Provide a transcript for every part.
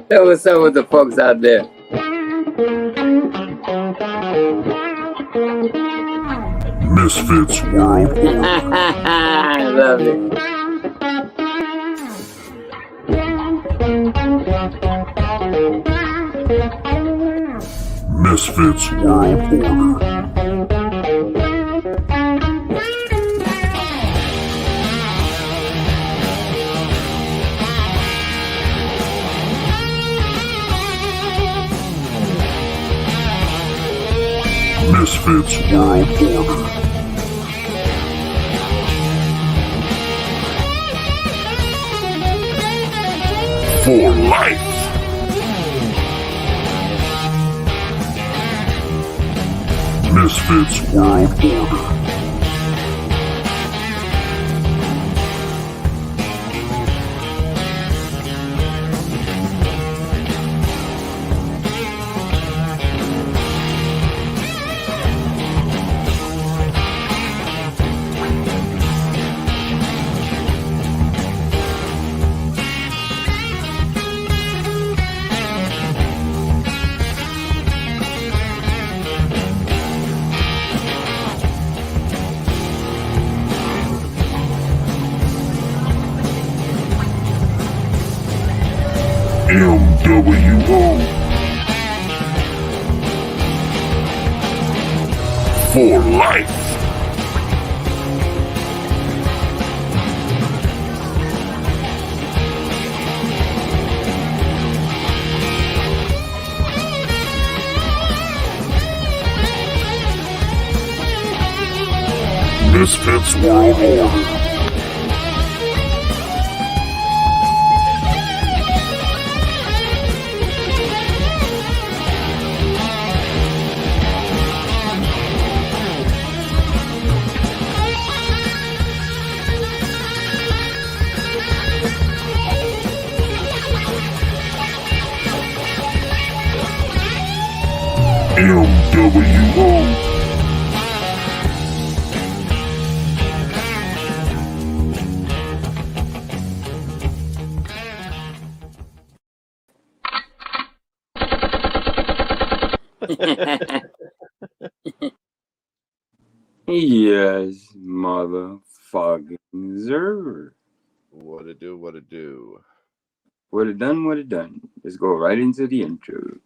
Hey, what's up with the folks out there? Misfits World. I love it. Misfits World. Misfits World Order. For life. Misfits World Order. mWo. For life. Misfits World Order. mWo. Yes, motherfucking sir. What it do, what it do. What it done, what it done. Let's go right into the intro.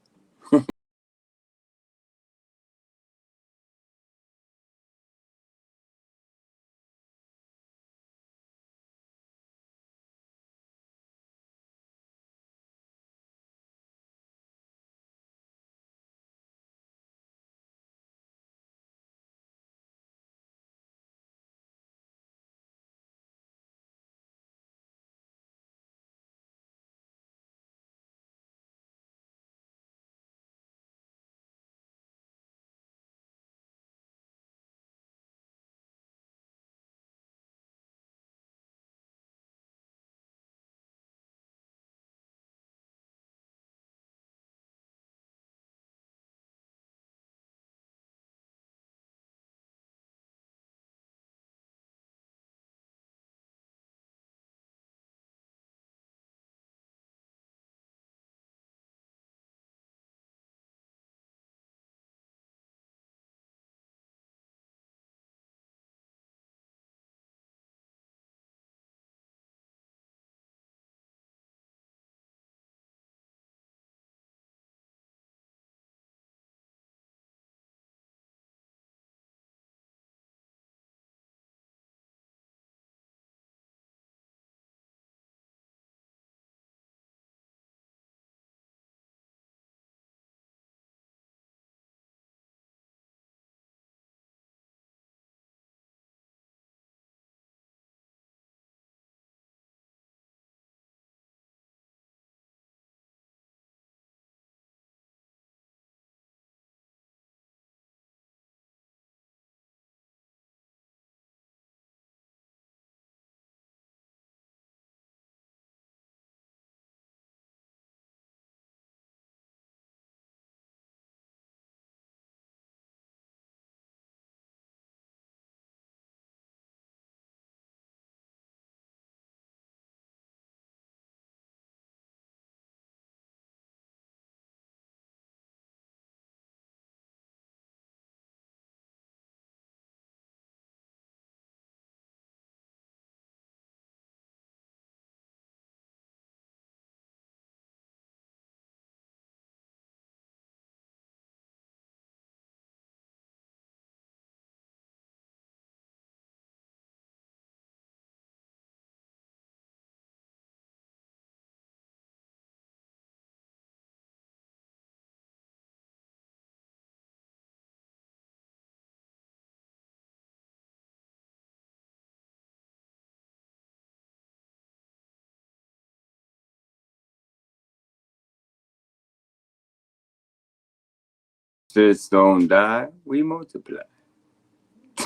Misfits don't die, we multiply.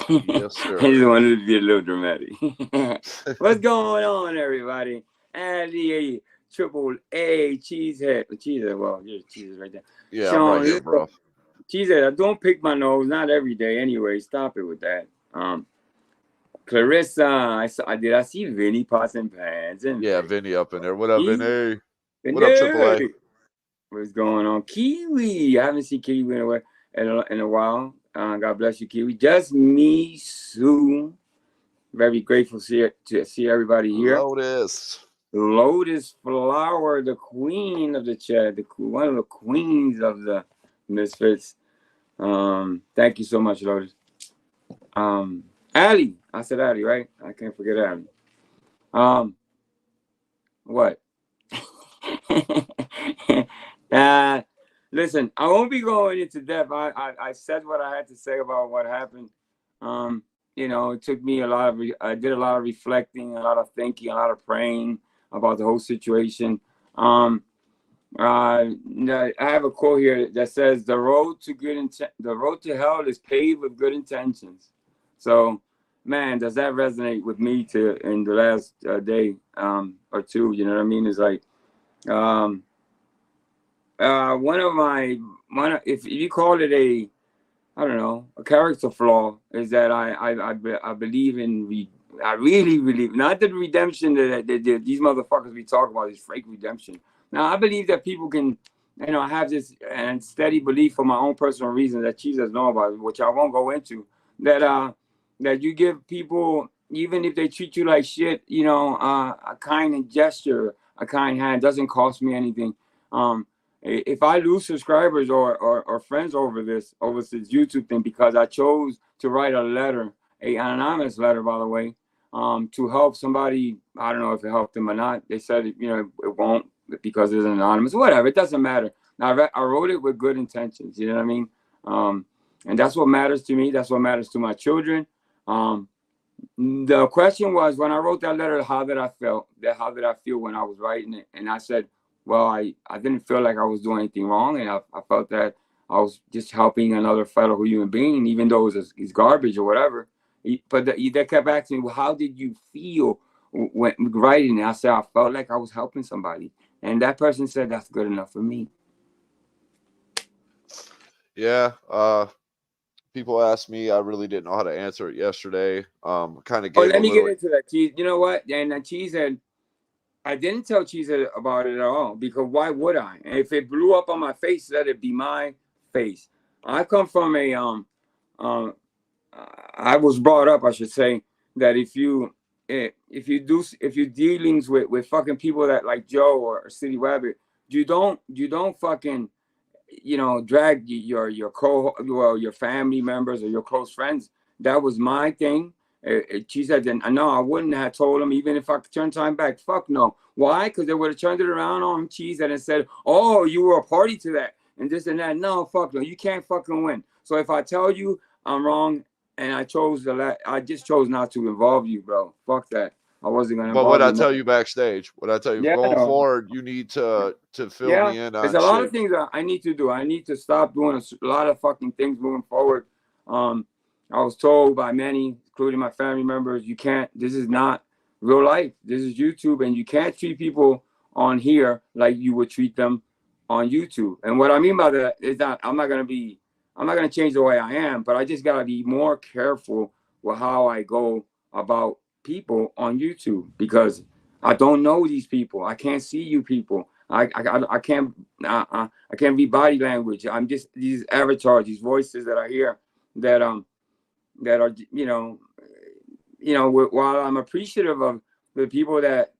Yes, I just sir. wanted to be a little dramatic. What's going on, everybody? Ali, Triple A, Cheesehead. Cheesehead, well, there's Cheesehead right there. Yeah, I'm right Sean, here, bro. Cheesehead, don't pick my nose, not every day anyway. Stop it with that. Clarissa, I see Vinny passing pants and Yeah, Vinny up in there. What up, Vinny? What up, Triple A? What's going on? Kiwi. I haven't seen Kiwi in a while. God bless you, Kiwi. Just me, Sue. Very grateful to see everybody here. Lotus Flower, the queen of the chat, one of the queens of the Misfits. Thank you so much, Lotus. Allie. I said Allie, right? I can't forget Allie. What? Listen, I won't be going into depth. I said what I had to say about what happened. It took me I did a lot of reflecting, a lot of thinking, a lot of praying about the whole situation. I have a quote here that says, "The road to hell is paved with good intentions." So, man, does that resonate with me in the last day or two? You know what I mean? It's like, if you call it a character flaw, is that I believe in I really believe, not the redemption that these motherfuckers we talk about, is fake redemption. Now I believe that people can, have this and steady belief for my own personal reasons that Jesus know about, which I won't go into. That you give people, even if they treat you like shit, a kind gesture, a kind hand doesn't cost me anything. If I lose subscribers or friends over this YouTube thing because I chose to write a letter, an anonymous letter, by the way, to help somebody, I don't know if it helped them or not. They said, it won't because it's anonymous. Whatever, it doesn't matter. I wrote it with good intentions. You know what I mean? And that's what matters to me. That's what matters to my children. The question was, when I wrote that letter, how did I feel when I was writing it? And I said, well, I didn't feel like I was doing anything wrong, and I felt that I was just helping another fellow human being, even though it's garbage or whatever. But they kept asking me, well, how did you feel when writing it? I said, I felt like I was helping somebody. And that person said, that's good enough for me. Yeah. People asked me. I really didn't know how to answer it yesterday. Kind of gave let me get into that, Cheese. You know what? And Cheese said, I didn't tell Cheese about it at all, because why would I? And if it blew up on my face, let it be my face. I come from I was brought up, I should say, that if you dealings with fucking people that like Joe or City Rabbit, you don't fucking drag your family members or your close friends. That was my thing. She said, then no, I wouldn't have told him, even if I could turn time back. Fuck no. Why? Because they would have turned it around on Cheese and said, oh, you were a party to that and this and that. No, fuck no. You can't fucking win. So if I tell you I'm wrong and I just chose not to involve you, bro. Fuck that. I wasn't gonna. But what I tell you backstage, what I tell you going forward, you need to fill me in on. There's a lot of things that I need to do. I need to stop doing a lot of fucking things moving forward. I was told by many, including my family members, you can't. This is not real life. This is YouTube, and you can't treat people on here like you would treat them on YouTube. And what I mean by that is that I'm not gonna change the way I am, but I just gotta be more careful with how I go about people on YouTube, because I don't know these people. I can't see you people. I can't read body language. I'm just these avatars, these voices that I hear that are while I'm appreciative of the people that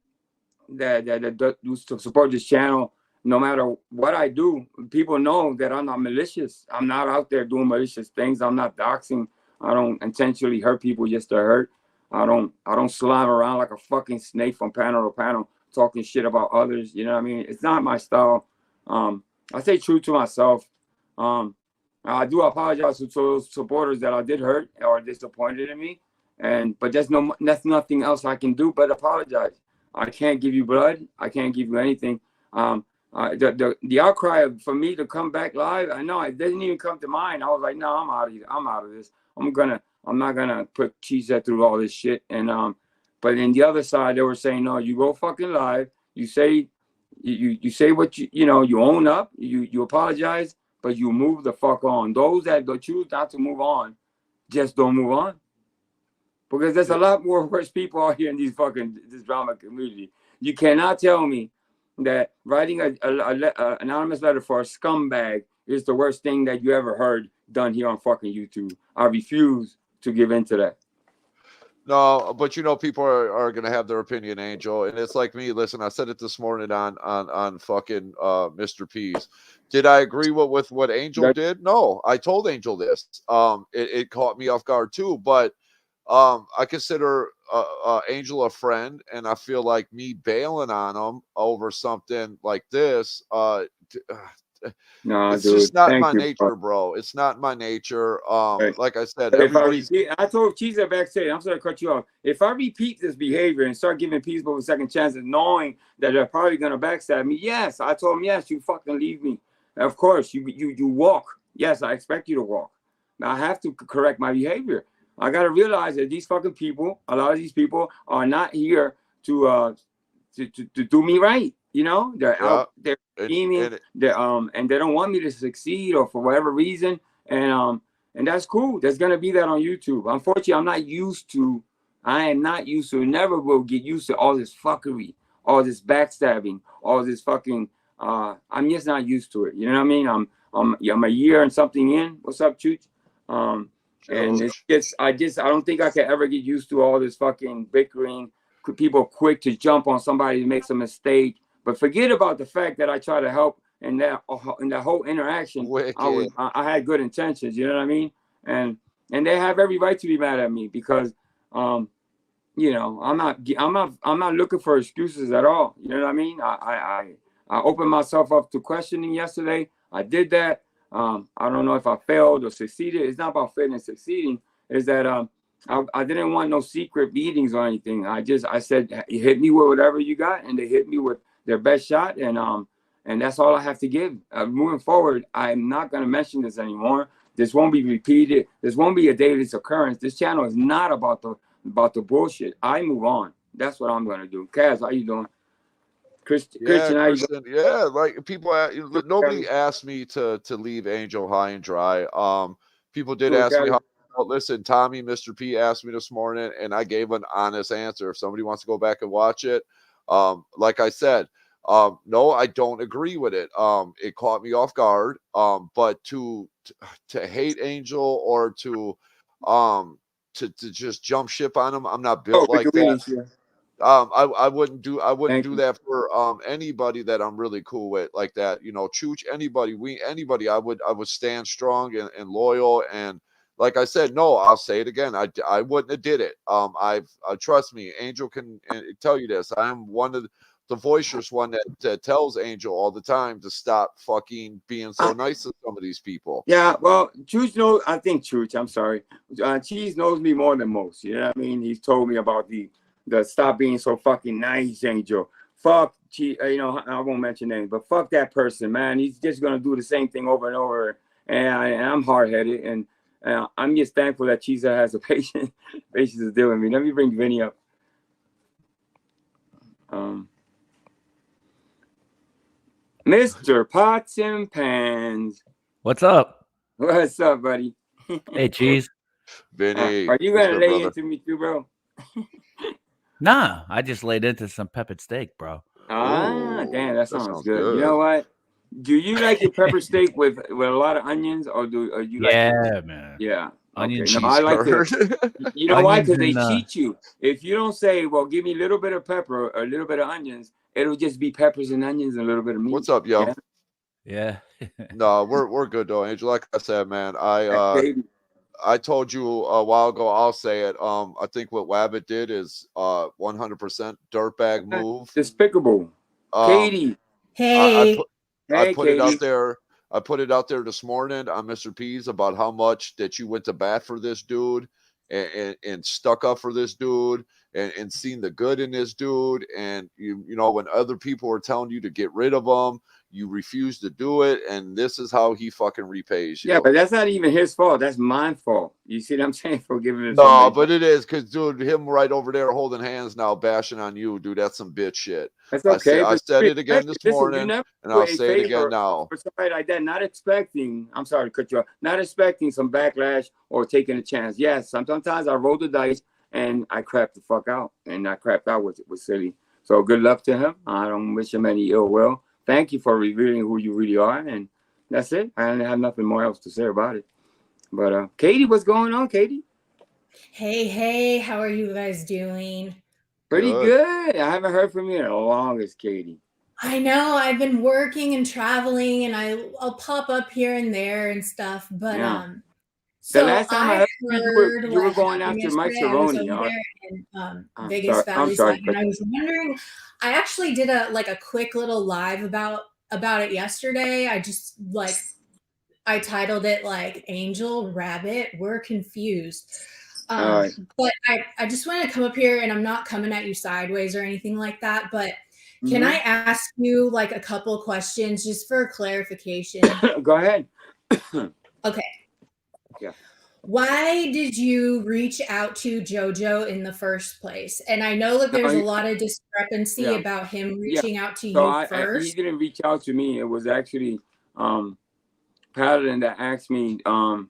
do support this channel, no matter what I do, people know that I'm not malicious. I'm not out there doing malicious things. I'm not doxing. I don't intentionally hurt people just to hurt. I don't slime around like a fucking snake from panel to panel talking shit about others. You know what I mean? It's not my style. I stay true to myself. I do apologize to those supporters that I did hurt or disappointed in me, but that's nothing else I can do but apologize. I can't give you blood. I can't give you anything. The outcry for me to come back live, I know it didn't even come to mind. I was like, no, I'm out of here. I'm out of this. I'm not gonna put cheese through all this shit. And but in the other side, they were saying, no, you go fucking live. You say you say what you know, you own up, you apologize, but you move the fuck on. Those that go choose not to move on, just don't move on. Because there's a lot more worse people out here in this drama community. You cannot tell me that writing an anonymous letter for a scumbag is the worst thing that you ever heard done here on fucking YouTube. I refuse to give in to that. No, but you know, people are gonna have their opinion, Angel, and it's like me. Listen, I said it this morning on fucking Mr. P's. Did I agree with what Angel did? No, I told Angel this. It caught me off guard too, but I consider Angel a friend, and I feel like me bailing on him over something like this, No, it's dude. just not Thank my you, nature, bro. It's not my nature. Right. Like I said, But if everybody's. I told Cheese that backstage, I'm sorry to cut you off. If I repeat this behavior and start giving people second chances, knowing that they're probably gonna backstab me, yes, I told him, yes, you fucking leave me. Of course, you walk. Yes, I expect you to walk. Now I have to correct my behavior. I gotta realize that these fucking people, a lot of these people, are not here to do me right. You know, they're out there scheming, and they don't want me to succeed or for whatever reason. And that's cool. There's gonna be that on YouTube. Unfortunately, I am not used to, never will get used to all this fuckery, all this backstabbing, all this fucking I'm just not used to it. You know what I mean? I'm a year and something in. What's up, Chooch? And it's just I don't think I can ever get used to all this fucking bickering. People quick to jump on somebody who makes a mistake, but forget about the fact that I try to help in that whole interaction. I had good intentions, you know what I mean? And they have every right to be mad at me because you know, I'm not looking for excuses at all. You know what I mean? I opened myself up to questioning yesterday. I did that. I don't know if I failed or succeeded. It's not about failing and succeeding. It's that I didn't want no secret meetings or anything. I said, hit me with whatever you got, and they hit me with their best shot, and that's all I have to give. Moving forward, I'm not gonna mention this anymore. This won't be repeated. This won't be a daily occurrence. This channel is not about the bullshit. I move on. That's what I'm gonna do. Kaz, how you doing? Christian, how you doing? Yeah, like people. Nobody asked me to leave Angel high and dry. People did ask me how. Listen, Tommy, Mr. P asked me this morning, and I gave an honest answer. If somebody wants to go back and watch it, like I said, no, I don't agree with it. It caught me off guard. But to hate Angel or to just jump ship on him, I'm not built like that. I wouldn't do that for anybody that I'm really cool with like that. You know, Chooch, anybody, I would stand strong and loyal. And like I said, no, I'll say it again. I wouldn't have did it. Trust me, Angel can tell you this. I'm one of the voiceless one that tells Angel all the time to stop fucking being so nice to some of these people. Yeah, well, I think Chooch, I'm sorry. Cheese knows me more than most. You know what I mean? He's told me about the stop being so fucking nice, Angel. Fuck, you know, I won't mention names, but fuck that person, man. He's just gonna do the same thing over and over. And I'm hard headed, and I'm just thankful that Cheese has the patience to deal with me. Let me bring Vinny up. Mr. Pots and Pans. What's up? What's up, buddy? Hey, Cheese. Vinny, are you gonna lay into me too, bro? Nah, I just laid into some peppered steak, bro. Damn, that sounds good. You know what? Do you like your pepper steak with a lot of onions, or do you like? Yeah, man. Yeah. Onions. Okay. No, I like to. You know why? Because they cheat you. If you don't say, "Well, give me a little bit of pepper, a little bit of onions," it'll just be peppers and onions and a little bit of meat. What's up, yo? Yeah. No, we're good though, Angel. Like I said, man, I told you a while ago. I'll say it. I think what Wabbit did is 100% dirtbag move. Despicable. Katie. Hey. I put it out there. I put it out there this morning on Mr. P's about how much that you went to bat for this dude and stuck up for this dude and seen the good in this dude. And you know, when other people were telling you to get rid of him, You refuse to do it, and this is how he fucking repays you. Yeah, but that's not even his fault. That's my fault. You see what I'm saying? For giving him no, but it is because, dude, him right over there holding hands now, bashing on you, dude. That's some bitch shit. That's okay. I said it again this morning, and I'll say it again now. For somebody like that, not expecting. I'm sorry to cut you off. Not expecting some backlash or taking a chance. Yes, sometimes I roll the dice and I crap the fuck out, and I crapped out was silly. So good luck to him. I don't wish him any ill will. Thank you for revealing who you really are, and that's it. I don't have nothing more else to say about it. But Katie, what's going on, Katie? Hey, how are you guys doing? Pretty good. I haven't heard from you in the longest, Katie. I know I've been working and traveling, and I'll pop up here and there and stuff. But yeah. so the last time I heard you were going after Mike Cerrone. I was over there in Vegas Valley, and I was wondering. I actually did a quick little live about it yesterday. I titled it like Angel, Rabbit, We're Confused. But I just want to come up here, and I'm not coming at you sideways or anything like that, but can I ask you like a couple questions just for clarification? Go ahead. Okay. Yeah. Why did you reach out to JoJo in the first place? And I know that there's a lot of discrepancy about him reaching out to you first. He didn't reach out to me. It was actually Paladin that asked me. And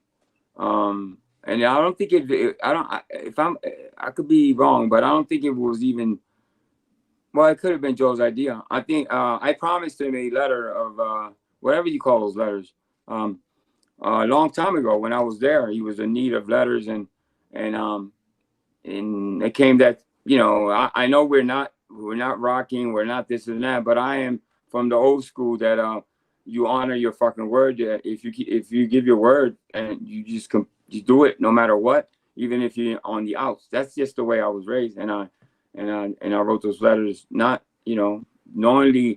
I don't think I could be wrong, but I don't think it was even. Well, it could have been Joe's idea. I think I promised him a letter of whatever you call those letters. A long time ago when I was there, he was in need of letters, and it came that, you know, I know we're not rocking, we're not this and that, but I am from the old school that you honor your fucking word. If you give your word and you do it no matter what, even if you're on the outs. That's just the way I was raised, and I wrote those letters, not, you know, knowing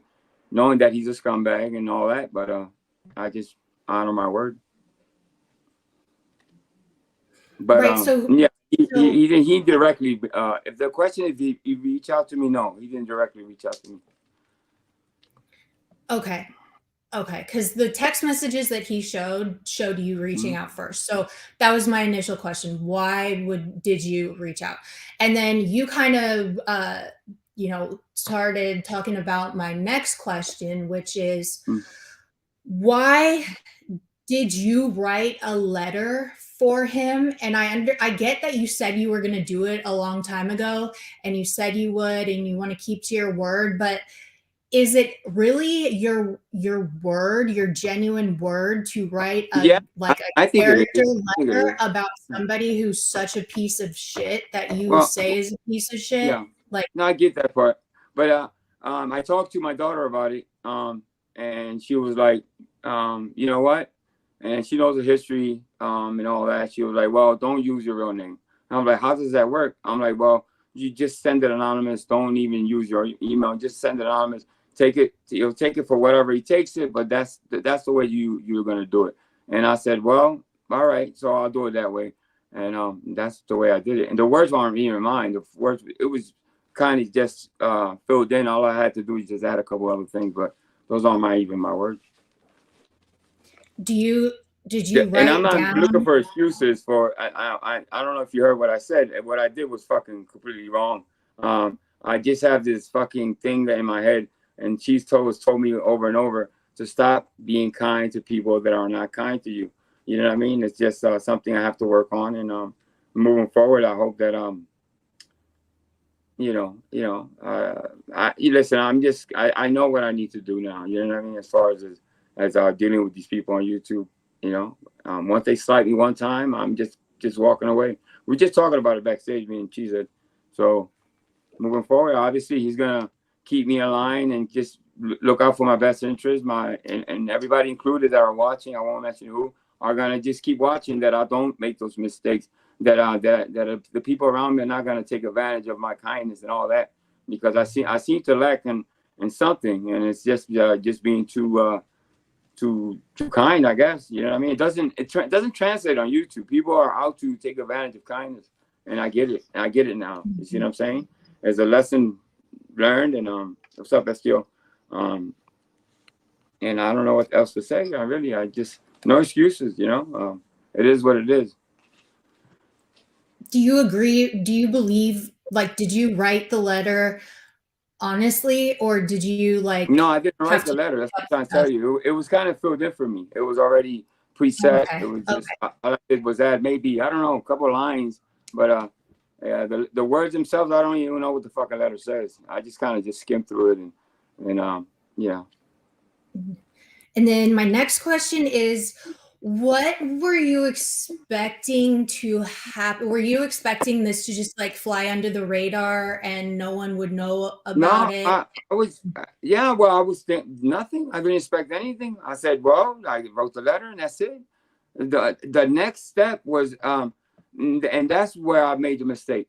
that he's a scumbag and all that, but I just honor my word. But he directly. If the question is if he reach out to me, no, he didn't directly reach out to me. Okay, because the text messages that he showed you reaching out first. So that was my initial question. Why did you reach out? And then you kind of started talking about my next question, which is why did you write a letter for him? And I get that you said you were going to do it a long time ago, and you said you would, and you want to keep to your word, but is it really your word, your genuine word, to write a character letter about somebody who's such a piece of shit that you say is a piece of shit? Yeah. No, I get that part. But I talked to my daughter about it, and she was like, you know what? And she knows the history and all that. She was like, well, don't use your real name. And I'm like, how does that work? I'm like, well, you just send it anonymous. Don't even use your email. Just send it anonymous. Take it. He'll take it for whatever he takes it. But that's the way you're gonna do it. And I said, well, all right. So I'll do it that way. And that's the way I did it. And the words weren't even mine. The words, it was kind of just filled in. All I had to do was just add a couple other things. But those aren't my words. Did you write and I'm not down? looking for excuses for. I don't know if you heard what I said. What I did was fucking completely wrong. I just have this fucking thing that in my head, and she's told me over and over to stop being kind to people that are not kind to you. You know what I mean? It's just something I have to work on, and moving forward, I hope that listen. I know what I need to do now. You know what I mean? As far as dealing with these people on YouTube, you know, once they slight me one time, I'm just walking away. We're just talking about it backstage, me and Cheesehead. So moving forward, obviously he's gonna keep me aligned and just look out for my best interest. And everybody included that are watching, I won't mention who, are gonna just keep watching, that I don't make those mistakes. That the people around me are not gonna take advantage of my kindness and all that, because I seem to lack in something, and it's just being too kind, I guess. You know what I mean? It doesn't translate on YouTube. People are out to take advantage of kindness, and I get it. And I get it now. You see what I'm saying? There's a lesson learned, and what's up, Estiel? I don't know what else to say. I just no excuses. It is what it is. Do you agree? Do you believe, like, did you write the letter honestly, or did you No, like I didn't write have the to letter. That's make what up I'm trying to stuff? tell you. It was kind of filled in for me. It was already preset. It Okay. was just Okay. all I did was add maybe, I don't know, a couple of lines, but yeah, the words themselves, I don't even know what the fucking letter says. I just kind of just skimmed through it and yeah. And then my next question is, what were you expecting to happen? Were you expecting this to just like fly under the radar and no one would know about No, it? I was, yeah, well, I was thinking nothing. I didn't expect anything. I said, well, I wrote the letter and that's it. The next step was, and that's where I made the mistake.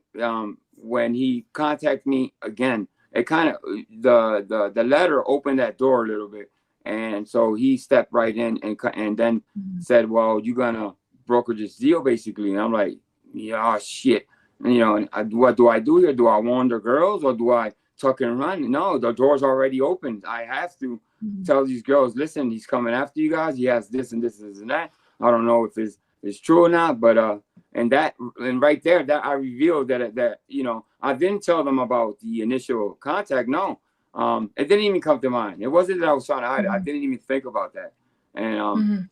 When he contacted me again, it kind of, the letter opened that door a little bit. And so he stepped right in and then said, well, you're going to broker this deal basically. And I'm like, yeah, oh, shit. And what do I do here? Do I warn the girls or do I tuck and run? No, the door's already opened. I have to tell these girls, listen, he's coming after you guys. He has this and this and that. I don't know if it's true or not, but and right there that I revealed that I didn't tell them about the initial contact. No, it didn't even come to mind. It wasn't that I was trying to hide it. I didn't even think about that. And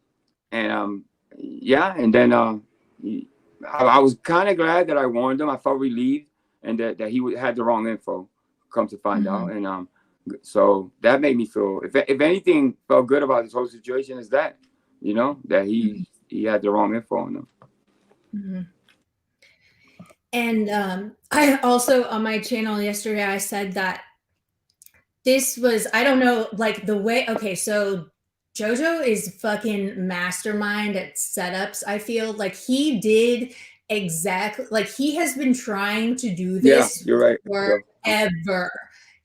yeah, and then I was kind of glad that I warned him. I felt relieved, and that he had the wrong info. Come to find out, and so that made me feel, if anything, felt good about this whole situation is that, that he had the wrong info on him. And I also on my channel yesterday I said that this was, I don't know, like the way. Okay, so JoJo is fucking mastermind at setups. I feel like he did exactly, like he has been trying to do this you're right. forever.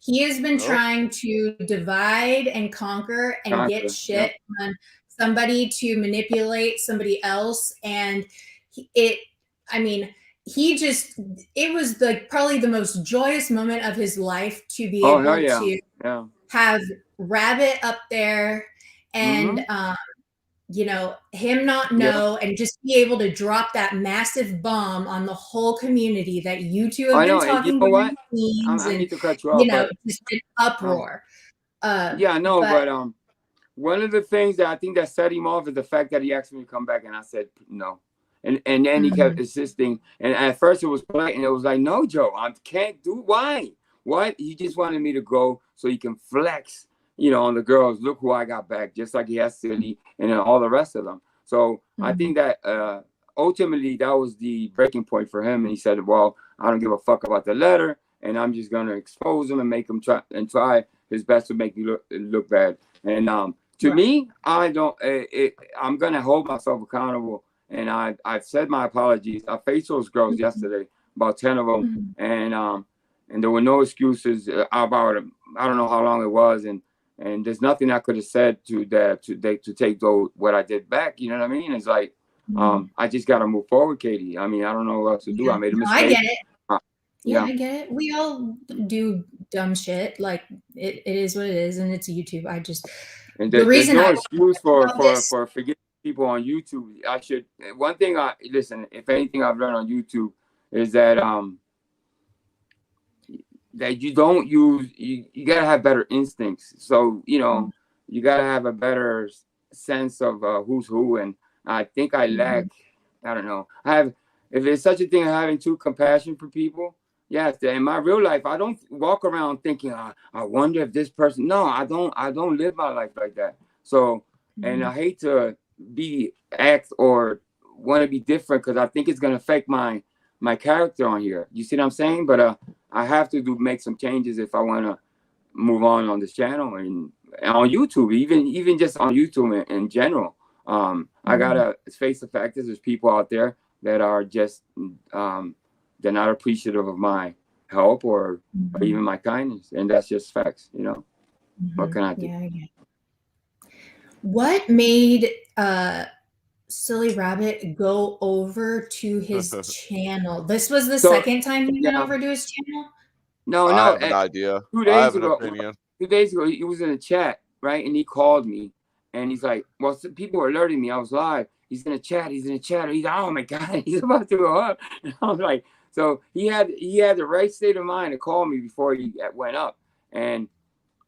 He has been trying to divide and conquer and get shit on somebody to manipulate somebody else. And I mean, it was like probably the most joyous moment of his life to be able to have Rabbit up there and him not know and just be able to drop that massive bomb on the whole community that you two have been talking behind the scenes. I need to cut you off, but just an uproar. But one of the things that I think that set him off is the fact that he asked me to come back and I said no. And then he kept insisting. And at first it was polite and it was like, no, Joe, I can't do. Why? What? He just wanted me to go so he can flex, on the girls. Look who I got back, just like he has Silly and all the rest of them. So I think that ultimately that was the breaking point for him. And he said, well, I don't give a fuck about the letter and I'm just going to expose him and make him try his best to make me look bad. And to me, I don't, I'm going to hold myself accountable. And I've said my apologies. I faced those girls yesterday, about 10 of them, and there were no excuses about it. I don't know how long it was, and there's nothing I could have said to take what I did back. You know what I mean? It's like I just got to move forward, Katie. I mean, I don't know what else to do. I made a mistake. I get it. I get it. We all do dumb shit. Like it is what it is, and it's YouTube. I just the reason there's no excuse for forgetting people on YouTube. One thing listen, if anything I've learned on YouTube is that that you don't use, you gotta have better instincts. So you gotta have a better sense of who's who, and I think I lack. I don't know. If there's such a thing as having true compassion for people. Yes, in my real life, I don't walk around thinking, I wonder if this person. No, I don't live my life like that. So, and I hate to act or want to be different because I think it's gonna affect my character on here. You see what I'm saying? But I have to make some changes if I want to move on this channel and on YouTube, even just on YouTube in general. I gotta face the fact that there's people out there that are just they're not appreciative of my help or even my kindness, and that's just facts. What can I do? Yeah. What made Silly Rabbit go over to his channel? This was the second time he went over to his channel? No. I have an idea. 2 days I have ago, an opinion. 2 days ago, he was in a chat right? And he called me, and he's like, well, some people were alerting me. I was live. He's in a chat. He's like, oh my God, he's about to go up. And I was like, so he had the right state of mind to call me before he went up, and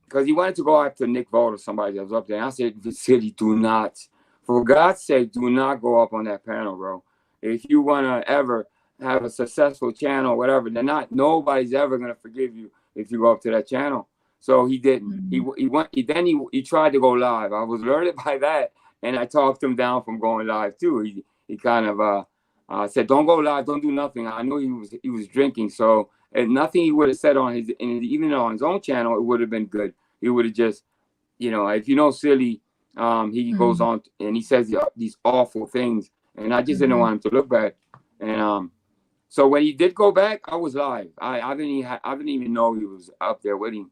because he wanted to go after Nick Vogt or somebody that was up there. And I said, City, do not, for God's sake, do not go up on that panel, bro. If you want to ever have a successful channel, whatever, nobody's ever gonna forgive you if you go up to that channel. So he didn't. He tried to go live. I was alerted by that, and I talked him down from going live too. He kind of said, "Don't go live. Don't do nothing." I knew he was drinking, so and nothing he would have said on even on his own channel, it would have been good. He would have just, if you know Silly, he goes on and he says these awful things, and I just didn't want him to look bad. And so when he did go back, I was live. I didn't even know he was up there with him.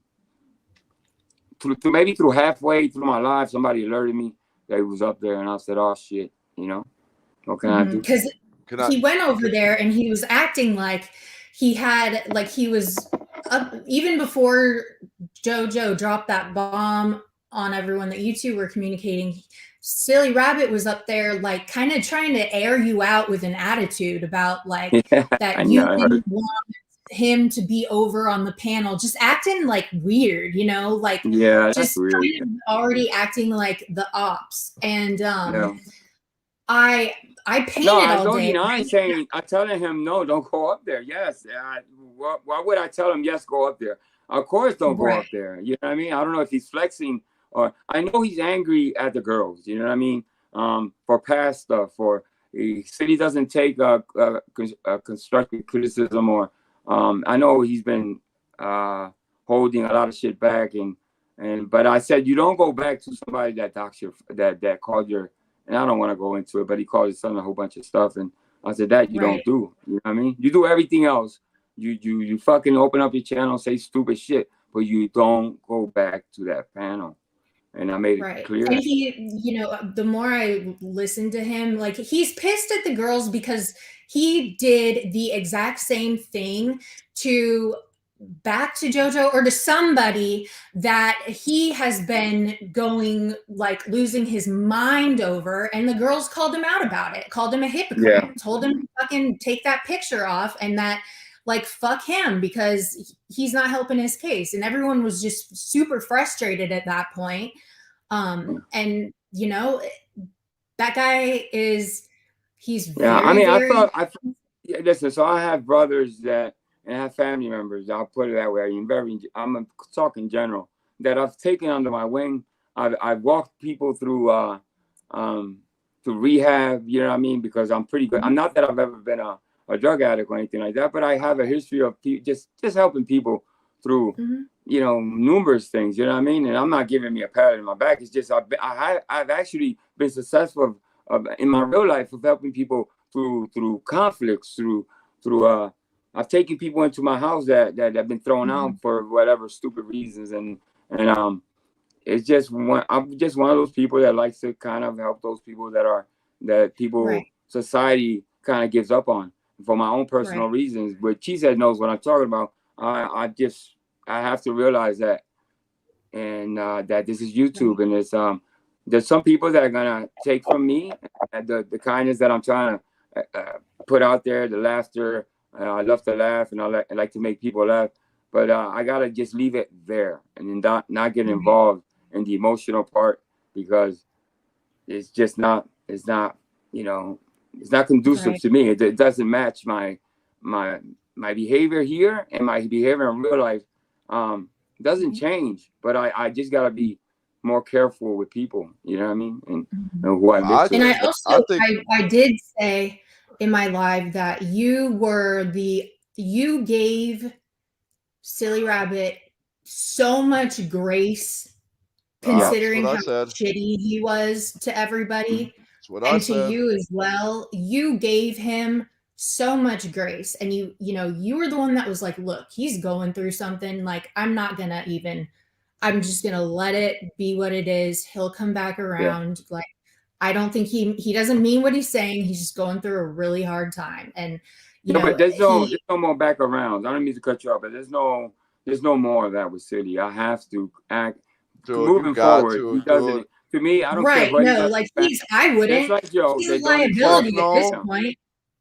Maybe through halfway through my live, somebody alerted me that he was up there, and I said, "Oh shit," what can I do? Because he went over there and he was acting like he was up even before JoJo dropped that bomb on everyone that you two were communicating. Silly Rabbit was up there, like, kind of trying to air you out with an attitude about that you didn't want him to be over on the panel, just acting like weird, just weird. Kind of already acting like the ops. And I painted all day. I'm saying, I'm telling him, no, don't go up there. Yes. Why would I tell him, yes, go up there? Of course, don't go up there. You know what I mean? I don't know if he's flexing, or I know he's angry at the girls. You know what I mean? For past stuff, he said he doesn't take constructive criticism, or I know he's been holding a lot of shit back, but I said, you don't go back to somebody that that called your, and I don't want to go into it, but he called his son a whole bunch of stuff, and I said that you don't do. You know what I mean? You do everything else. You fucking open up your channel, say stupid shit, but you don't go back to that panel. And I made it clear. And he, the more I listened to him, like, he's pissed at the girls because he did the exact same thing back to JoJo or to somebody that he has been going, like, losing his mind over, and the girls called him out about it, called him a hypocrite, told him to fucking take that picture off, and that, like, fuck him because he's not helping his case. And everyone was just super frustrated at that point. And that guy he's very, listen, so I have brothers and I have family members, I'll put it that way. I'm talking general, that I've taken under my wing. I've walked people through rehab, you know what I mean? Because I'm pretty good. I'm not that I've ever been a drug addict or anything like that, but I have a history of just helping people through, numerous things, you know what I mean? And I'm not giving me a pat on my back. It's just I've actually been successful in my real life of helping people through conflicts, through I've taken people into my house that have been thrown out for whatever stupid reasons, and it's just I'm just one of those people that likes to kind of help those people society kind of gives up on for my own personal reasons. But Cheesehead knows what I'm talking about. I have to realize that, and that this is YouTube, and there's some people that are gonna take from me the kindness that I'm trying to put out there, the laughter. I love to laugh, and I like to make people laugh, but I gotta just leave it there and then not get involved in the emotional part, because it's just not it's not conducive to me. It doesn't match my behavior here, and my behavior in real life doesn't change, but I just gotta be more careful with people, you know what I mean, and who I mix with. And I also I did say in my live that you gave Silly Rabbit so much grace, considering how shitty he was to everybody, and to you as well. You gave him so much grace, and you were the one that was like, look, he's going through something, like, I'm just gonna let it be what it is. He'll come back around. Like, I don't think he doesn't mean what he's saying. He's just going through a really hard time. And but there's no more back around. I don't mean to cut you off, but there's no more of that with Silly. I have to act Dude, you moving got forward, to, he doesn't. dude. To me, I don't care Right. what he No, does. like Back. I Just wouldn't. like Joe, He's they a don't liability Fuck at this no. point.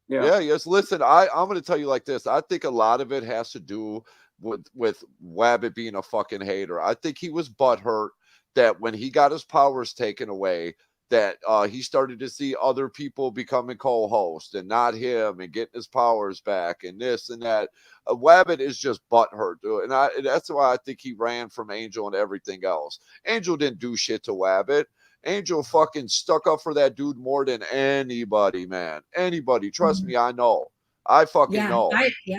Yeah. Yeah, yes. Listen, I'm gonna tell you like this. I think a lot of it has to do with Wabbit being a fucking hater. I think he was butthurt that when he got his powers taken away, that he started to see other people becoming co-host and not him, and getting his powers back and this and that. Wabbit is just butthurt, dude, and that's why I think he ran from Angel and everything else. Angel didn't do shit to Wabbit. Angel fucking stuck up for that dude more than anybody, man. Anybody. Trust me, I know. I fucking know. Yeah,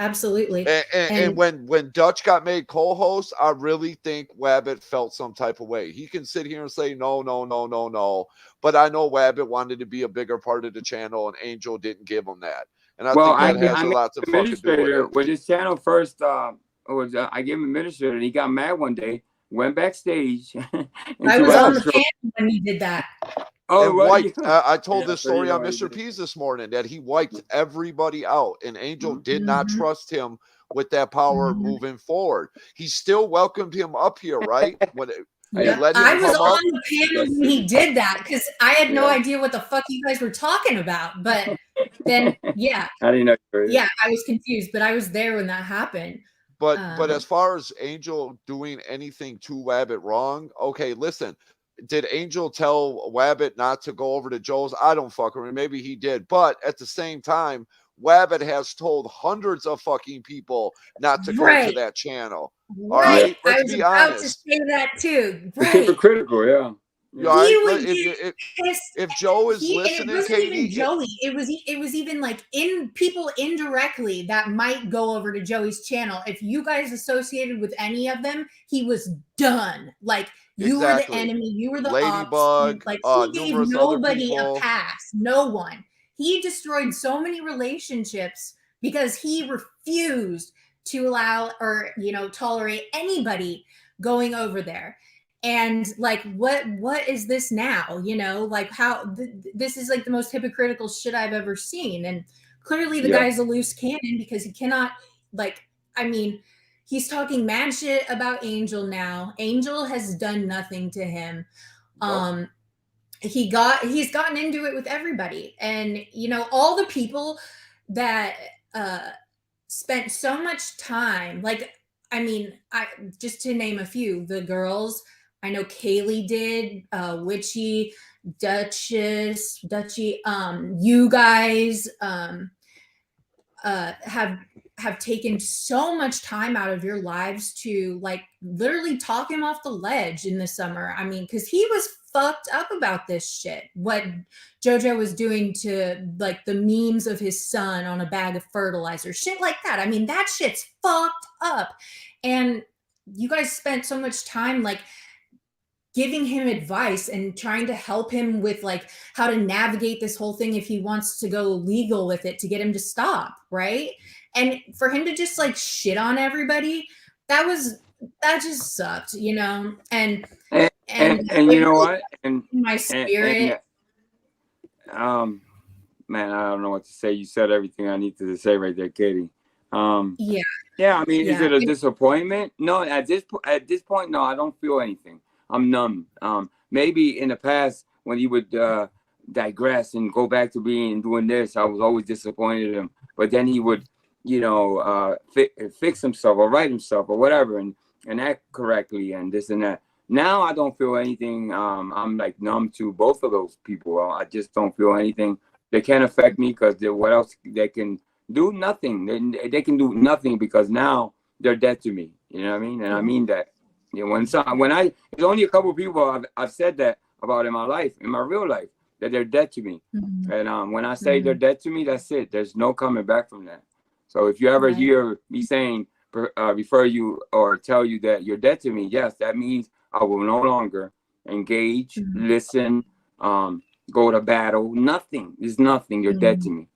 absolutely. And when Dutch got made co-host, I really think Wabbit felt some type of way. He can sit here and say no, no, no, no, no. But I know Wabbit wanted to be a bigger part of the channel, and Angel didn't give him that. And I think that has a lot to fucking do with it. When this channel first was, I gave him administrator, and he got mad one day, went backstage. I was on the panel when he did that. And wiped. I told this story on Mr. P's this morning that he wiped everybody out, and Angel did not trust him with that power moving forward. He still welcomed him up here, right? When I was on the panel when he did that because I had no idea what the fuck you guys were talking about. But then, I didn't know. Yeah, I was confused, but I was there when that happened. But as far as Angel doing anything to Wabbit wrong, okay, listen. Did Angel tell Wabbit not to go over to Joe's? I don't fucking remember. Maybe he did. But at the same time, Wabbit has told hundreds of fucking people not to go to that channel. All right? I was about to say that too. Right. Hypocritical, yeah. If Joe is listening, it wasn't Katie, even Joey. It was even like people indirectly that might go over to Joey's channel. If you guys associated with any of them, he was done. Like you were the enemy. You were the Ladybug. Like he gave nobody a pass. No one. He destroyed so many relationships because he refused to allow or tolerate anybody going over there. And like, what is this now? Like how this is like the most hypocritical shit I've ever seen. And clearly the guy's a loose cannon because he cannot he's talking mad shit about Angel now. Angel has done nothing to him. He's gotten into it with everybody. And, all the people that spent so much time, just to name a few, the girls, I know Kaylee did, Witchy, Duchess, you guys have taken so much time out of your lives to like literally talk him off the ledge in the summer. Because he was fucked up about this shit. What JoJo was doing to like the memes of his son on a bag of fertilizer, shit like that. That shit's fucked up. And you guys spent so much time like giving him advice and trying to help him with like how to navigate this whole thing if he wants to go legal with it to get him to stop, right? And for him to just like shit on everybody, that just sucked, And you know what? And my spirit. Man, I don't know what to say. You said everything I needed to say right there, Katie. Is it a disappointment? No, at this point, no, I don't feel anything. I'm numb. Maybe in the past when he would digress and go back to doing this, I was always disappointed in him. But then he would, fix himself or write himself or whatever and act correctly and this and that. Now I don't feel anything. I'm like numb to both of those people. I just don't feel anything. They can't affect me because what else they can do? Nothing. They can do nothing because now they're dead to me. You know what I mean? And I mean that. There's only a couple of people I've said that about in my life, in my real life, that they're dead to me. Mm-hmm. And when I say they're dead to me, that's it. There's no coming back from that. So if you ever hear me saying, refer you or tell you that you're dead to me, yes, that means I will no longer engage, listen, go to battle. Nothing. There's nothing. You're dead to me.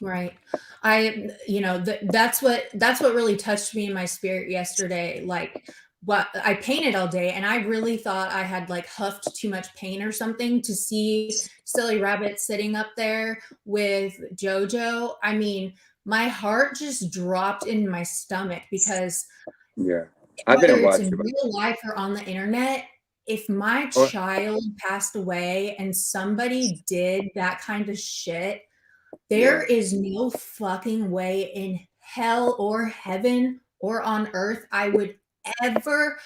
Right. That's what really touched me in my spirit yesterday. Like, what I painted all day and I really thought I had like huffed too much paint or something to see Silly Rabbit sitting up there with JoJo. My heart just dropped in my stomach because I didn't whether it's watch in it. real life or on the internet, if my But child passed away and somebody did that kind of shit, yeah, there is no fucking way in hell or heaven or on earth I would ever,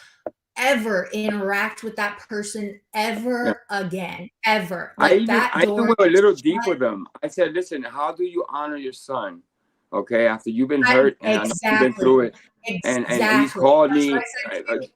ever interact with that person yeah. ever again. Ever. Like that I even door went a is little deep shut. with them. I said, listen, how do you honor your son? Okay, after you've been I, hurt, and I know you've been exactly. through it, and he's Exactly. called That's what me. I said too.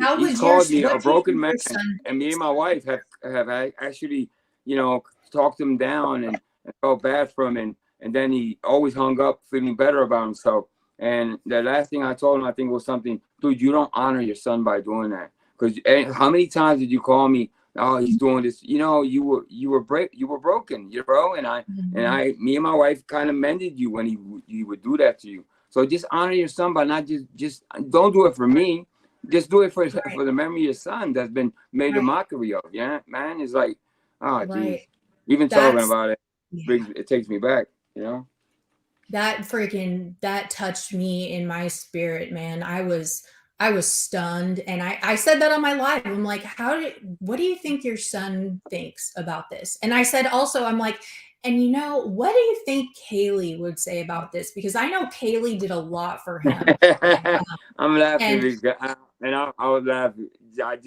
How He's would your called me what a do you broken think man, your son and me and thinks? my wife have actually, you know, talked him down and felt bad for him, and then he always hung up, feeling better about himself. And the last thing I told him, I think, was something, dude, you don't honor your son by doing that. Because how many times did you call me? Oh, he's doing this. You know, you were broken, you know. Mhm. Me and my wife kind of mended you when he would do that to you. So just honor your son by not just don't do it for me. Just do it for Right, the memory of your son that's been made a right, mockery of. Yeah, man. It's like, oh, right. geez. Even talking That's about it yeah. takes me back. You know. That touched me in my spirit, man. I was stunned, and I said that on my live. I'm like, what do you think your son thinks about this? And I said also, I'm like, and what do you think Kaylee would say about this? Because I know Kaylee did a lot for him. I'm laughing And because I was laughing. That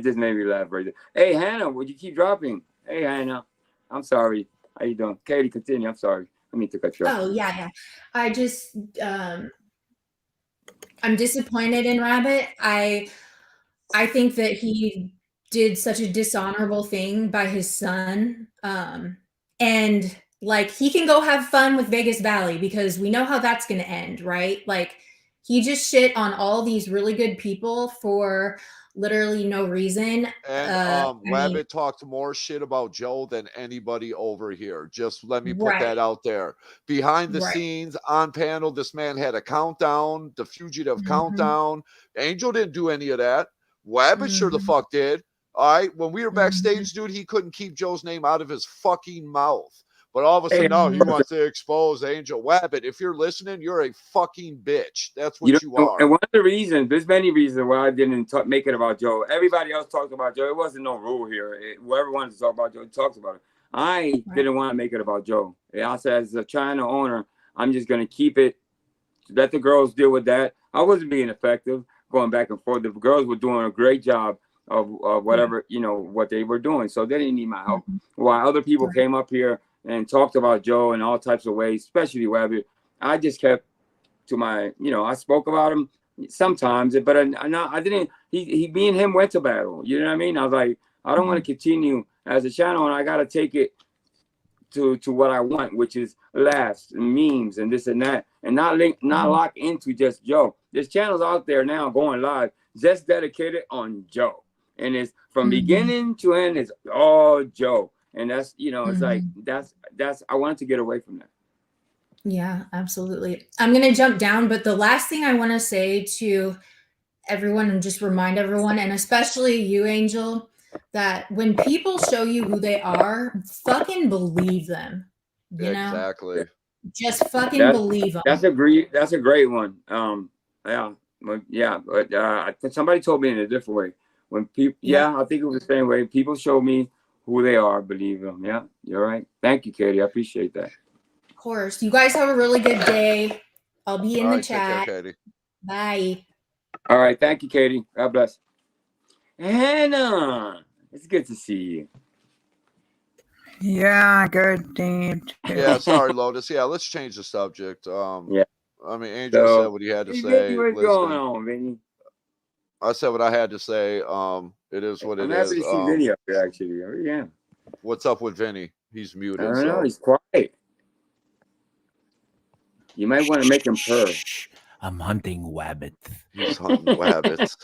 just made me laugh right there. Hey Hannah, would you keep dropping? Hey Hannah, I'm sorry. How you doing? Katie, continue. I'm sorry. I mean to cut you off. oh yeah, yeah. I just I'm disappointed in Rabbit. I think that he did such a dishonorable thing by his son. And like he can go have fun with Vegas Valley because we know how that's going to end, right? Like he just shit on all these really good people for literally no reason. And I mean, Wabbit talked more shit about Joe than anybody over here. Just let me put right, that out there. Behind the right. scenes, on panel, this man had a countdown, the fugitive Mhm, countdown. Angel didn't do any of that. Wabbit sure the mhm, fuck did. All right. When we were mhm, backstage, dude, he couldn't keep Joe's name out of his fucking mouth. But all of a Hey, sudden, now he mhm. wants to expose Angel. Wabbit, if you're listening, you're a fucking bitch. That's you what you know, and are. one of the reasons, there's many reasons why I didn't make it about Joe. Everybody else talked about Joe. It wasn't no rule here. Whoever wanted to talk about Joe talks about it. I Right. didn't want to make it about Joe. I said, as a China owner, I'm just going to keep it, let the girls deal with that. I wasn't being effective going back and forth. The girls were doing a great job of Yeah. whatever, what they were doing. So they didn't need my help. Mhm. While other people Right. came up here and talked about Joe in all types of ways, especially Webby, I just kept to my, I spoke about him sometimes, but I didn't. Me and him went to battle. You know what I mean? I was like, I don't want Mhm. to continue as a channel, and I got to take it to what I want, which is laughs and memes and this and that, and not Mhm. lock into just Joe. There's channels out there now going live just dedicated on Joe, and it's from Mhm. beginning to end. It's all Joe, and that's it's like Mhm. that's I wanted to get away from that. Yeah, absolutely. I'm going to jump down, but the last thing I want to say to everyone and just remind everyone, and especially you, Angel, that when people show you who they are, fucking believe them. You know, Exactly. just fucking That believe them. that's a great one. Yeah, but somebody told me in a different way. When people, Yeah, I think it was the same way. People show me who they are, believe them. Yeah, you're right. Thank you, Katie. I appreciate that. of course. You guys have a really good day. I'll be in All the right. Take care, chat. Katie. Bye. All right, thank you, Katie. God bless. Hannah, it's good to see you. Yeah, good day too. Yeah, sorry, Lotus. Yeah, let's change the subject. Yeah. I mean, Angel said So, what he had to hey, Vinny, say. what's going Listen, on, Vinny? I said what I had to say. It is what I'm it happy is. to see Vinny up here. Actually, I really am. What's up with Vinny? He's I muted, don't know. so He's quiet. You might want to make him purr. Shh, I'm hunting wabbit. he's hunting rabbits.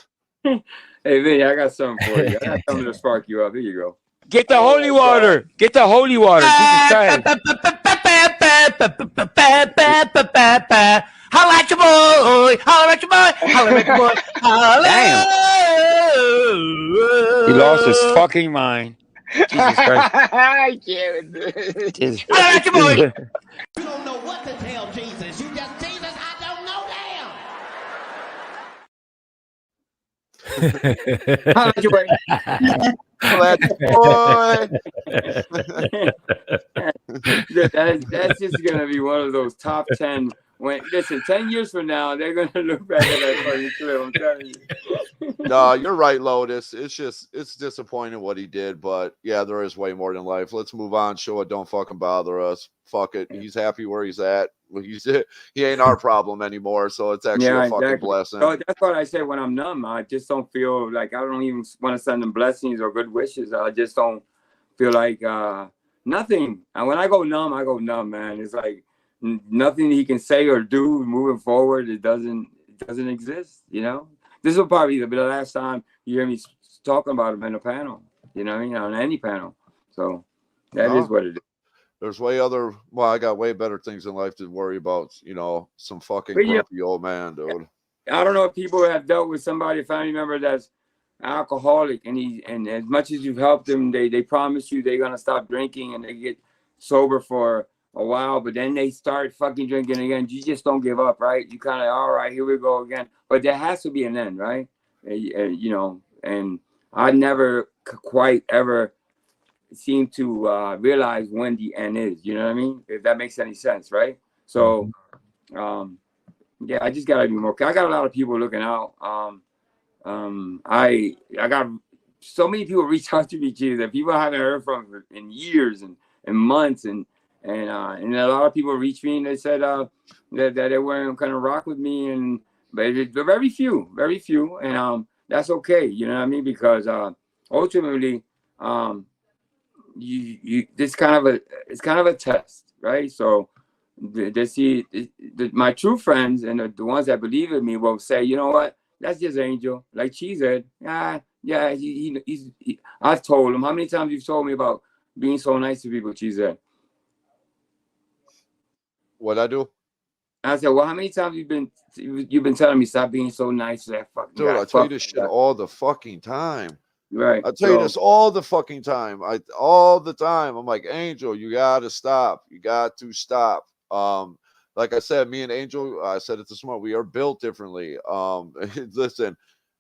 Hey, Vinny, I got something for you. I got something to spark you up. Here you go. Get the holy water. Get the holy water. Jesus Christ. Holla at your boy. Holla at your boy. Holla at your boy. Damn. He lost his fucking mind. Jesus Christ. I can't. Jesus. Holla at your boy. You don't know what to tell Jesus. You just Holla at your boy. Glad boy. That's just gonna be one of those top 10. When listen, 10 years from now, they're gonna look back at that fucking clip. I'm telling you. No, you're right, Lotus. It's disappointing what he did, but yeah, there is way more than life. Let's move on. Show it. Don't fucking bother us. Fuck it. He's happy where he's at. Well, he ain't our problem anymore, so it's actually a fucking blessing. So that's what I say when I'm numb. I just don't feel like I don't even want to send them blessings or good wishes. I just don't feel like nothing. And when I go numb, man. It's like nothing he can say or do moving forward. It doesn't exist. You know, this will probably be the last time you hear me talking about him in a panel. You know, on any panel. So that is what it is. There's I got way better things in life to worry about, some fucking grumpy old man, dude. I don't know if people have dealt with somebody, a family member that's alcoholic, and as much as you've helped them, they promise you they're gonna stop drinking and they get sober for a while, but then they start fucking drinking again. You just don't give up, right? You kind of, all right, here we go again. But there has to be an end, right? And I never quite ever seem to realize when the end is, you know what I mean? If that makes any sense, right? So, yeah, I just gotta be more. I got a lot of people looking out. I got so many people reach out to me, Jesus, that people I haven't heard from in years and months, and a lot of people reached me and they said that they weren't gonna rock with me, but very few, and that's okay, you know what I mean? Because ultimately, it's kind of a test, right? So my true friends and the ones that believe in me will say, you know what, that's just Angel, like Cheese said. Yeah, I've told him. How many times you've told me about being so nice to people, Cheese said? What I do? I said, well, how many times you've been telling me stop being so nice to that fucking dude? guy? I tell you this shit all the fucking time. Right. I tell you this all the fucking time. All the time. I'm like, Angel, you gotta stop. You got to stop. Like I said, me and Angel, I said it this morning, we are built differently. Listen,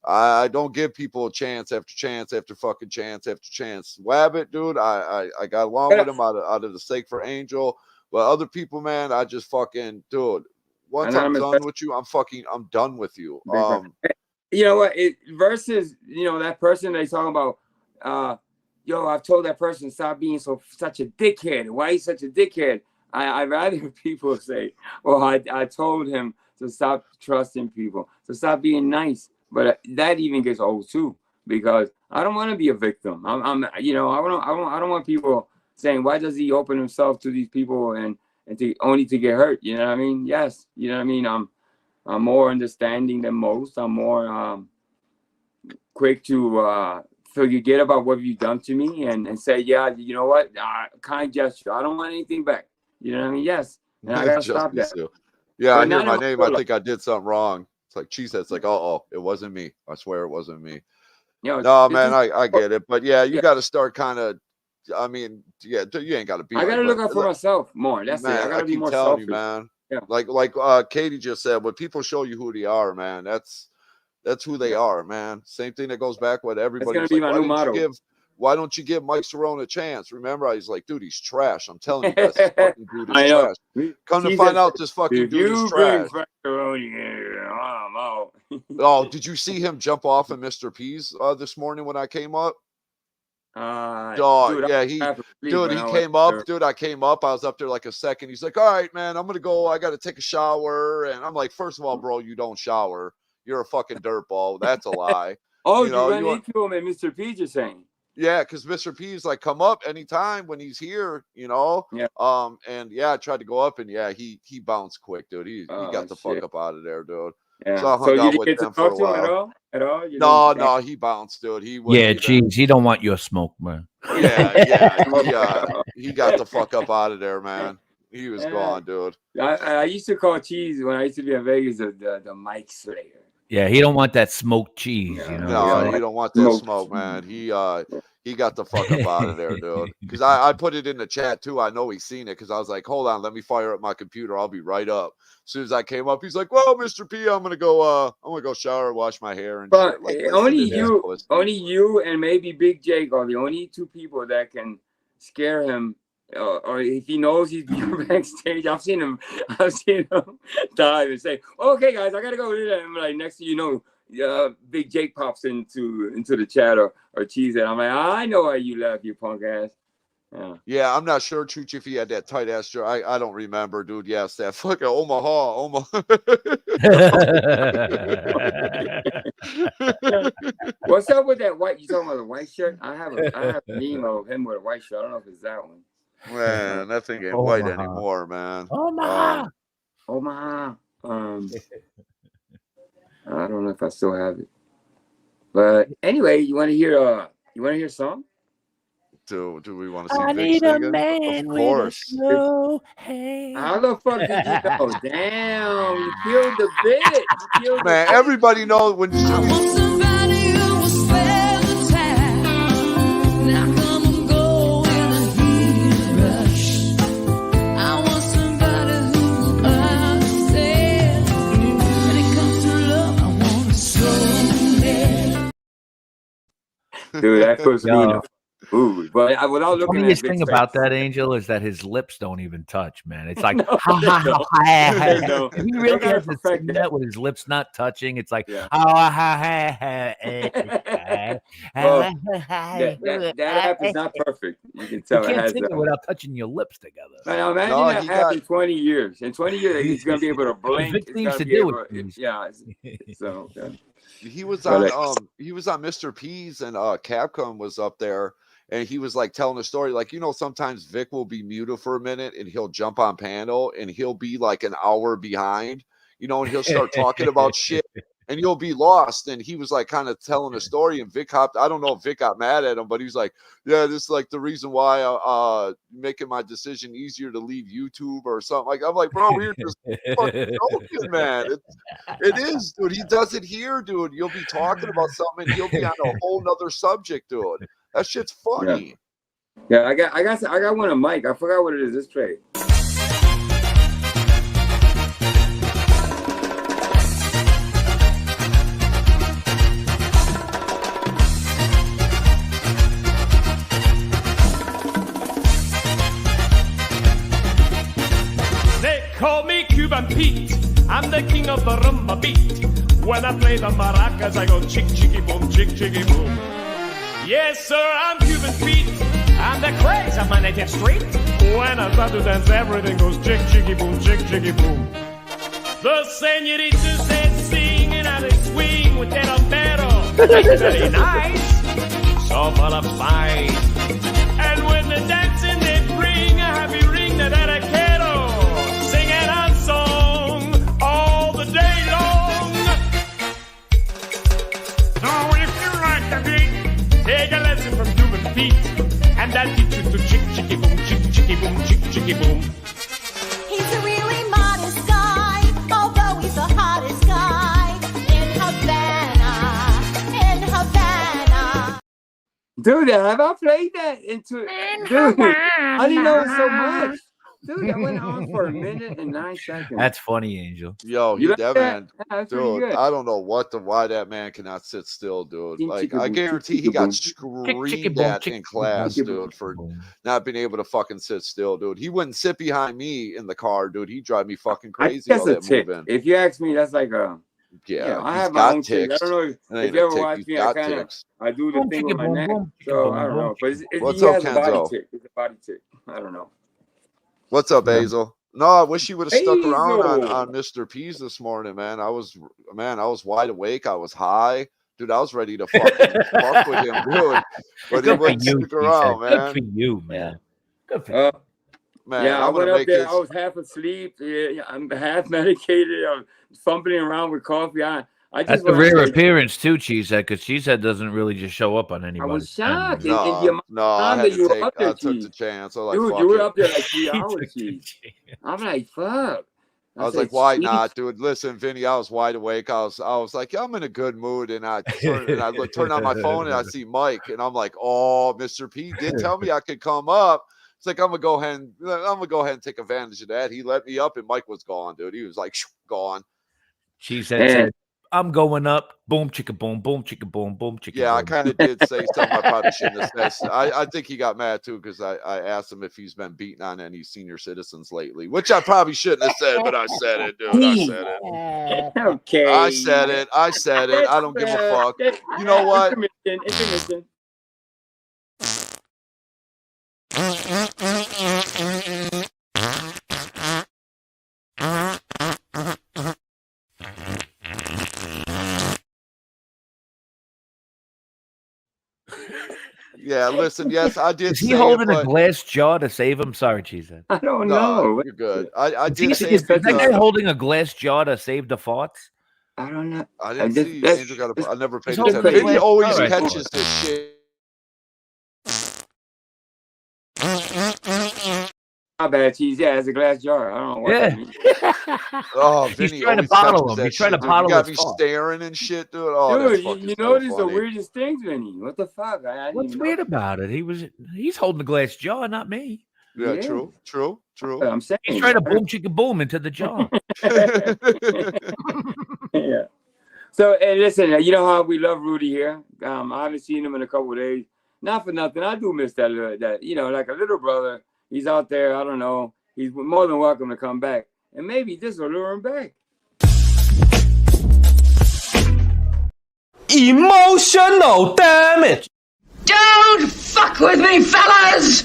I don't give people chance after chance after fucking chance after chance. Wabbit, dude, I got along with him out of the sake for Angel. But other people, man, I just fucking, dude, once I'm done with you, I'm done with you. You know what? Versus, that person they talking about, I've told that person stop being such a dickhead. Why he's such a dickhead? I'd rather people say, well, I told him to stop trusting people, to stop being nice. But that even gets old too, because I don't want to be a victim. I don't want people saying, why does he open himself to these people and only to get hurt? You know what I mean? Yes. You know what I mean? I'm more understanding than most. I'm more quick to forget about what you've done to me and say, yeah, you know what? Kind gesture. I don't want anything back. You know what I mean? Yes. And I gotta stop that. Yeah, I hear my name. I think I did something wrong. It's like Cheesehead's like, it wasn't me. I swear it wasn't me. No, man, I get it. But yeah, you got to start kind of. I mean, yeah, you ain't got to be. I got to look out for myself more. That's it. I got to be more selfish. You, man. Yeah. Like Katie just said, when people show you who they are, man, that's who they are, man. Same thing that goes back with everybody. That's gonna be my new motto. Why don't you give Mike Cerrone a chance? Remember, he's like, dude, he's trash. I'm telling you guys, this fucking dude is trash. Come to find out, this fucking dude is trash. Oh, did you see him jump off of Mr. P's this morning when I came up? Dude, yeah, he came up. Dude, I came up. I was up there like a second. He's like, all right, man, I'm gonna go. I gotta take a shower. And I'm like, first of all, bro, you don't shower. You're a fucking dirtball. That's a lie. You run into him and Mr. P just saying. Yeah, because Mr. P's like come up anytime when he's here, Yeah. And yeah, I tried to go up and yeah, he bounced quick, dude. He got the fuck up out of there, dude. Yeah. So I hung out you with didn't get them to for a talk to him while. at all? No, he bounced, dude. Geez, he don't want your smoke, man. Yeah. He got the fuck up out of there, man. He was gone, dude. I used to call Cheese when I used to be in Vegas the Mike Slayer. Yeah, he don't want that smoked cheese, No, he don't want that smoke, man. He got the fuck up out of there, dude. Because I put it in the chat too. I know he's seen it because I was like, hold on, let me fire up my computer. I'll be right up. As soon as I came up, he's like, well, Mr. P, I'm gonna go shower, wash my hair, and But shit. Like, only you and maybe Big Jake are the only two people that can scare him. Or if he knows he's backstage, I've seen him dive and say, "Okay, guys, I gotta go." And like next thing you know, Big Jake pops into the chat or Cheese. I'm like, I know why you left, you punk ass. Yeah, I'm not sure, Chooch, if he had that tight ass shirt. I don't remember, dude. Yes, that fucking Omaha. What's up with that white? You talking about the white shirt? I have a meme of him with a white shirt. I don't know if it's that one. Man, that thing ain't white anymore, man. Omaha. Omaha. I don't know if I still have it. But anyway, you want to hear a song? Do we want to see I Vic need a singing? man Of with a course. slow hand. How the fuck did you know? Damn, you killed the bit. Man, everybody knows when you I want somebody who will spare the time. Now come and go in a heated rush. I want somebody who will understand. When it comes to love, I want it slowly. Dude, that puts me in the food. But without The looking at funniest Vic's thing face. about that, Angel, is that his lips don't even touch, man. It's like, No, ha, ha, ha, ha, no. If he really gotta has to perfect sing that. that with his lips not touching, it's like, Yeah. ha, ha, ha, Well, ha, that app is not perfect. You can You tell it can't has sing it without touching your lips together. Now imagine No, that he app got- in 20 years. In 20 years, he's gonna be able to blink. Vic It's seems gonna to be do able. it. Yeah. So. he was But, on Mr. P's and Capcom was up there. And he was like telling a story, like, you know, sometimes Vic will be muted for a minute and he'll jump on panel and he'll be like an hour behind, you know, and he'll start talking about shit and you'll be lost. And he was like kind of telling a story and Vic hopped. I don't know if Vic got mad at him, but he was like, yeah, this is like the reason why making my decision easier to leave YouTube or something. Like, I'm like, bro, we're just fucking joking, man. It is, dude. He does it here, dude. You'll be talking about something and he'll be on a whole nother subject, dude. That shit's funny. Yeah, I got one on mic. I forgot what it is. This trade. They call me Cuban Pete. I'm the king of the rumba beat. When I play the maracas, I go chick chicky boom, chick chicky boom. Yes, sir, I'm Cuban Pete. I'm the craze of my native street. When I start to dance, everything goes chick chicky boom, chick chicky boom. The senoritas they sing and how they swing with their sombrero. It's very nice, so full of spice. And when the dancing they bring a happy ring that I quiero, singing a song all the day long. So if you like the beat, take a lesson from Cuban Pete, and that'll teach you to chick chicky boom, chick chicky boom, chick chicky boom. He's a really modest guy, although he's the hottest guy in Havana, in Havana. Dude, have I played that into? Dude, I didn't know it so much. Dude, that went on for a minute and 9 seconds. That's funny, Angel. Yo, You like that that? man, Yeah, that's pretty dude, good. I don't know why that man cannot sit still, dude. Chick, Like, chicka I boom, guarantee chick, he chicka got boom. screamed at in class, boom. dude, for not being able to fucking sit still, dude. He wouldn't sit behind me in the car, dude. He'd drive me fucking I crazy. think All that's a that tick. moving. If you ask me, that's like a. Yeah, I he's have my got own tick. ticks. I don't know It if ain't you a ever tick, watch he's me. got I ticks. do the Boom, thing chicka, with my boom, neck. boom, chicka, So boom, I don't boom, know, but What's he up, has a body Kenzo? tick. It's a body tick. I don't know. What's up, Hazel? No, I wish he would have stuck around Hazel! on Mr. P's this morning, man. I was wide awake. I was high. Dude, I was ready to fucking fuck with him, dude. But he Good for wouldn't you, stick around, Good man. for you, man. Good for you. Man, Yeah, I I'm went gonna up make there. his. I was half asleep. Yeah, I'm half medicated. I'm fumbling around with coffee. I That's just a want to rare say, appearance too, Cheesehead, because Cheesehead doesn't really just show up on I anybody's was shocked. channel. And the amount No, of I time had that you to were up there, I took the Cheese. chance. I was like, Dude, fuck you were it. up there like 3 hours, Cheese. I'm like, fuck. I was like, why not, dude? Listen, Vinny, I was wide awake. I was like, I'm in a good mood, and I turn on my phone and I see Mike, and I'm like, oh, Mr. P did tell me I could come up. It's like I'm gonna go ahead and take advantage of that. He let me up, and Mike was gone, dude. He was like gone. She said, I'm going up. Boom, chicka, boom, boom, chicka, boom, boom, chicka. Yeah, boom. I kind of did say something I probably shouldn't have said. I think he got mad too because I asked him if he's been beaten on any senior citizens lately, which I probably shouldn't have said, but I said it, dude. I said it. Okay. I said it. I don't give a fuck. You know what? Intermission. Yeah, listen. Yes, I did. Is he say holding it, a glass jaw to save him? Sorry, cheese. I don't No, know. you're good. I did Is say that it guy because holding a glass jaw to save the farts? I don't know. I didn't see that's- Angel got a. I never paid He's holding attention. a Vinny glass always jar, I catches thought. this shit. My bad, cheese. Yeah, it's a glass jar. I don't know what that means. Oh, He's Vinny trying to always bottle catches him. that He's trying to shit, dude. bottle You got his me thought. staring and shit, dude. Oh, that's Dude, fucking you so notice the funny. weirdest things, Vinny. What the fuck? I didn't What's even weird know. about it? He's holding a glass jar, not me. Yeah, true. I'm saying. He's trying to boom chicka boom into the jar. Yeah. So, hey, listen, you know how we love Rudy here. I haven't seen him in a couple of days. Not for nothing. I do miss that, like a little brother. He's out there. I don't know. He's more than welcome to come back. And maybe this will lure him back. Emotional damage. Don't fuck with me, fellas!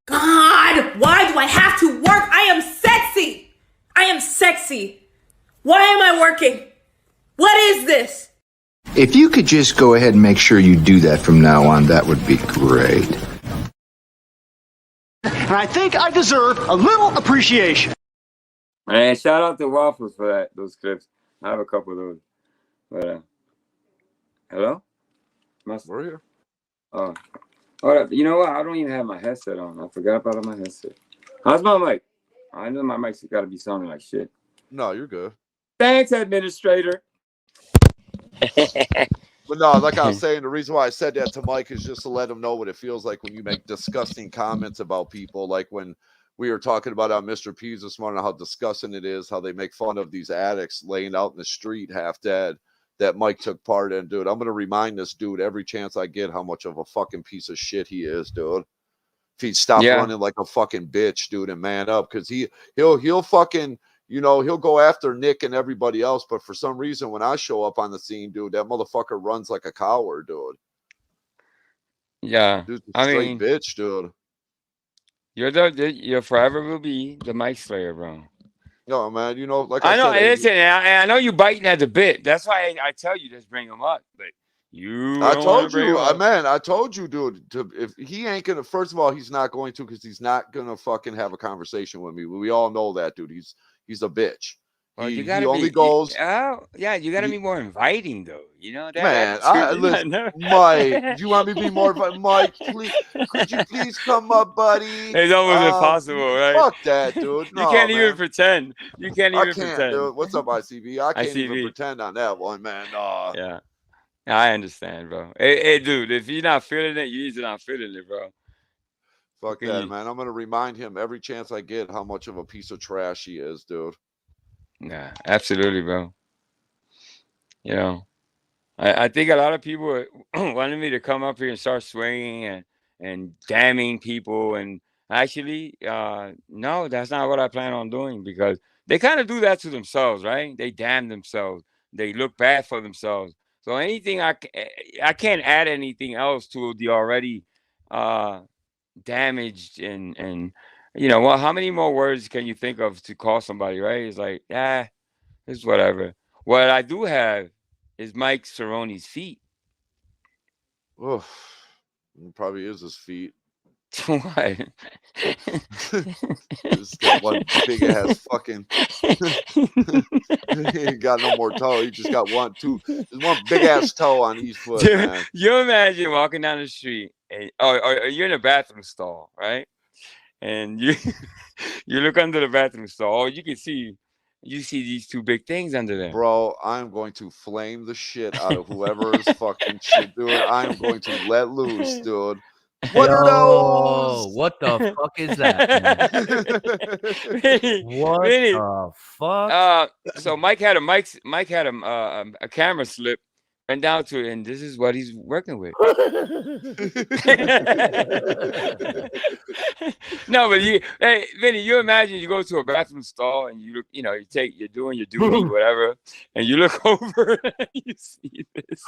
God, why do I have to work? I am sexy. I am sexy. Why am I working? What is this? If you could just go ahead and make sure you do that from now on, that would be great. And I think I deserve a little appreciation. And shout out to Waffles for those clips. I have a couple of those. But hello? We're here. Oh, hold up. You know what? I don't even have my headset on. I forgot about my headset. How's my mic? I know my mic's got to be sounding like shit. No, you're good. Thanks, administrator. But no, like I was saying, the reason why I said that to Mike is just to let him know what it feels like when you make disgusting comments about people. Like when we were talking about on Mr. P's this morning, how disgusting it is, how they make fun of these addicts laying out in the street half dead that Mike took part in, dude. I'm going to remind this dude every chance I get how much of a fucking piece of shit he is, dude. If he'd stop running like a fucking bitch, dude, and man up, because he'll fucking, he'll go after Nick and everybody else, but for some reason, when I show up on the scene, dude, that motherfucker runs like a coward, dude. Yeah, Dude's a straight bitch, dude. You're forever will be the mic slayer, bro. No, man, like I know. said, Listen, I know you biting at the bit. That's why I tell you just bring him up. But I told you, I told you, dude. If he ain't gonna, first of all, he's not going to, because he's not gonna fucking have a conversation with me. We all know that, dude. He's a bitch. Well, he you gotta only be, goes. You gotta be more inviting, though. That. Man, listen, Mike, do you want me to be more? Mike, please, could you please come up, buddy? It's almost impossible, right? Fuck that, dude. No, you can't man. even pretend. You can't even pretend. Dude. What's up, ICV? I can't even pretend on that one, man. No. Yeah, I understand, bro. Hey, dude, if you're not feeling it, you're not feeling it, bro. Fuck that, man. I'm gonna remind him every chance I get how much of a piece of trash he is, dude. Nah, absolutely, bro. I think a lot of people wanted me to come up here and start swinging and damning people, and actually, no, that's not what I plan on doing, because they kind of do that to themselves, right? They damn themselves. They look bad for themselves. So anything I can't add anything else to the already damaged and well, how many more words can you think of to call somebody, right? It's like, it's whatever. What I do have is Mike Cerrone's feet. Oh, it probably is his feet. What? He's got one big ass fucking. He ain't got no more toe. He just got two. There's one big ass toe on each foot. Dude, man. you imagine walking down the street and or you're in a bathroom stall, right? And you look under the bathroom stall. All you can see, You see these two big things under there. Bro, I'm going to flame the shit out of whoever's fucking shit, dude. I am going to let loose, dude. What are those? What the fuck is that? Vinny, What Vinny, the fuck? So Mike had a camera slip, went down to it, and this is what he's working with. No, but hey, Vinny, you imagine you go to a bathroom stall and you look, you're doing your duty, whatever, and you look over and you see this.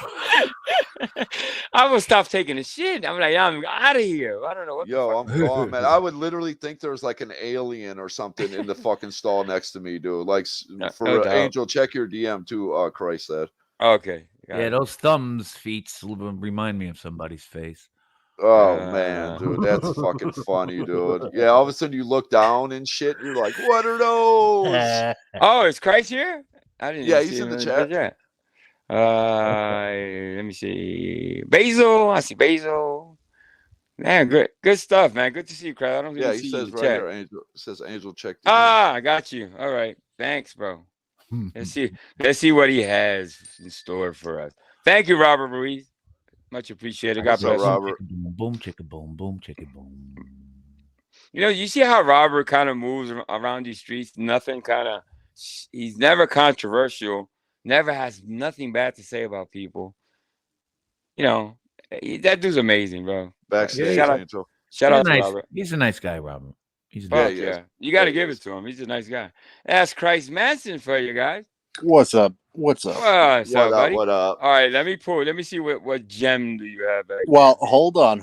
I will stop taking a shit. I'm like, I'm out of here. I don't know what. Yo, I'm gone, man. I would literally think there's like an alien or something in the fucking stall next to me, dude. Like for Angel, check your DM too. Christ said. Okay. Yeah, those thumbs feet remind me of somebody's face. Oh man, dude, that's fucking funny, dude. Yeah, all of a sudden you look down and shit, and you're like, "What are those?" Oh, is Christ here? I didn't. Yeah, see he's in him the chat. Let me see. Basil, I see Basil. Man, good stuff, man. Good to see you, Christ. I don't Yeah, even he see says you right here, Angel. Says Angel, check. I got you. All right, thanks, bro. Let's see what he has in store for us. Thank you, Robert Ruiz. Much appreciated. God bless you, Robert. Boom, chicka, boom, boom, chicka, boom. You see how Robert kind of moves around these streets. Nothing he's never controversial. Never has nothing bad to say about people. That dude's amazing, bro. Backstage, shout out to Robert. He's a nice guy, Robert. He's yeah. You got to give it to him. He's a nice guy. That's Christ Manson for you guys. What's up? What's up? What's up, buddy? What up? All right, let me see what gem do you have back Well, hold on.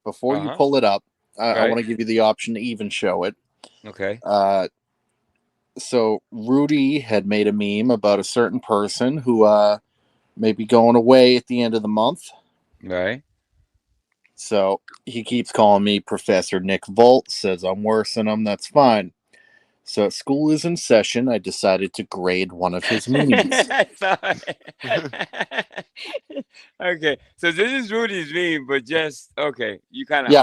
Before you pull it up, I Right. want to give you the option to even show it. Okay. So Rudy had made a meme about a certain person who may be going away at the end of the month. Right. So he keeps calling me Professor Nick Volt, says I'm worse than him. That's fine. So school is in session. I decided to grade one of his memes. Okay. So this is Rudy's meme, but just okay. You kind of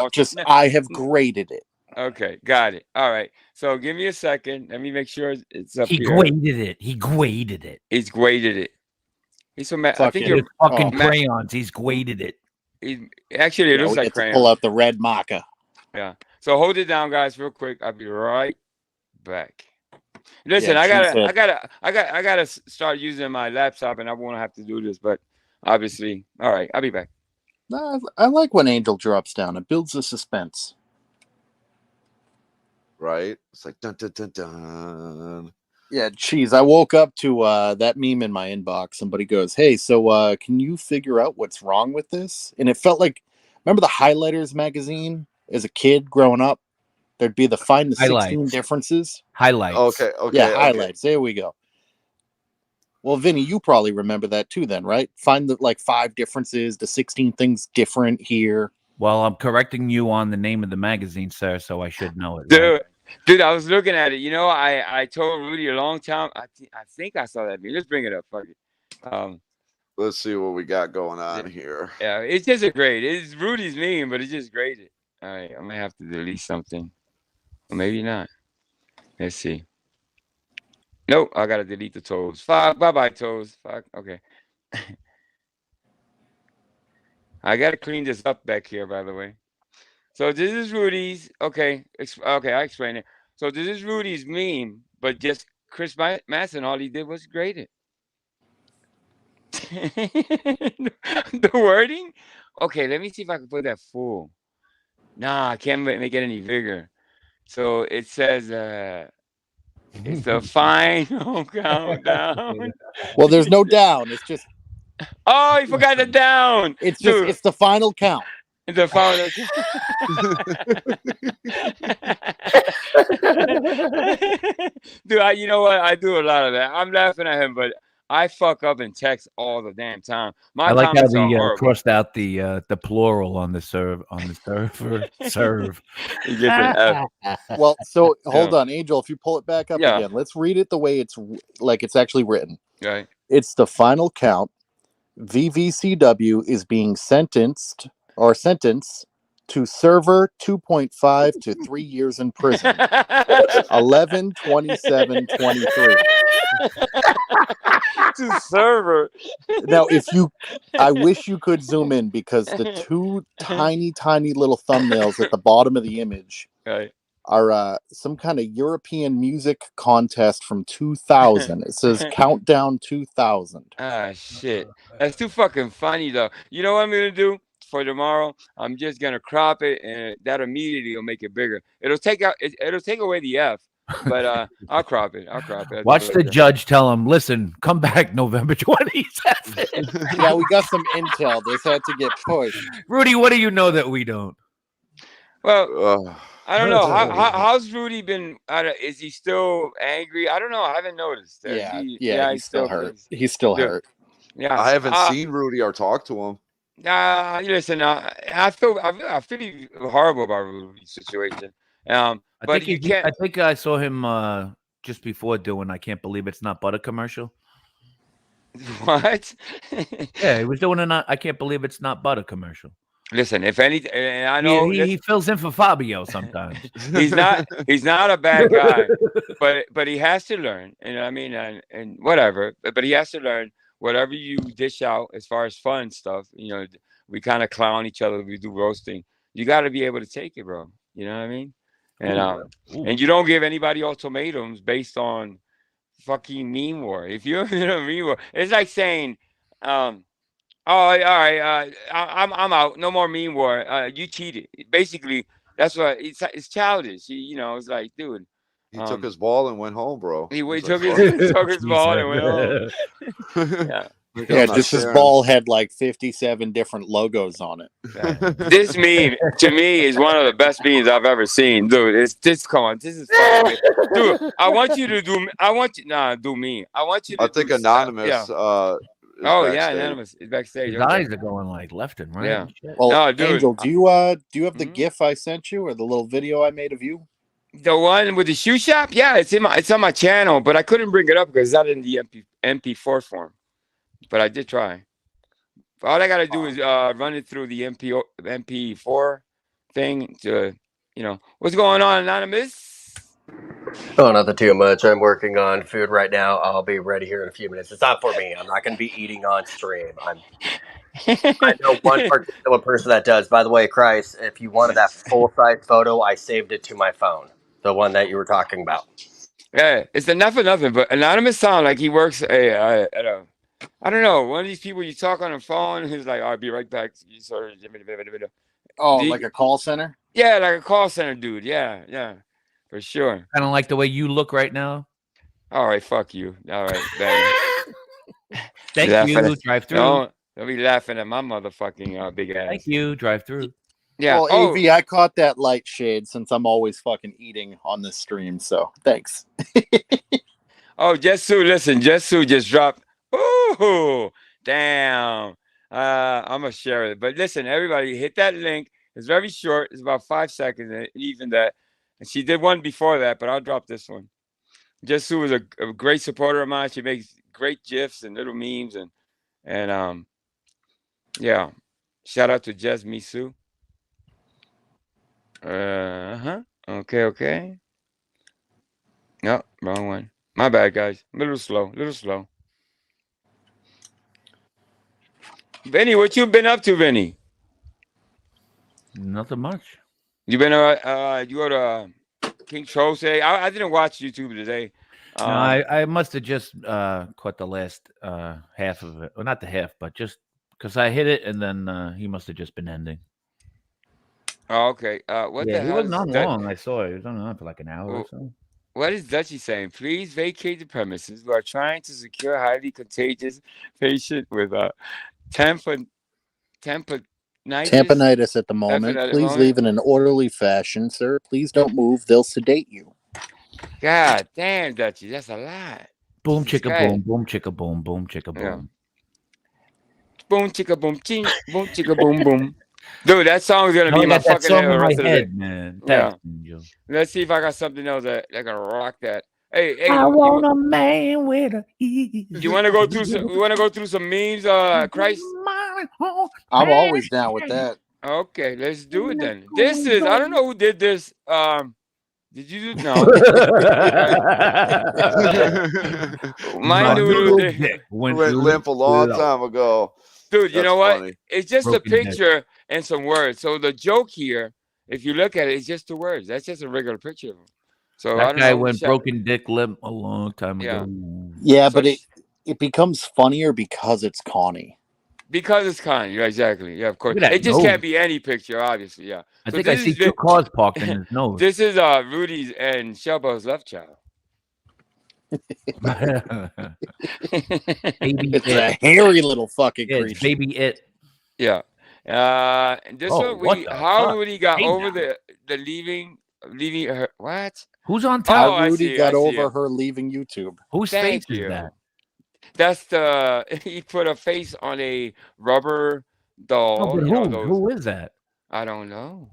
I have graded it. Okay, got it. All right. So give me a second. Let me make sure it's up He here. graded it. He graded it. He's graded it. He's so mad. I think you're fucking crayons. He's graded it. Actually, it looks like crayons. Pull out the red marker. Yeah. So hold it down, guys, real quick. I'll be right back. Listen, I gotta start using my laptop, and I won't have to do this. But obviously, all right, I'll be back. No, I like when Angel drops down. It builds the suspense. Right? It's like dun dun dun dun. Yeah, geez, I woke up to that meme in my inbox. Somebody goes, "Hey, so can you figure out what's wrong with this?" And it felt like, remember the Highlighters magazine as a kid growing up? There'd be the Find the 16 differences. Highlights. Okay. Yeah, highlights. There we go. Well, Vinny, you probably remember that too then, right? Find the 5 differences, the 16 things different here. Well, I'm correcting you on the name of the magazine, sir, so I should know it. Dude, I was looking at it. I told Rudy a long time. I think I saw that meme. Let's bring it up. Fuck it. Let's see what we got going on here. Yeah, it's just a grade. It's Rudy's meme, but it's just graded. All right, I might have to delete something. Or maybe not. Let's see. Nope, I gotta delete the toes. Fuck, bye-bye, toes. Fuck, okay. I gotta clean this up back here, by the way. So this is Rudy's. Okay, I explain it. So this is Rudy's meme, but just Chris Manson, all he did was grade it. The wording? Okay, let me see if I can put that full. Nah, I can't make it any bigger. So it says it's the final countdown. Well, there's no down. It's just oh, you forgot the down. It's just it's the final count. The final Dude, you know what? I do a lot of that. I'm laughing at him, but I fuck up in text all the damn time. I like how they crossed out the plural on the serve serve. You get an F. Well, so hold on, Angel. If you pull it back up again, let's read it the way it's actually written. Right. It's the final count. VVCW is being sentenced to server 2.5 to 3 years in prison. 11/27/23. To server. Now, I wish you could zoom in because the two tiny little thumbnails at the bottom of the image Right. are some kind of European music contest from 2000. It says Countdown 2000. Ah, shit. That's too fucking funny, though. You know what I'm gonna do for tomorrow? I'm just gonna crop it, and that immediately will make it bigger. It'll take away the F, but I'll crop it. I'll Watch do it the like that. judge tell him, listen, come back November 27th. Yeah, we got some intel. This had to get pushed. Rudy, what do you know that we don't? Well, I don't know. How's Rudy been? Is he still angry? I don't know. I haven't noticed. He's still hurt. He's still hurt. Yeah, I haven't seen Rudy or talked to him. Listen. I feel horrible about Rudy's situation. But you can't. I think I saw him just before doing "I Can't Believe It's Not Butter" commercial. What? Yeah, he was doing "I Can't Believe It's Not Butter" commercial. Listen, if anything, and I know he fills in for Fabio sometimes. He's not a bad guy, but he has to learn. You know what I mean? And whatever. But he has to learn whatever you dish out as far as fun stuff. You know, we kind of clown each other. We do roasting. You got to be able to take it, bro. You know what I mean? And and you don't give anybody ultimatums based on fucking meme war. If you're in a meme war, it's like saying, oh, all right. I'm out. No more meme war. You cheated. Basically, that's what it's childish. You know, it's like, dude. He took his ball and went home, bro. He took his ball and went home. Yeah. Yeah, just his ball had like 57 different logos on it. This meme to me is one of the best memes I've ever seen, dude. It's this. Come on, this is funny. Dude. I want you to do me. I want you. To I think Anonymous. Yeah. Anonymous is backstage. His eyes are going like left and right. Yeah. Well, No, dude. Angel, do you have the GIF I sent you or the little video I made of you? The one with the shoe shop? Yeah, it's on my channel, but I couldn't bring it up because it's not in the MP4 form. But I did try. All I gotta do is run it through the MP4 thing to, what's going on, Anonymous? Oh, nothing too much. I'm working on food right now. I'll be ready here in a few minutes. It's not for me. I'm not going to be eating on stream. I know one particular person that does. By the way, Christ, if you wanted that full-size photo, I saved it to my phone. The one that you were talking about. Yeah, it's enough for nothing. But Anonymous sound like he works at a, I don't know, one of these people you talk on the phone who's like, I'll be right back. Like a call center? Yeah, like a call center dude. Yeah, for sure. Kind of like the way you look right now. All right, fuck you. All right, bang. Thank you, drive through. Don't be laughing at my motherfucking big ass. Thank you, drive through. Yeah. Well, AV, I caught that light shade since I'm always fucking eating on this stream, so thanks. Oh, Jetsu, listen, Jetsu just dropped. Ooh, damn. I'm gonna share it. But listen, everybody, hit that link. It's very short. It's about 5 seconds, and even that. And she did one before that, but I'll drop this one. Jetsu is a great supporter of mine. She makes great gifs and little memes, and yeah. Shout out to Jess Misu. Okay. No, wrong one. My bad, guys. A little slow. Vinny, what you been up to, Vinny? Nothing much. You been you go to King Jose? I didn't watch YouTube today. No, I must have just caught the last half of it. Well, not the half, but just because I hit it and then he must have just been ending. Oh, okay. What the hell? He wasn't on long. I saw it. He was on for like an hour or so. What is Dutchie saying? Please vacate the premises. We are trying to secure highly contagious patient with tamponitis at the moment. Please leave in an orderly fashion, sir. Please don't move. They'll sedate you. God damn, Dutchie, that's a lot. Boom chicka boom, boom chicka boom, boom chicka boom. Yeah. Boom chicka boom, ching, boom chicka boom boom. Dude, that song's gonna be my fucking head the rest of the day, man. Yeah. Let's see if I got something else that can rock that. Hey, I want a man with a E. You want to go through some? We want to go through some memes, Christ. I'm always down with that. Okay, let's do it then. This is I don't know who did this. Did you do no? My noodle dick went limp a long time ago. Dude, you know what? Funny. It's just Broken a dick. picture and some words. So the joke here, if you look at it, it's just the words. That's just a regular picture of him. So I That don't guy know. went broken dick limp a long time ago. Yeah, So but it becomes funnier because it's Connie. because it's Connie, yeah, exactly. Yeah, of course. Look at that It just can't nose. be any picture, obviously. Yeah. I So think I this see is two cars parked in his nose. This is Rudy's and Shelbo's love child. Baby It's it. a hairy little fucking Yeah, creature. it's baby it. Yeah. And this Oh, one, what the how fuck? Rudy got Hey, over now. the leaving her. What? Who's on How top? I Rudy see, got I see over it. her leaving YouTube. Whose Thank face you. is that? That's the he put a face on a rubber doll. No, but You know who? those. Who is that? I don't know.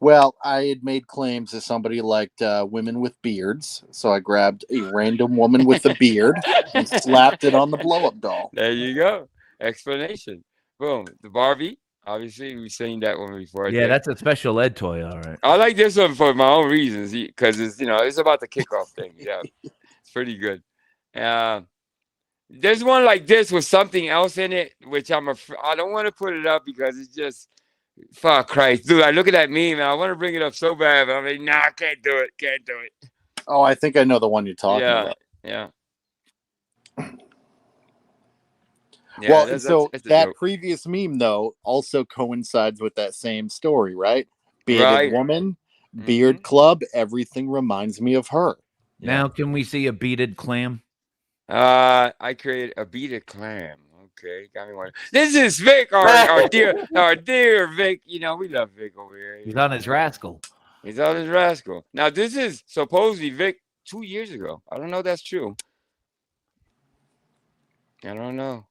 Well, I had made claims that somebody liked women with beards, so I grabbed a random woman with a beard and slapped it on the blow-up doll. There you go. Explanation. Boom. The Barbie. Obviously, we've seen that one before. I Yeah, think. that's a special ed toy. All right. I like this one for my own reasons because it's it's about the kickoff thing. Yeah, it's pretty good. There's one like this with something else in it, which I don't want to put it up because it's just fuck Christ, dude. I look at that meme and I want to bring it up so bad, but I'm like, nah, I can't do it. Can't do it. Oh, I think I know the one you're talking Yeah, about. yeah. Well, that's so a that joke. previous meme, though, also coincides with that same story, right? Bearded Right. woman, beard club, everything reminds me of her. Now, can we see a beaded clam? I created a beaded clam. Okay, got me one. This is Vic, our dear Vic. You know we love Vic over here. He's on his rascal. He's on his rascal. Now this is supposedly Vic 2 years ago. I don't know if that's true. I don't know.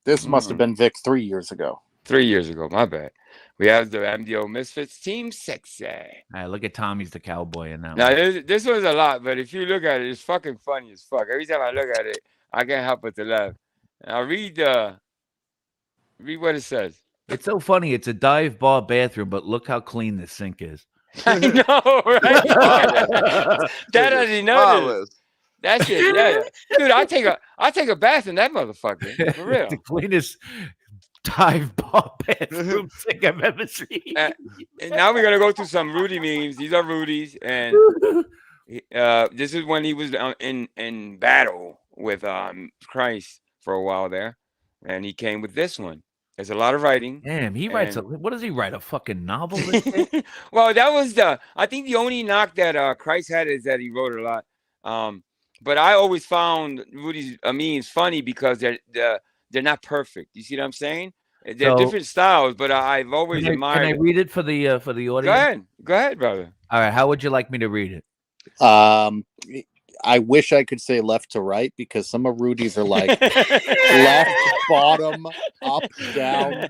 This must have been Vic 3 years ago. 3 years ago. My bad. We have the MDO Misfits Team Sexy. All right, look at Tommy's the cowboy in that Now one. this one's a lot, but if you look at it, it's fucking funny as fuck. Every time I look at it, I can't help but to laugh. Now read what it says. It's so funny. It's a dive bar bathroom, but look how clean the sink is. I know, right? That I didn't notice. That shit, yeah. Dude, I take a bath in that motherfucker. For real. The cleanest dive bar bathroom sink I've ever seen. And now we're gonna go through some Rudy memes. These are Rudy's, and this is when he was in battle with Christ for a while there, and he came with this one. There's a lot of writing. Damn, he writes what does he write? A fucking novel? Well, that was I think the only knock that Christ had is that he wrote a lot. But I always found Rudy's memes funny because they're not perfect. You see what I'm saying? They're different styles, but I've always admired. Can I read it for the audience? Go ahead, brother. All right, how would you like me to read it? I wish I could say left to right because some of Rudy's are like left, bottom, up, down.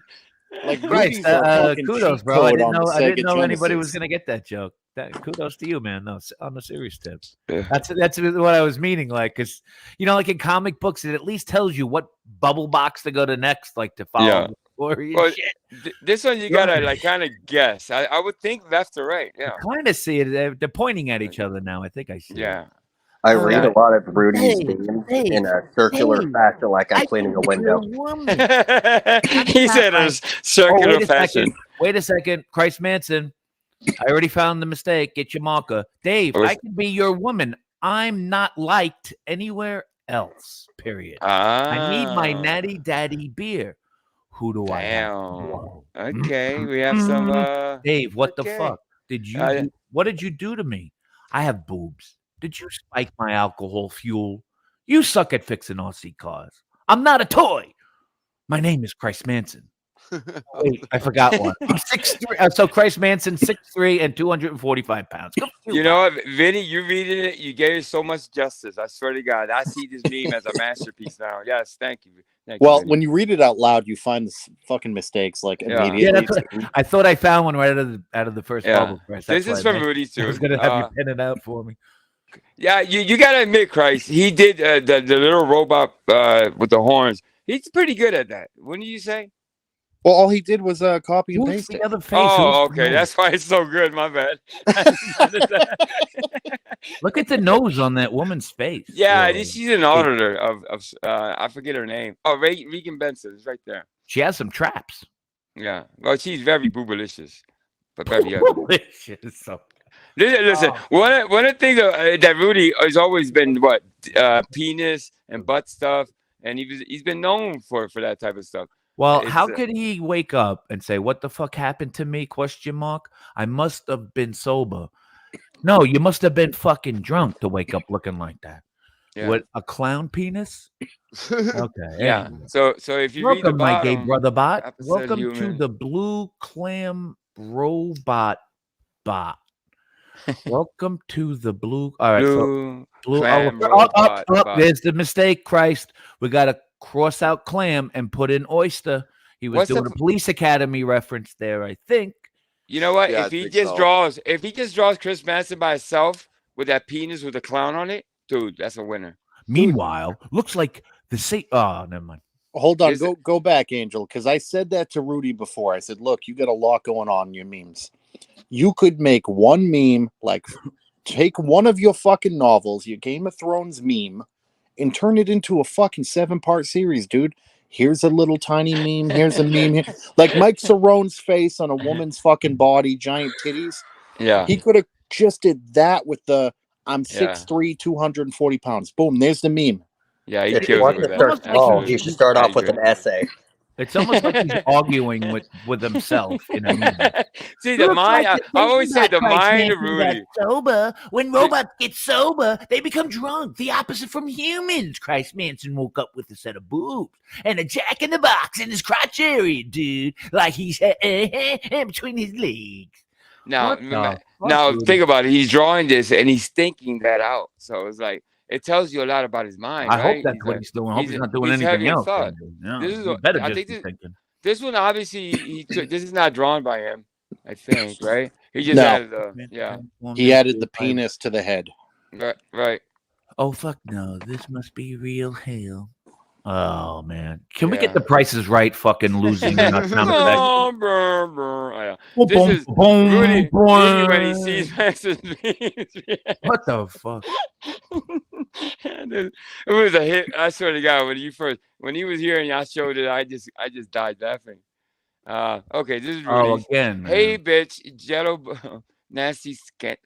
Like Christ, Rudy's are fucking kudos, cheat bro. I code didn't on the know. I didn't Sega know anybody Genesis. was gonna get that joke. Kudos to you, man. No, on the serious tip. That's what I was meaning. Like, because like in comic books, it at least tells you what bubble box to go to next, like to follow. Yeah. The story and Well, shit. this one you gotta like kind of guess. I would think left or right. Yeah. Kind of see it. They're pointing at each other now. I think I see. Yeah. I read a lot of Rudy's memes in a circular fashion, like I'm cleaning a window. He said a circular fashion. Wait a second, Christ Manson. I already found the mistake. Get your marker, Dave. I can be your woman. I'm not liked anywhere else. Period. I need my natty daddy beer. Who do I have? Okay, we have some. Dave, what the okay. fuck did you? What did you do to me? I have boobs. Did you spike my alcohol fuel? You suck at fixing RC cars. I'm not a toy. My name is Christ Manson. Wait, I forgot one. I'm 6'3". So Christ Manson, 6'3" and 245 pounds. You know what, Vinny? You reading it, you gave it so much justice. I swear to God, I see this meme as a masterpiece now. Yes, thank you. Well, when you read it out loud, you find the fucking mistakes like immediately. Yeah, that's what, I thought I found one right out of the first bubble. This is from Rudy too. I was gonna have you pin it out for me. Yeah, you gotta admit, Christ, he did the little robot with the horns. He's pretty good at that. Wouldn't you say? Well, all he did was copy and Who's paste the it. other face? Oh, Who's the okay. nose? That's why it's so good. My bad. Look at the nose on that woman's face. Yeah, Whoa. she's an auditor of I forget her name. Oh, Regan Benson is right there. She has some traps. Yeah. Well, she's very boobalicious, but very ugly. Boobalicious. So- Listen, one of the things that Rudy has always been what penis and butt stuff, and he's been known for that type of stuff. Well, It's, how could he wake up and say, "What the fuck happened to me?" ? I must have been sober. No, you must have been fucking drunk to wake up looking like that. Yeah. What, a clown penis? Okay. Yeah. anyway. So if you read the Welcome, my gay bottom, brother bot. episode Welcome to human. the Blue Clam Robot Bot. Welcome to the blue. All right, Blue blue. Clam Oh, Robot Bot. there's the mistake. Christ, we got to cross out clam and put in oyster. He was What's doing the- a Police Academy reference there, I think. You know what? Yeah, I if he think just so. draws Chris Manson by himself with that penis with a clown on it, dude, that's a winner. Meanwhile, looks like the same. Oh, never mind. Hold on, Is it- go back, Angel, because I said that to Rudy before. I said, look, you got a lot going on in your memes. You could make one meme, like take one of your fucking novels, your Game of Thrones meme, and turn it into a fucking 7-part series, dude. Here's a little tiny meme. Here's a meme here. Like Mike Cerrone's face on a woman's fucking body, giant titties. Yeah. He could have just did that with the I'm Yeah. 6'3", 240 pounds. Boom, there's the meme. Yeah, he If you kills want it to with start that. small, Absolutely. you should start I off with agree. an essay. It's almost like he's arguing with himself in a meme. See, the mind, I always say the mind of Rudy. Sober. When robots get sober, they become drunk. The opposite from humans. Christ Manson woke up with a set of boobs and a jack in the box in his crotch area, dude. Like he's between his legs. Now, What the fuck, now Rudy? think about it. He's drawing this and he's thinking that out. So it's like, it tells you a lot about his mind, I right? hope that's what he's doing. I hope he's not doing he's anything having else. thought. Yeah, This is he what- better I just think be this- thinking. This one, obviously, he took, this is not drawn by him, I think, right? He just No. added the, yeah. He added the penis to the head. Right. Oh fuck no! This must be real hell. Oh man, can we Yeah. get the prices right? Fucking losing sound effect. Oh, brr, brr. Yeah. Boom, This boom, is boom, Rudy boom. when he sees Manson's memes. What the fuck? It was a hit. I swear to God, when he was here and I showed it, I just died laughing. Okay, this is Rudy. Oh, again, man. Hey, bitch, Jello, nasty scat.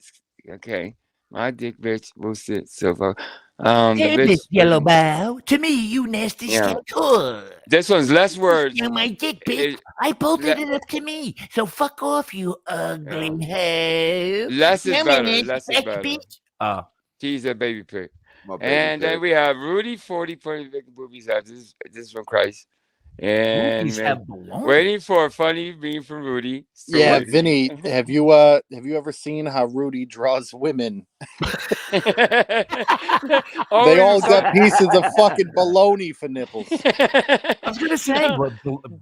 Okay, my dick, bitch, will sit so far. The Hey, bitch, Miss Yellow Bow. To me, you nasty Yeah. scat. This one's less words. You're my dick, bitch. I bolted it up to me. So fuck off, you ugly hoe. Less is Come better. in, Less is sex better. bitch. He's a baby pig. My baby And then pig. we have Rudy 40 big boobies. This is from Christ. And Boobies man, have baloney. waiting for a funny meme from Rudy. So Yeah, wait. Vinny, have you ever seen how Rudy draws women? They all got pieces of fucking baloney for nipples. I was gonna say, but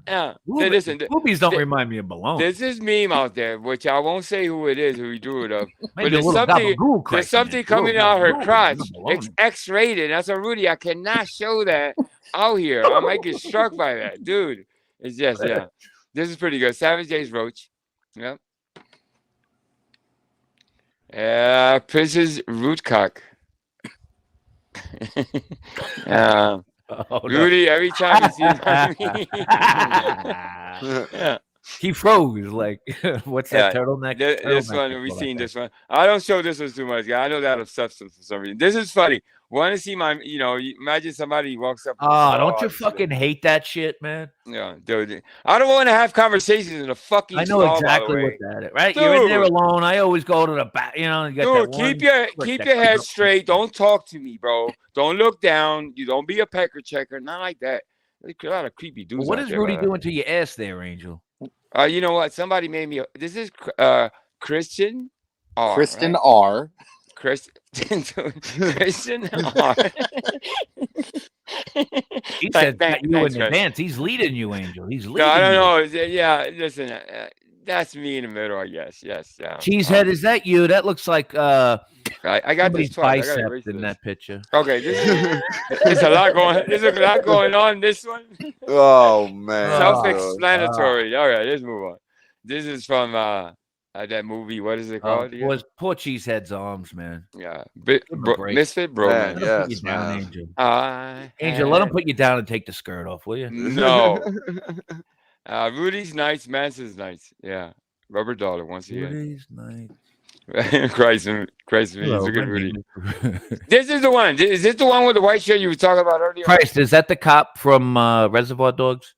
Yeah. boobies, Listen, boobies don't remind me of baloney. there's this meme out there, which I won't say who it is, who he drew it of. Maybe But a there's little something, gabagool, Christ, there's something man. coming Little out her gabagool, crotch. not It's baloney. X-rated. That's a Rudy. I cannot show that out here. I might get struck by that, dude. It's just yeah. This is pretty good. Savage Days Roach. Yep. Prince's Rootcock. Oh, no. Rudy, every time you see my meme. Yeah. He froze like what's that Yeah, turtleneck? This Turtleneck one, is we've what I seen think. this one. I don't show this one too much. Guy. I know that of substance for some reason. This is funny. Want to see my, imagine somebody walks up. and Oh, says, don't you I see fucking hate that shit, man? that." Yeah, dude. I don't want to have conversations in a fucking I know stall, exactly by the what way. that is, right? You're in there Dude. alone. I always go to the back, you know. You got Dude, that keep one your prick that head comes up- straight. Don't talk to me, bro. Don't look down. You don't be a pecker checker. Not like that. There's a lot of creepy dudes. Well, what out is there, Rudy by doing to your ass there, Angel? You know what? Somebody made me. This is Christian R. Kristen right? R. Christian R. He said Thanks, that you in Chris. advance. He's leading you, Angel. He's leading No, I don't you. know. Yeah, listen. That's me in the middle, I guess. Yes. Yeah. Cheesehead, is that you? That looks like I got somebody's this twice. I got bicep erase in this. that picture. Okay, there's a lot going. There's a lot going on. This one. Oh man. Self-explanatory. All right, let's move on. This is from that movie. What is it called? again? Was poor Cheesehead's arms, man. Yeah, Give him a break. Misfit Bro, Man, man. Let him put yes, you down, man. Angel. I Angel, let him had- put you down and take the skirt off, will you? No. Rudy's nice. Manson's nice. Yeah. Rubber dollar once again. Rudy's nice. Christ me. Hello, Look at my Rudy. name is- This is the one. Is this the one with the white shirt you were talking about earlier? Christ, is that the cop from Reservoir Dogs?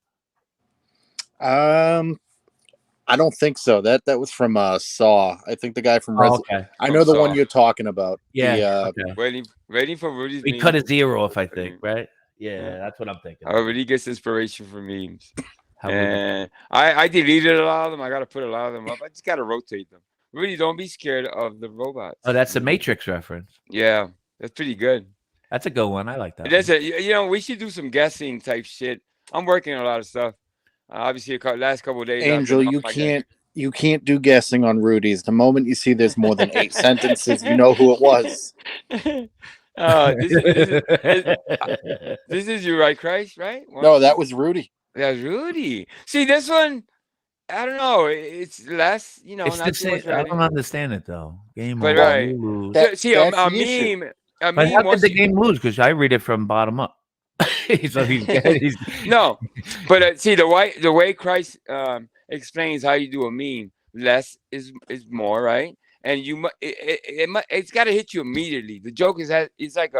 I don't think so. That was from Saw. I think the guy from Oh, okay. I know the Saw. one you're talking about. Yeah. The, okay. Waiting for Rudy's He memes. cut his ear off, I think, right? Yeah, that's what I'm thinking. Rudy gets inspiration from memes. How we- And I deleted a lot of them. I got to put a lot of them up. I just got to rotate them. Rudy, don't be scared of the robots. Oh, that's the Matrix reference. Yeah, that's pretty good. That's a good one. I like that. That's we should do some guessing type shit. I'm working on a lot of stuff. Obviously, last couple of days. I've Angel, been you up like can't do guessing on Rudy's. The moment you see there's more than 8 sentences, you know who it was. This is you, right, Christ? Right? No, that was Rudy. That's Rudy. See, this one, I don't know. It's less, It's not the too much same. I writing. don't understand it though. Game But over. right. You lose. See, a meme. A But meme how did once the you- game lose? Because I read it from bottom up. So he's No, but see the way Christ explains how you do a meme. Less is more, right? And it's got to hit you immediately. The joke is that it's like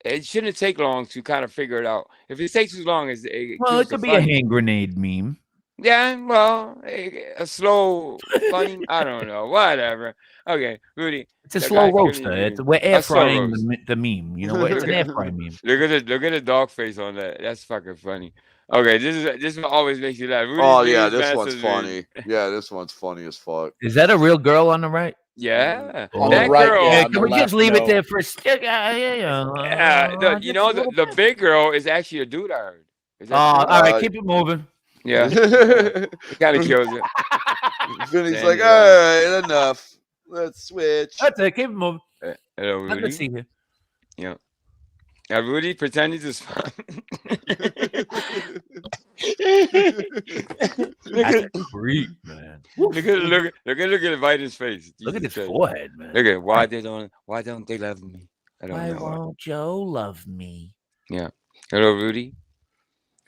it shouldn't take long to kind of figure it out. If it takes too long, well, kills it the could be a fun. hand grenade meme. Yeah, well, a slow, funny. I don't know, whatever. Okay, Rudy. It's a the slow guy giving roaster. you It's we're air a slow frying roast. the meme. You know, it's an air fry meme. Look at the dog face on that. That's fucking funny. Okay, this one always makes you laugh. Rudy's Oh yeah, memes, this one's Manson's funny. memes. Yeah, this one's funny as fuck. Is that a real girl on the right? Yeah, On that the right, girl. yeah, can we just leave it there for a second? The big girl is actually a dude. I heard. Is that Oh, true? all right, keep it moving. Yeah, it kind of kills it. Vinny's Then, like, all right, enough. Let's switch. That's it. Keep it moving. Hello, Let me Rudy. see here. Yeah. Rudy pretending to smile. That's a creep, man. Look at Biden's face. Look at his Jesus Christ. forehead, man. Look at why don't they love me? I don't Why know. won't Joe love me? Yeah. Hello, Rudy.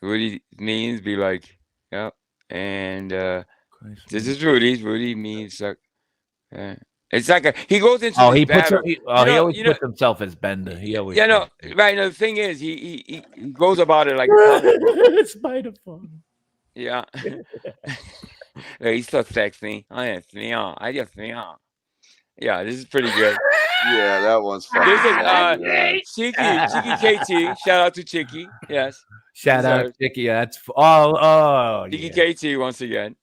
Rudy means be like, yeah. And this is Rudy's. Rudy means like, it's like he goes into. Oh, this he puts. battle. He You know- always you know- puts himself as Bender. He always. Yeah, no, right. No, the thing is, he goes about it like. a comic book. Spider-Man. Yeah. He's so sexy. I just Yeah, this is pretty good. Yeah, that one's funny. This is Chicky KT. Shout out to Chicky. Yes. Shout These out, are Chicky. That's oh Chicky yeah. KT once again.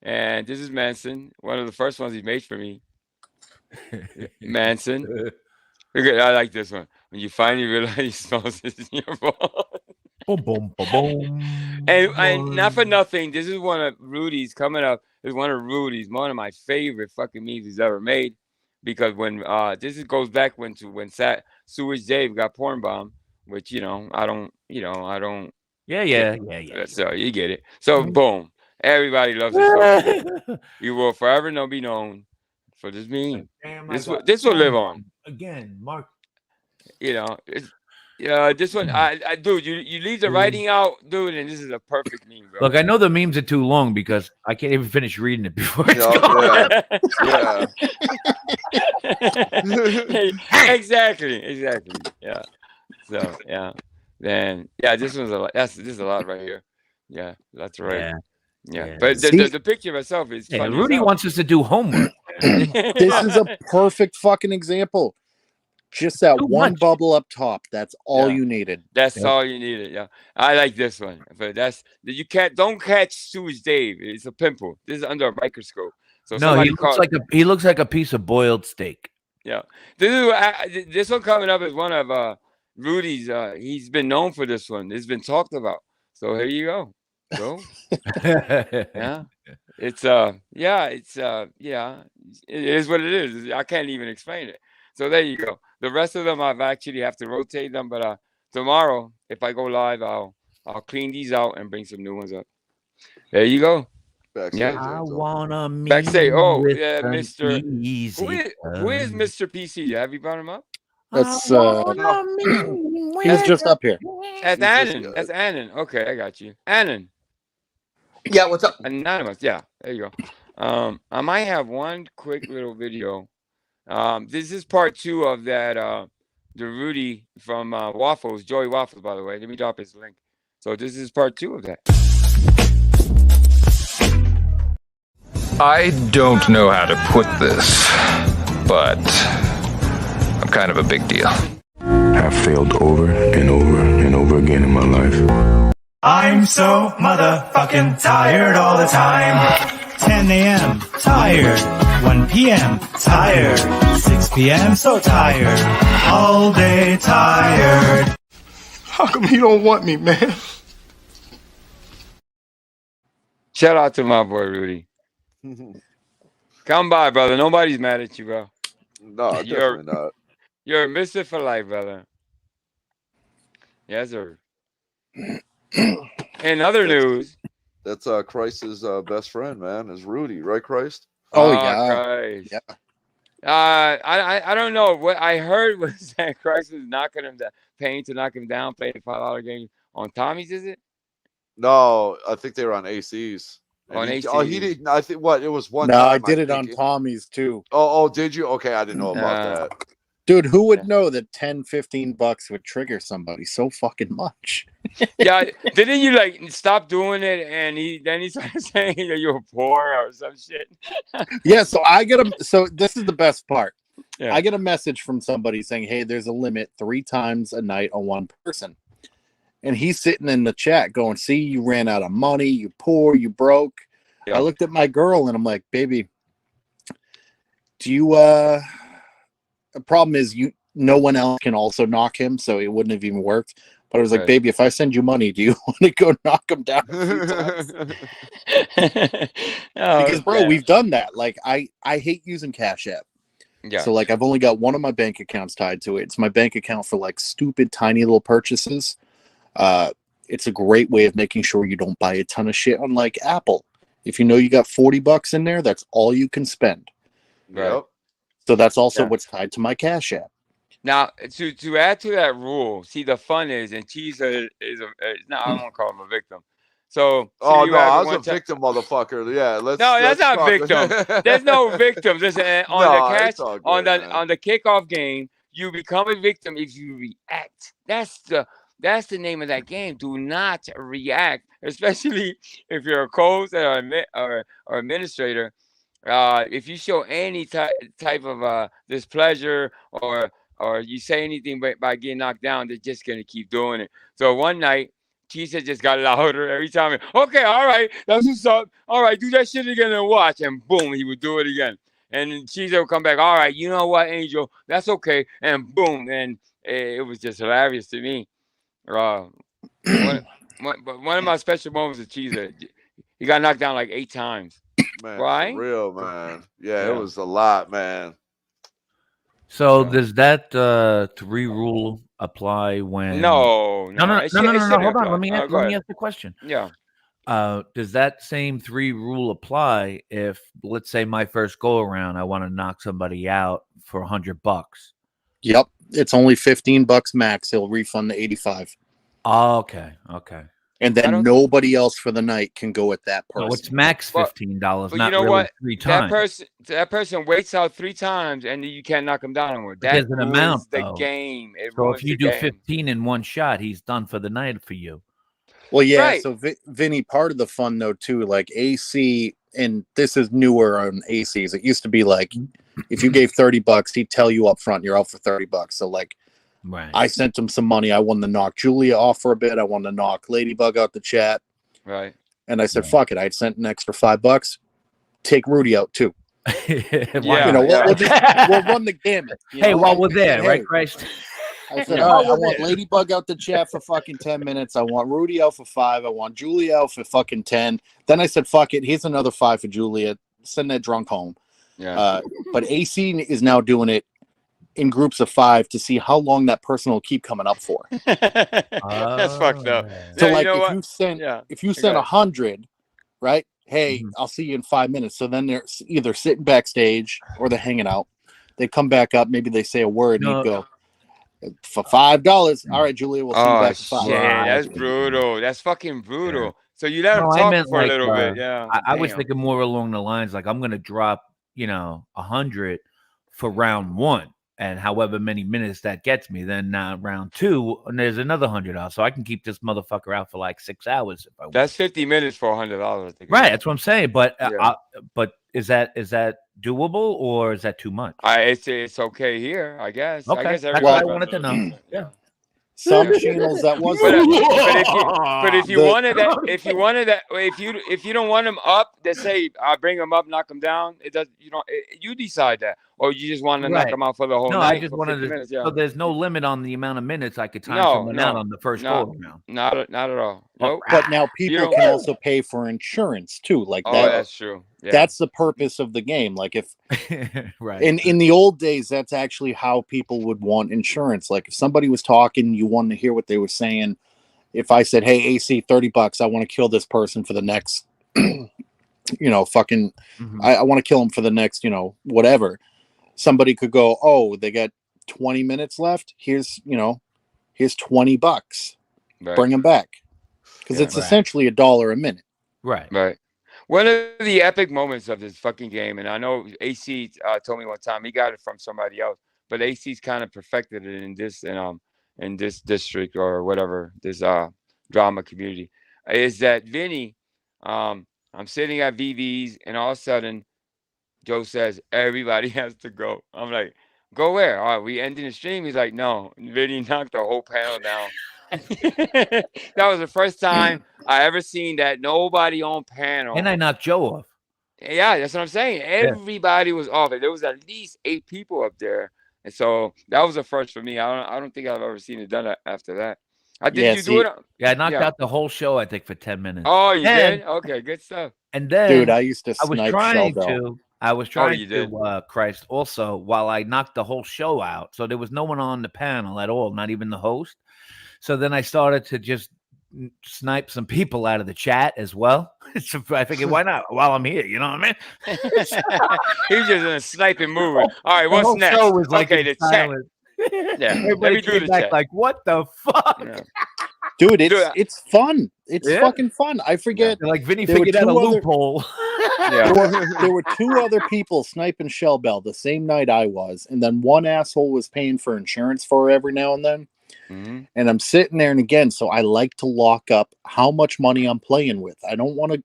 And this is Manson, one of the first ones he made for me. Manson. Look at, I like this one. When you finally realize he smells this in your ball. Boom, boom, boom, boom. And not for nothing, this is one of Rudy's coming up. Is one of Rudy's, one of my favorite fucking memes he's ever made. Because when goes back when Sewage Dave got porn bombed, which I don't. Yeah. So you get it. So boom, everybody loves this. You will forever be known for this meme. This will live on. Again, Mark. This one, dude, you leave the writing out, dude, and this is a perfect meme, bro. Look, I know the memes are too long because I can't even finish reading it before it's gone. Exactly. Yeah. So then this one's a lot. This is a lot right here. Yeah, that's right. Yeah. But the picture itself is funny. Rudy wants us to do homework. This is a perfect fucking example. Just that one bubble up top. That's all you needed. That's all you needed. Yeah, I like this one. But don't catch Sewage Dave. It's a pimple. This is under a microscope. So No, he looks like a piece of boiled steak. Yeah, this one coming up is one of Rudy's. He's been known for this one. It's been talked about. So here you go. Go. Yeah. It's it is what it is. I can't even explain it. So there you go. The rest of them I've actually have to rotate them, but tomorrow if I go live, I'll clean these out and bring some new ones up. There you go. Backstage. Yeah. I wanna meet Backstage. Oh, with yeah, an Mr. easy Who is Mr. PC? Have you brought him up? That's He's just up here. That's Annan. That's Annan. Okay, I got you. Annan. Yeah, what's up? Anonymous. Yeah, there you go. I might have one quick little video. This is part 2 of that. The Rudy from Waffles, Joey Waffles, by the way. Let me drop his link. So this is part 2 of that. I don't know how to put this, but I'm kind of a big deal. I've failed over and over and over again in my life. I'm so motherfucking tired all the time. 10 a.m. tired. 1 p.m. tired. 6 p.m. so tired. All day tired. How come you don't want me, man? Shout out to my boy Rudy. Come by, brother. Nobody's mad at you, bro. No, definitely not. You're a mister for life, brother. Yes, sir. In other news, that's Christ's best friend, man, is Rudy, right, Christ? Oh yeah. Christ. Yeah. I don't know. What I heard was that Christ was knocking him down, paying to knock him down, playing a $5 game on Tommy's, is it? No, I think they were on AC's. On AC's. Oh, he didn't. I think what it was one. No, time, I did it on Tommy's too. Oh, did you? Okay, I didn't know about that. Dude, who would know that 10, 15 bucks would trigger somebody so fucking much? Yeah, didn't you like stop doing it and then he started saying that you're poor or some shit? Yeah, so I get a so this is the best part. Yeah. I get a message from somebody saying, "Hey, there's a limit 3 times a night on one person." And he's sitting in the chat going, "See, you ran out of money, you poor, you broke." Yeah. I looked at my girl and I'm like, "Baby, do you the problem is no one else can also knock him, so it wouldn't have even worked." But I was like, Right. "Baby, if I send you money, do you want to go knock him down a few times?" Because bro, we've done that. Like I hate using Cash App. Yeah. So like I've only got one of my bank accounts tied to it. It's my bank account for like stupid tiny little purchases. It's a great way of making sure you don't buy a ton of shit on like Apple. If you know you got $40 in there, that's all you can spend. Right. So that's also what's tied to my Cash App. Now, to add to that rule, see, the fun is, and Cheese is no, I won't call him a victim. So, Oh you no, have I it was a one time- victim, motherfucker. Yeah, let's. No, that's let's not talk. victim. There's no victim. Listen, on No, the it's catch all good, on the man. on the kickoff game, you become a victim if you react. That's the name of that game. Do not react, especially if you're a coach or administrator. If you show any type of displeasure or you say anything by getting knocked down, they're just gonna keep doing it. So one night, Cheesa just got louder every time. Okay, all right, that's what's up. All right, do that shit again and watch. And boom, he would do it again. And then Cheesa would come back. All right, you know what, Angel? That's okay. And boom, and it was just hilarious to me. One of my special moments with Cheesa, he got knocked down like 8 times. Man, Right? for real, man. Yeah, Yeah. it was a lot, man. So does that 3 rule apply when? No. No. It shouldn't Hold on. apply. Let me Go ahead. ask the question. Yeah. Does that same 3 rule apply if, let's say, my first go around, I want to knock somebody out for $100? Yep. It's only $15 max. He'll refund the 85. Oh, okay. And then nobody else for the night can go at that person. So it's max $15, But not you know really what? 3 times. That person waits out 3 times and you can't knock him down anymore. There's That an ruins amount, the though. game. It So ruins if you the do game. 15 in one shot, he's done for the night for you. Well, yeah. Right. So Vinny, part of the fun though too, like AC, and this is newer on ACs. It used to be like, if you gave $30, he'd tell you up front you're out for $30. So like, right. I sent him some money. I wanted to knock Julia off for a bit. I wanted to knock Ladybug out the chat. Right. And I said, "Fuck it." I'd sent an extra $5. Take Rudy out too. Yeah. You know, we'll run the gamut. you Hey, know? while we're there, Hey, right, Christ? I said, Yeah. all right, I want Ladybug out the chat for fucking 10 minutes. I want Rudy out for 5. I want Julia out for fucking 10. Then I said, fuck it. Here's another 5 for Julia. Send that drunk home. Yeah. But AC is now doing it in groups of 5 to see how long that person will keep coming up for. That's fucked up. So Yeah, like you know if what? you send Yeah. if you I send got it. 100, right? Hey, I'll see you in 5 minutes. So then they're either sitting backstage or they're hanging out. They come back up, maybe they say a word and you go for $5. All right, Julia, we'll see you Oh back for 5. shit, that's brutal. That's fucking brutal. So you let him No, I talk meant for a like little bit. Yeah. I was Damn. thinking more along the lines like I'm gonna drop, 100 for round 1, and however many minutes that gets me, then round 2, and there's another $100, so I can keep this motherfucker out for like 6 hours if I want. That's 50 minutes for $100. Right, that's what I'm saying. But Yeah. but is that doable or is that too much? It's okay here, I guess. Okay, I guess that's what I everybody wanted to know. Yeah. Some channels that was But if you The- wanted that, if you don't want him up, they say I bring him up, knock him down. It does. You decide that, or you just want to knock Right. him out for the whole No, night. I just for wanted 50 to. minutes. Yeah. So there's no limit on the amount of minutes I could time No, someone out no, on the first no, go around. not at all. Nope. But now people don't- can also pay for insurance too. Like Oh, that. that's true. Yeah. That's the purpose of the game. Like if Right. in the old days, that's actually how people would want insurance. Like if somebody was talking, you wanted to hear what they were saying. If I said, "Hey, AC, $30, I want to kill this person for the next, fucking, I want to kill him for the next, whatever." Somebody could go, "Oh, they got 20 minutes left. Here's $20. Right. Bring them back," because it's essentially $1 a minute. Right. Right. One of the epic moments of this fucking game, and I know AC told me one time he got it from somebody else, but AC's kind of perfected it in this district or whatever, this drama community, is that Vinny, I'm sitting at VV's and all of a sudden Joe says everybody has to go. I'm like, go where? All right, we ending the stream. He's like, no, Vinny knocked the whole panel down. That was the first time I ever seen that nobody on panel. And I knocked Joe off. Yeah, that's what I'm saying. Everybody was off it. There was at least 8 people up there, and so that was the first for me. I don't think I've ever seen it done after that. Did you do it? Yeah, I knocked out the whole show. I think for 10 minutes. Oh, you did? Okay, good stuff. And then, Dude, I used to I was snipe trying Shell to. I was trying you did? to, Christ, also, while I knocked the whole show out. So there was no one on the panel at all, not even the host. So then I started to just snipe some people out of the chat as well. So I figured, why not? While I'm here, you know what I mean? He was just in a sniping mood. All right, The what's whole next? show was like Okay, in the chat. silence. Yeah, let Everybody me do came the back chat. like, what the fuck? Yeah. Dude, it's fun. It's Yeah. fucking fun. I forget. They're like Vinny there were figured out a two other- loophole. There were 2 other people sniping Shell Bell the same night I was, and then one asshole was paying for insurance for her every now and then. Mhm. And I'm sitting there, and again, so I like to lock up how much money I'm playing with. I don't want to,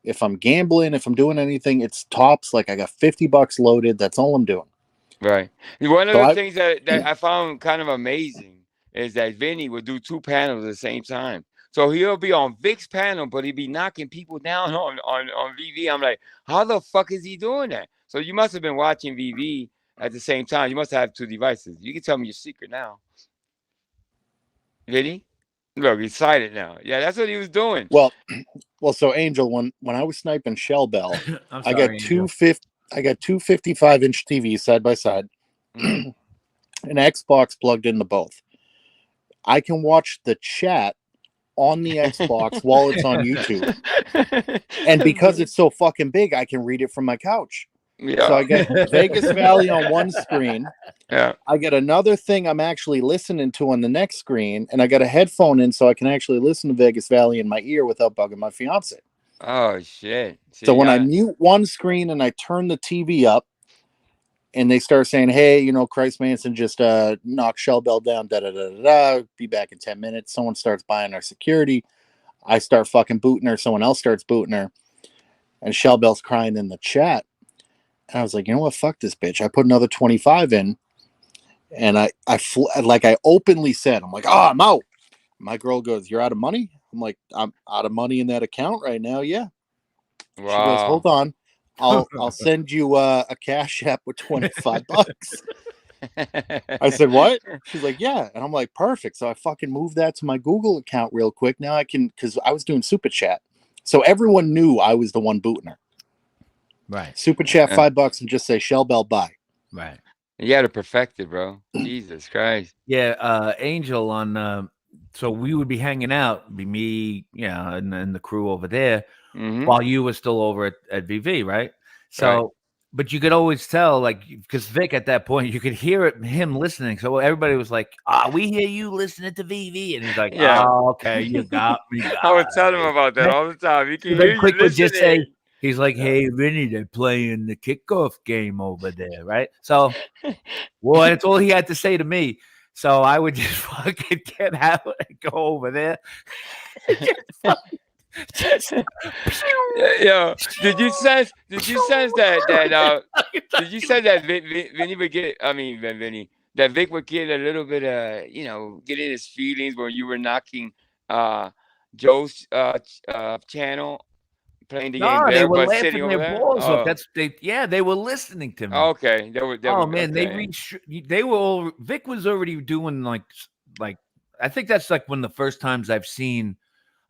if I'm gambling, if I'm doing anything, it's tops. Like I got $50 loaded. That's all I'm doing. Right. One of So the I- things that I found kind of amazing is that Vinny would do 2 panels at the same time. So he'll be on Vic's panel, but he'd be knocking people down on VV. I'm like, how the fuck is he doing that? So you must have been watching VV at the same time. You must have 2 devices. You can tell me your secret now. Vinny? Look, he's silent now. Yeah, that's what he was doing. Well, so Angel, when I was sniping Shell Bell, I'm I sorry, got Angel. two 55-inch TVs side by side, an Xbox plugged into both. I can watch the chat on the Xbox while it's on YouTube, and because it's so fucking big, I can read it from my couch. Yeah. So I got Vegas Valley on one screen. Yeah. I got another thing I'm actually listening to on the next screen, and I got a headphone in so I can actually listen to Vegas Valley in my ear without bugging my fiance. Oh shit. See, So when I mute one screen and I turn the TV up, and they start saying, "Hey, Christ Manson just knocked Shell Bell down, da da da da da. Be back in 10 minutes." Someone starts buying our security. I start fucking booting her. Someone else starts booting her, and Shell Bell's crying in the chat. And I was like, you know what? Fuck this bitch. I put another 25 in, and I openly said, I'm like, I'm out. My girl goes, "You're out of money?" I'm like, "I'm out of money in that account right now." Yeah. Wow. She goes, "Hold on. I'll send you a cash app with $25." I said, what? She's like, yeah. And I'm like, perfect. So I fucking moved that to my Google account real quick. Now I can, because I was doing Super Chat. So everyone knew I was the one booting her. Right. Super Chat $5 and just say Shell Bell bye. Right. You got to perfect it, bro. Jesus Christ. Yeah, Angel on. So we would be hanging out, be me, and the crew over there, while you were still over at VV, right? So, but you could always tell, like, because Vic at that point, you could hear him listening. So everybody was like, we hear you listening to VV. And he's like, Yeah. oh, okay, you got me. I would tell him about that all the time. You can Then hear you Quick would just say, listening. he's like, hey, Vinny, they're playing the kickoff game over there, right? So, well, that's all he had to say to me. So I would just fucking get out and go over there. Yeah. Did you sense that did you sense that Vinny would get, Vinny, that Vic would get a little bit get in his feelings when you were knocking Joe's channel, playing the game No, they there, were but sitting laughing over their there? balls off. They were listening to me. Okay. Oh man, they were all. Vic was already doing like I think that's like one of the first times I've seen.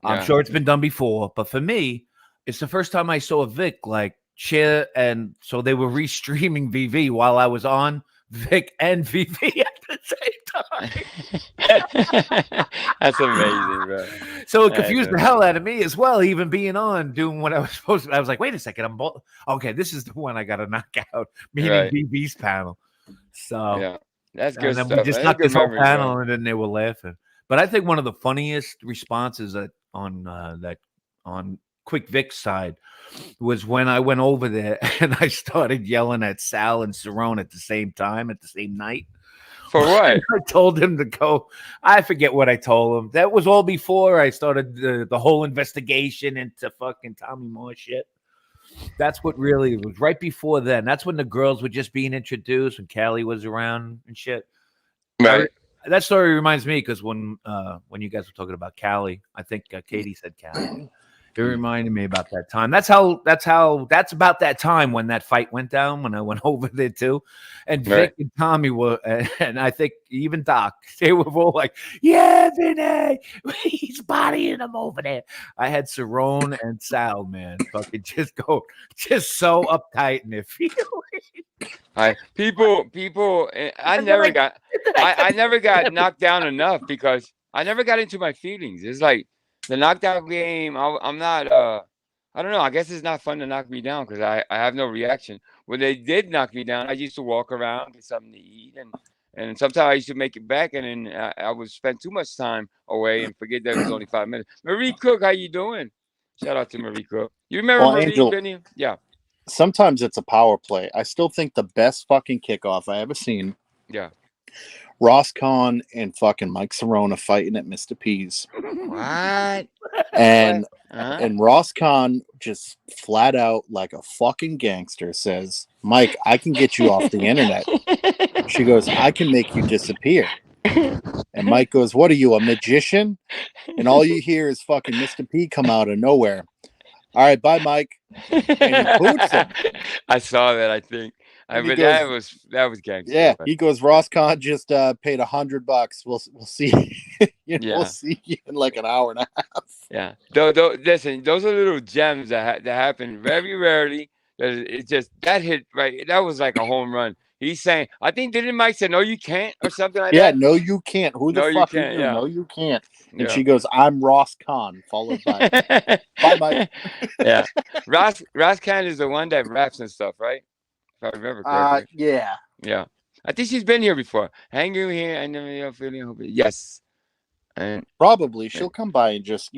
I'm sure it's been done before, but for me, it's the first time I saw Vic like share, and so they were restreaming VV while I was on Vic and VV at the same time. That's amazing, bro. So it confused the hell out of me as well, even being on doing what I was supposed to. I was like, wait a second, okay, this is the one I got to knock out, meaning VV's panel. So yeah, that's good. And then stuff. we just That's knocked good this whole memory, panel, bro. and then they were laughing. But I think one of the funniest responses on Quick Vic's side was when I went over there and I started yelling at Sal and Cerrone at the same time, at the same night. For what? I told him to go. I forget what I told him. That was all before I started the whole investigation into fucking Tommy Moore shit. That's what really was right before then. That's when the girls were just being introduced and Callie was around and shit. Right. That story reminds me because when you guys were talking about Callie, I think Katie said Callie. It reminded me about that time. That's about that time when that fight went down, when I went over there too. And Vic and Tommy were, and I think even Doc, they were all like, yeah, Vinny, he's bodying him over there. I had Cerrone and Sal, man, fucking just so uptight in their feelings. People, I never got knocked down enough because I never got into my feelings. It's like the knockdown game. I'm not. I don't know. I guess it's not fun to knock me down because I have no reaction. When they did knock me down, I used to walk around, get something to eat, and sometimes I used to make it back, and then I would spend too much time away and forget that it was only 5 minutes. Marie Cook, how you doing? Shout out to Marie Cook. You remember Marie, Angel, Vinny? Yeah. Sometimes it's a power play. I still think the best fucking kickoff I ever seen. Yeah. Ross Kahn and fucking Mike Cerrone fighting at Mr. P's. What? And Ross Kahn just flat out like a fucking gangster says, Mike, I can get you off the internet. She goes, I can make you disappear. And Mike goes, what are you, a magician? And all you hear is fucking Mr. P come out of nowhere. All right, bye, Mike. And he boots him. I saw that, I think. But that was gangster. Yeah, he goes, Ross Kahn just paid $100. We'll see. We'll see you in like an hour and a half. Yeah. Listen, those are little gems that happen very rarely. It just that hit right. That was like a home run. He's saying, I think didn't Mike say no, you can't or something like that? Yeah, no, you can't. Who the fuck are you? Yeah. No, you can't. And she goes, I'm Ross Kahn, followed by bye, Mike. Yeah. Ross Kahn is the one that raps and stuff, right? If I remember correctly. Yeah. Yeah. I think she's been here before. Hanging here, I never feeling. Yes. And probably she'll come by and just,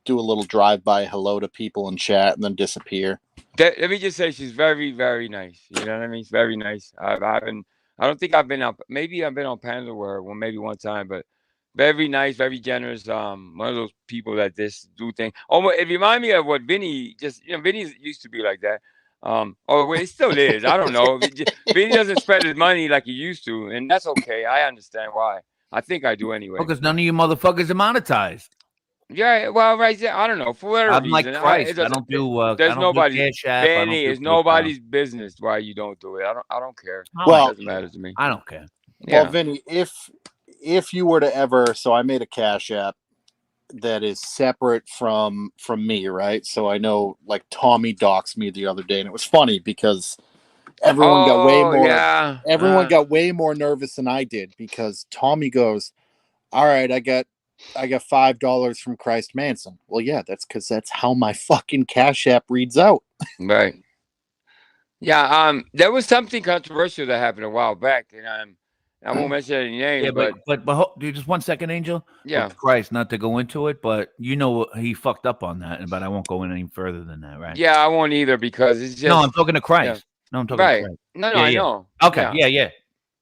do a little drive-by hello to people and chat and then disappear. Let me just say she's very, very nice. You know what I mean? She's very nice. I don't think I've been up. Maybe I've been on panel with her maybe one time, but very nice, very generous. One of those people that just do things. Almost, it reminds me of what Vinny Vinny used to be like that. Well, it still is. I don't know. Vinny doesn't spend his money like he used to, and that's okay. I understand why. I think I do anyway. Because none of you motherfuckers are monetized. Yeah, well, right there, I don't know for whatever I'm like reason. Christ. It doesn't. I There's don't do nobody. Cash App. I don't Benny, do it's PayPal. nobody's business why you don't do it. I don't care. Well, It doesn't matter to me. I don't care. Well, Yeah. Vinny, if you were to ever, so I made a Cash App that is separate from me, right? So I know, like, Tommy doxed me the other day, and it was funny because everyone got way Oh more. yeah. Everyone got way more nervous than I did because Tommy goes, "All right, I got $5 from Christ Manson." Well, yeah, that's because that's how my fucking Cash App reads out. Right. Yeah. There was something controversial that happened a while back, and I won't mention any names, Yeah, but dude, just 1 second, Angel. yeah. With Christ, not to go into it, but you know he fucked up on that, but I won't go in any further than that, right? Yeah, I won't either because it's just. No, I'm talking to Christ. Yeah. No, I'm talking Right. to Christ. No, Yeah, I yeah. know. Okay, yeah.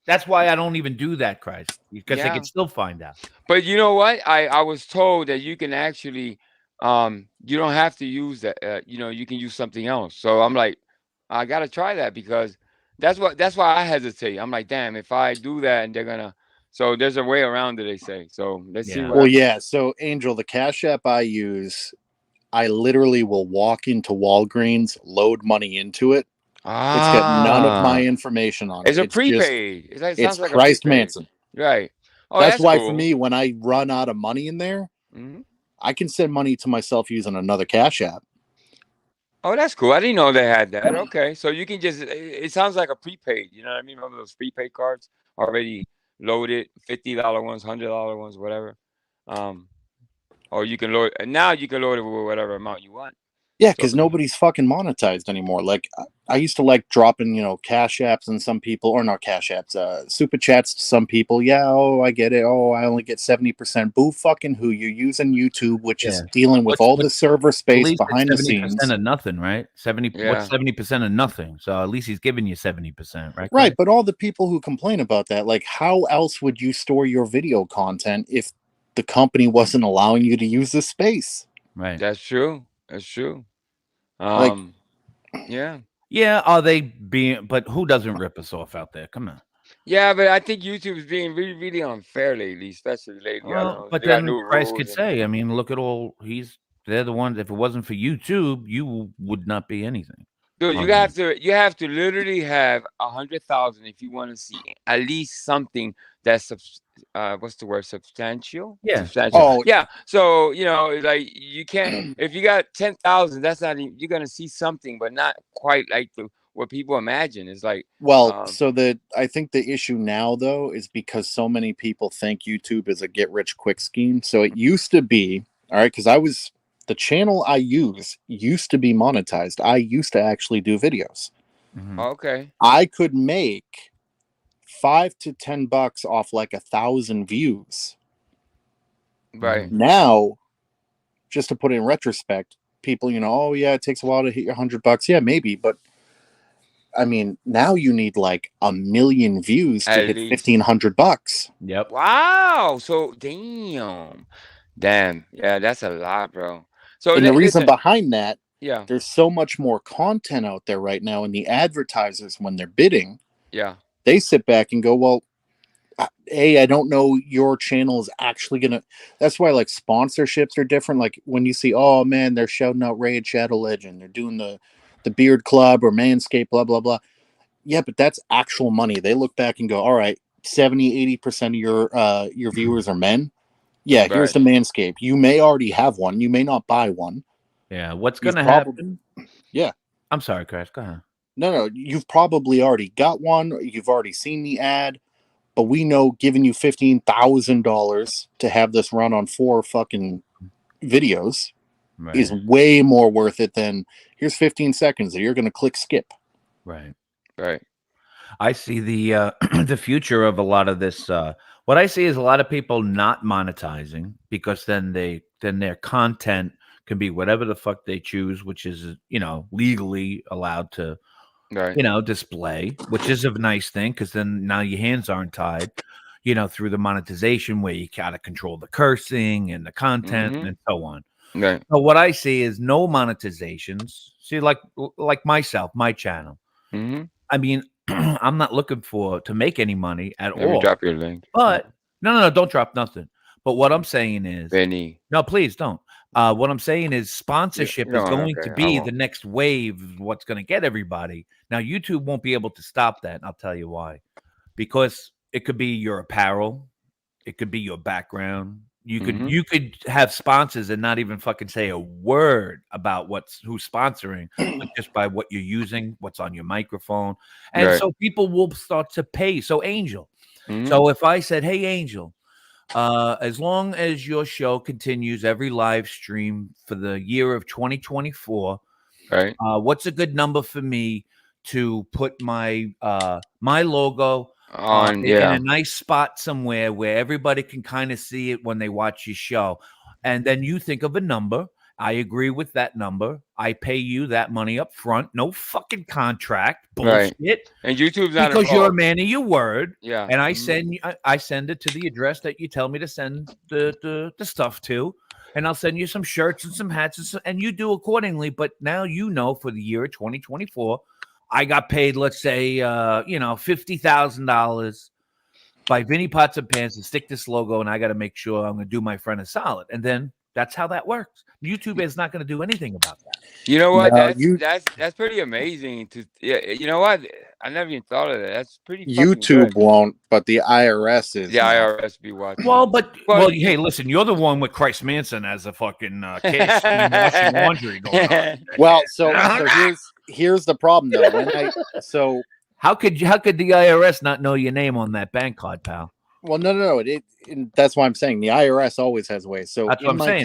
That's why I don't even do that, Christ, because they Yeah. can still find out. But you know what? I was told that you can actually, you don't have to use that. You can use something else. So I'm like, I gotta try that because that's why I hesitate. I'm like, damn, if I do that and they're gonna, so there's a way around it. They say. So let's see what. Well, yeah. So, Angel, the Cash App I use, I literally will walk into Walgreens, load money into it. It's got none of my information on it. It's a prepaid. It's sounds like Christ a prepaid. Manson. Right. Oh, that's why cool. for me, when I run out of money in there, Mhm. I can send money to myself using another Cash App. Oh, that's cool. I didn't know they had that. Okay, so you can just. It sounds like a prepaid. You know what I mean? Remember those prepaid cards already loaded, $50 ones, $100 ones, whatever. Or you can load. And now you can load it with whatever amount you want. Yeah, because nobody's fucking monetized anymore. Like, I used to like dropping, Cash Apps and some people, or not Cash Apps, Super Chats to some people. Yeah, I get it. Oh, I only get 70%. Boo fucking who. You're using YouTube, which is dealing with all the server space behind the scenes. 70% of nothing, right? 70. What's 70% of nothing? So at least he's giving you 70%, right? Right, but all the people who complain about that, like, how else would you store your video content if the company wasn't allowing you to use the space? Right. That's true. That's true. Like, yeah. Yeah, are they being, but who doesn't rip us off out there? Come on. Yeah, but I think YouTube is being really, really unfair lately, especially lately. I don't know. But They got then new Christ rules could and- say, I mean, look at all they're the ones. If it wasn't for YouTube, you would not be anything. Dude, you have to literally have 100,000 if you want to see at least something that's what's the word, substantial? Yeah. Substantial. Oh. Yeah. So like you can't if you got 10,000, that's not even, you're gonna see something, but not quite like what people imagine. It's like well, I think the issue now though is because so many people think YouTube is a get rich quick scheme. So it used to be, all right, because the channel I use used to be monetized. I used to actually do videos. Okay. I could make $5 to $10 off like 1,000 views. Right. Now, just to put it in retrospect, people, oh yeah, it takes a while to hit your $100. Yeah, maybe, but I mean, now you need like 1 million views to hit $1,500. Yep. Wow. So damn. Yeah, that's a lot, bro. So And the reason listen, behind that, yeah. there's so much more content out there right now, and the advertisers, when they're bidding, Yeah. they sit back and go, well, I don't know your channel is actually gonna. That's why like sponsorships are different. Like when you see, oh man, they're shouting out Raid Shadow Legend, they're doing the Beard Club or Manscaped, blah blah blah. Yeah, but that's actual money. They look back and go, all right, 70-80% of your viewers are men. Yeah, here's the Manscaped. You may already have one. You may not buy one. Yeah, what's going to happen? Yeah. I'm sorry, Chris. Go ahead. No, you've probably already got one. You've already seen the ad, but we know giving you $15,000 to have this run on 4 fucking videos is way more worth it than here's 15 seconds that you're going to click skip. Right. Right. I see the the future of a lot of this. What I see is a lot of people not monetizing because then their content can be whatever the fuck they choose, which is legally allowed to display, which is a nice thing because then now your hands aren't tied, through the monetization where you gotta control the cursing and the content and so on. Right. So what I see is no monetizations. See, like myself, my channel. I mean, I'm not looking to make any money at all. Drop your link. But no, don't drop nothing. But what I'm saying is, Benny. no, please don't. What I'm saying is sponsorship is going to be the next wave of what's going to get everybody. Now, YouTube won't be able to stop that. And I'll tell you why. Because it could be your apparel. It could be your background. You could have sponsors and not even fucking say a word about who's sponsoring, but just by what you're using, what's on your microphone. And so people will start to pay. So Angel. So if I said, hey, Angel, as long as your show continues every live stream for the year of 2024, right? What's a good number for me to put my my logo on in a nice spot somewhere where everybody can kind of see it when they watch your show? And then you think of a number. I agree with that number. I pay you that money up front. No fucking contract bullshit. Right. And YouTube's not because you're a man of your word. Yeah. And I send it to the address that you tell me to send the stuff to. And I'll send you some shirts and some hats and you do accordingly. But now you know for the year 2024, I got paid, let's say, $50,000 by Vinny Pots and Pants to stick this logo, and I got to make sure I'm going to do my friend a solid. And then that's how that works. YouTube is not going to do anything about that. You know what? No, that's pretty amazing. You know what? I never even thought of that. That's pretty. YouTube won't, but the IRS is. The IRS be watching. Well, hey, listen, you're the one with Christ Manson as a fucking case washing laundry going on. Well, so here's the problem though. How could the IRS not know your name on that bank card, pal? Well, no. That's why I'm saying the IRS always has ways. So that's what I'm saying.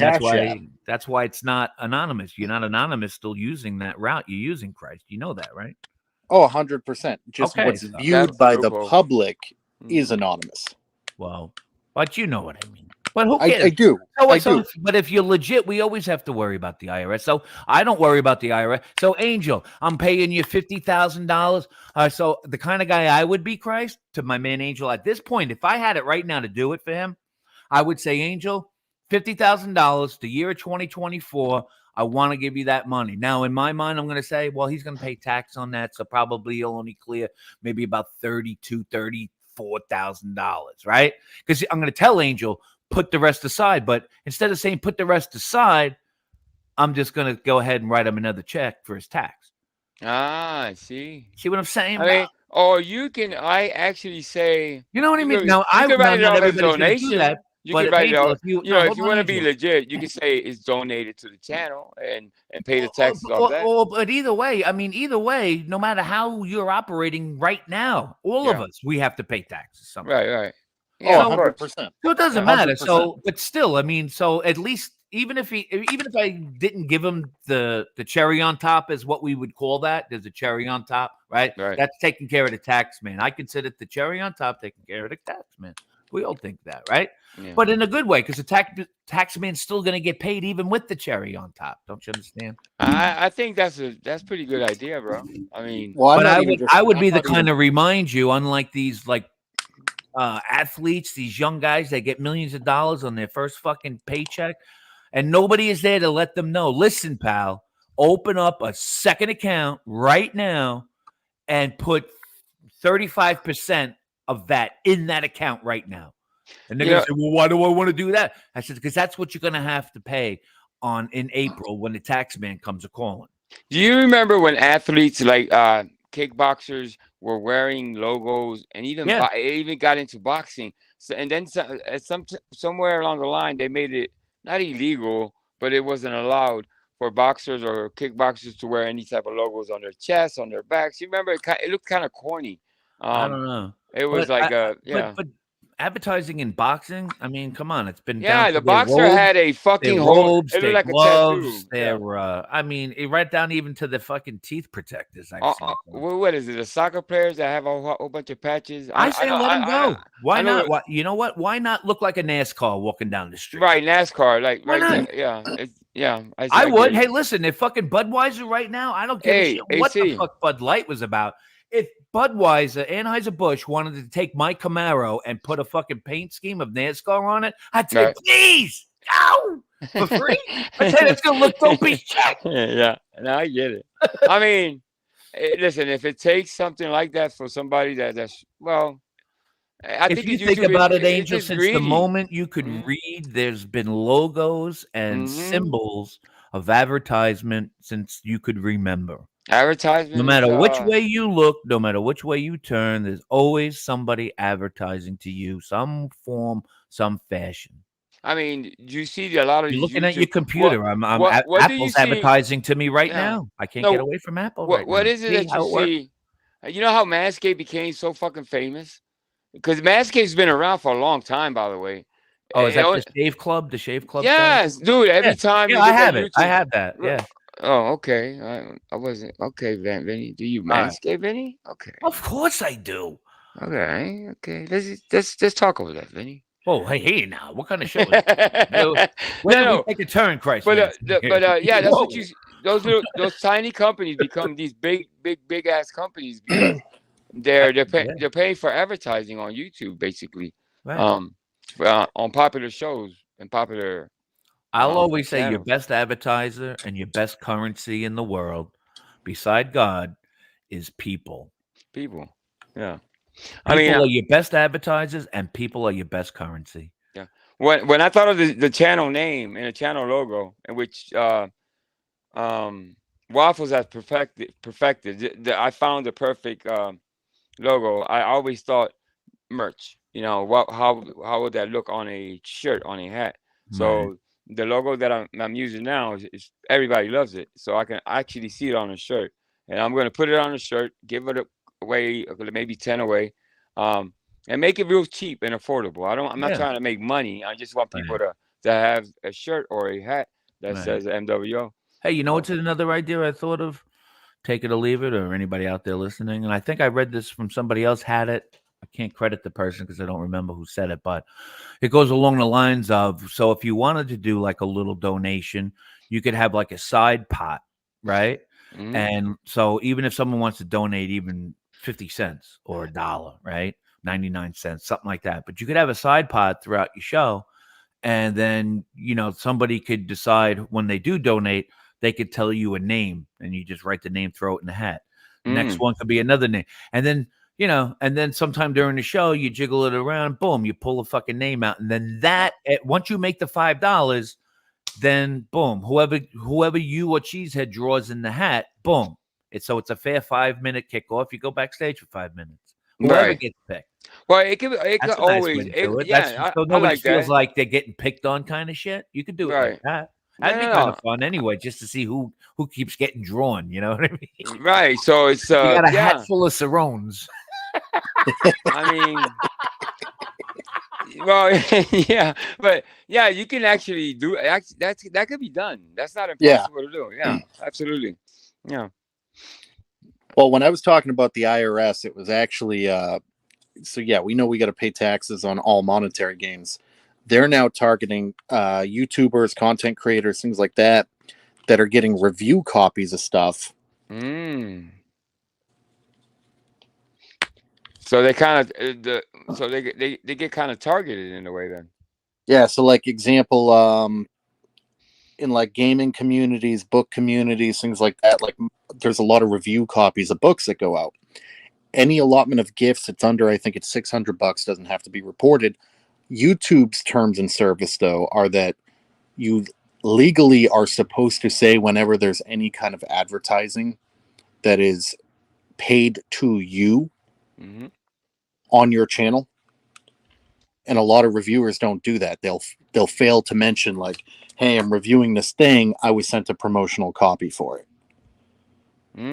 That's why it's not anonymous. You're not anonymous still using that route. You're using Christ. You know that, right? Oh, 100%. Just what's viewed by the public is anonymous. Well, but you know what I mean. But who cares? I do. But if you're legit, we always have to worry about the IRS. So I don't worry about the IRS. So Angel, I'm paying you $50,000. So the kind of guy I would be, Christ, to my man Angel at this point, if I had it right now to do it for him, I would say, Angel, $50,000 the year of 2024. I want to give you that money. Now, in my mind, I'm going to say, well, he's going to pay tax on that. So probably he'll only clear maybe about $34,000, right? Because I'm going to tell Angel, put the rest aside. But instead of saying put the rest aside, I'm just going to go ahead and write him another check for his tax. I see. See what I'm saying? I mean, or I actually say. You know what I mean? Now, I would not everybody's going to do that. You can write it out. If you want to be legit, you can say it's donated to the channel and pay the taxes off that. But either way, no matter how you're operating right now, all of us, we have to pay taxes. Right. Yeah, 100%. So it doesn't matter. So, but still, I mean, so at least even if I didn't give him the cherry on top, is what we would call that. There's a cherry on top, right? That's taking care of the tax man. I consider the cherry on top taking care of the tax man. We all think that, right? Yeah. But in a good way, because the tax man's still going to get paid even with the cherry on top. Don't you understand? I think that's pretty good idea, bro. I mean, I would be the kind of remind you, unlike these athletes, these young guys that get millions of dollars on their first fucking paycheck, and nobody is there to let them know. Listen, pal, open up a second account right now and put 35% of that in that account right now. And they're going to say, well, why do I want to do that? I said, because that's what you're going to have to pay in April when the tax man comes a calling. Do you remember when athletes like kickboxers were wearing logos and even got into boxing? So, and then somewhere along the line, they made it not illegal, but it wasn't allowed for boxers or kickboxers to wear any type of logos on their chests, on their backs. You remember it looked kind of corny. I don't know. It was but advertising in boxing, I mean, come on, it's been the boxer had a fucking robes, it looked their like gloves, a tattoo. It right down even to the fucking teeth protectors. What is it? The soccer players that have a whole bunch of patches. I say let them go. Why not? You know what? Why not look like a NASCAR walking down the street? Right, NASCAR. Like why not? I would. Hey, listen, if fucking Budweiser right now, I don't give a shit what the fuck Bud Light was about. If Budweiser, Anheuser-Busch wanted to take my Camaro and put a fucking paint scheme of NASCAR on it, I'd say, please, go for free. I'd say it's going to look dope as shit. Yeah, no, I get it. I mean, listen, if it takes something like that for somebody that's, well, I If think you it's think YouTube. about it, It's Angel, just since the greedy. moment you could read, there's been logos and symbols of advertisement since you could remember. Advertisement No is matter which way you look, no matter which way you turn, there's always somebody advertising to you, some form, some fashion. I mean, you see a lot of You're these looking at YouTube. your computer. What do you Apple's see? advertising to me right Yeah. now. I can't No. get away from Apple right What now. is it See that you how it works? see? You know how Manscaped became so fucking famous? Because Manscaped's been around for a long time, by the way. Oh, is It that only- the Shave Club? The Shave Club guy? yes, dude. Every time you I look at have it. I YouTube, have that. Yeah. Oh, okay. I wasn't okay, Vinny. Do you All right. Manscape, Vinny? Okay. Of course I do. Okay. Okay. Let's talk over that, Vinny. Oh, hey now, what kind of show is this? Where did we take a turn, Christ? But yeah, that's what Whoa. you. Those tiny companies become these big ass companies because they're paying for advertising on YouTube, basically. Right. On popular shows and popular. I'll always say your channels. best advertiser and your best currency in the world, beside God, is people. People. Yeah. People are your best advertisers, and people are your best currency. Yeah. When I thought of the channel name and the channel logo, in which Waffles has perfected, I found the perfect logo. I always thought merch. You know how would that look on a shirt, on a hat? So the logo that I'm using now is everybody loves it. So I can actually see it on a shirt, and I'm gonna put it on a shirt, give it away, maybe 10 away, and make it real cheap and affordable. I'm not trying to make money. I just want people to have a shirt or a hat that says MWO. Hey, you know what's another idea I thought of? Take it or leave it, or anybody out there listening. And I think I read this from somebody else had it. I can't credit the person because I don't remember who said it, but it goes along the lines of, so if you wanted to do like a little donation, you could have like a side pot, right? And so even if someone wants to donate even 50 cents or $1, right? 99 cents, something like that. But you could have a side pot throughout your show. And then, somebody could decide when they do donate, they could tell you a name and you just write the name, throw it in the hat. Next one could be another name. And then, and then sometime during the show, you jiggle it around, boom, you pull a fucking name out. And then once you make the $5, then boom, whoever you or Cheesehead draws in the hat, boom. It's a fair 5-minute kickoff. You go backstage for 5 minutes. Whoever gets picked. Well, it could always. So nobody feels like they're getting picked on kind of shit. You could do it like that. That'd be kind of fun anyway, just to see who keeps getting drawn. You know what I mean? Right. So it's you got a hat full of Sarones. I mean, well, yeah, but yeah, you can actually do that could be done. That's not impossible to do. Yeah, absolutely. Yeah. Well, when I was talking about the IRS, it was actually so yeah, we know we got to pay taxes on all monetary gains. They're now targeting YouTubers, content creators, things like that are getting review copies of stuff. So they kind of they get kind of targeted in a way then. Yeah, so like example, in like gaming communities, book communities, things like that, like there's a lot of review copies of books that go out. Any allotment of gifts, it's under, I think it's $600, doesn't have to be reported. YouTube's terms and service, though, are that you legally are supposed to say whenever there's any kind of advertising that is paid to you on your channel. And a lot of reviewers don't do that. They'll fail to mention like, hey, I'm reviewing this thing. I was sent a promotional copy for it. I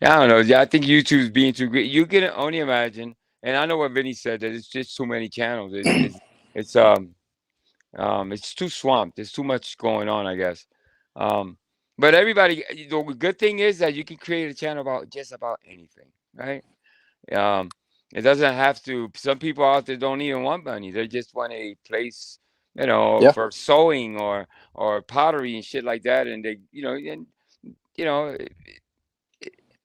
don't know. Yeah, I think YouTube's being too great. You can only imagine, and I know what Vinny said, that it's just too many channels. It's too swamped. There's too much going on, I guess. But everybody, the good thing is that you can create a channel about just about anything, right? It doesn't have to. Some people out there don't even want money. They just want a place, for sewing or pottery and shit like that. And they,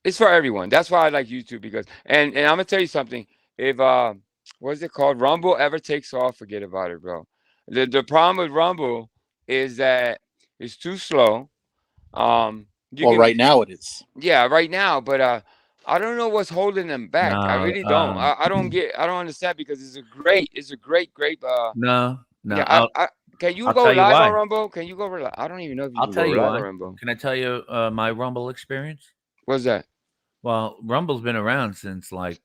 it's for everyone. That's why I like YouTube because, and I'm gonna tell you something. If what's it called? Rumble ever takes off, forget about it, bro. The problem with Rumble is that it's too slow. Right now it is. Yeah, right now, but I don't know what's holding them back. I No, really don't. I don't understand because it's a great. No. Yeah, can you I'll go tell you live why. on Rumble? Can you go live? I don't even know if you I'll can tell go you live why. on Rumble. Can I tell you my Rumble experience? What's that? Well, Rumble's been around since like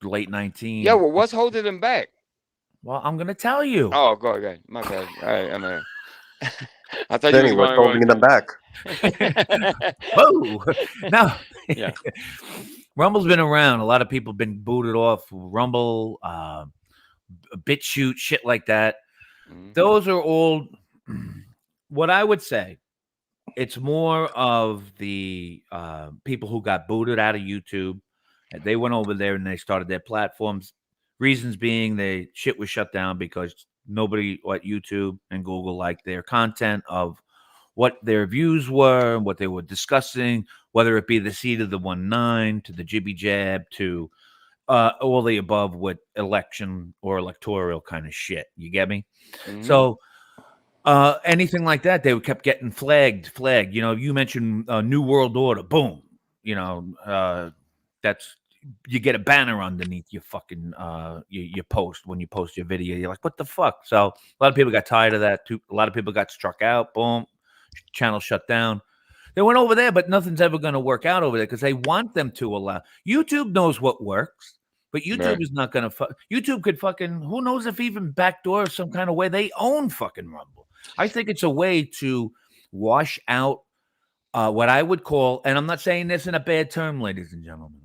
late 19. Yeah, well, what's holding them back? Well, I'm gonna tell you. Oh, go ahead. My bad. All right, I'm I thought Benny, you was what's going holding them back? Whoa. No. Yeah. Rumble's been around. A lot of people have been booted off Rumble, BitChute, shit like that. Those are all what I would say. It's more of the people who got booted out of YouTube. And they went over there and they started their platforms. Reasons being they shit was shut down because nobody at YouTube and Google liked their content of what their views were and what they were discussing, whether it be the seat of the 1-9 to the jibby jab to all the above with election or electoral kind of shit. You get me? So anything like that, they kept getting flagged. You know, you mentioned New World Order. Boom. You know, that's you get a banner underneath your fucking your post when you post your video. You're like, what the fuck? So a lot of people got tired of that too. A lot of people got struck out. Boom, channel shut down. They went over there, but nothing's ever going to work out over there because they want them to allow. YouTube knows what works, but YouTube is not going to. YouTube could fucking. Who knows if even backdoor some kind of way they own fucking Rumble. I think it's a way to wash out what I would call, and I'm not saying this in a bad term, ladies and gentlemen,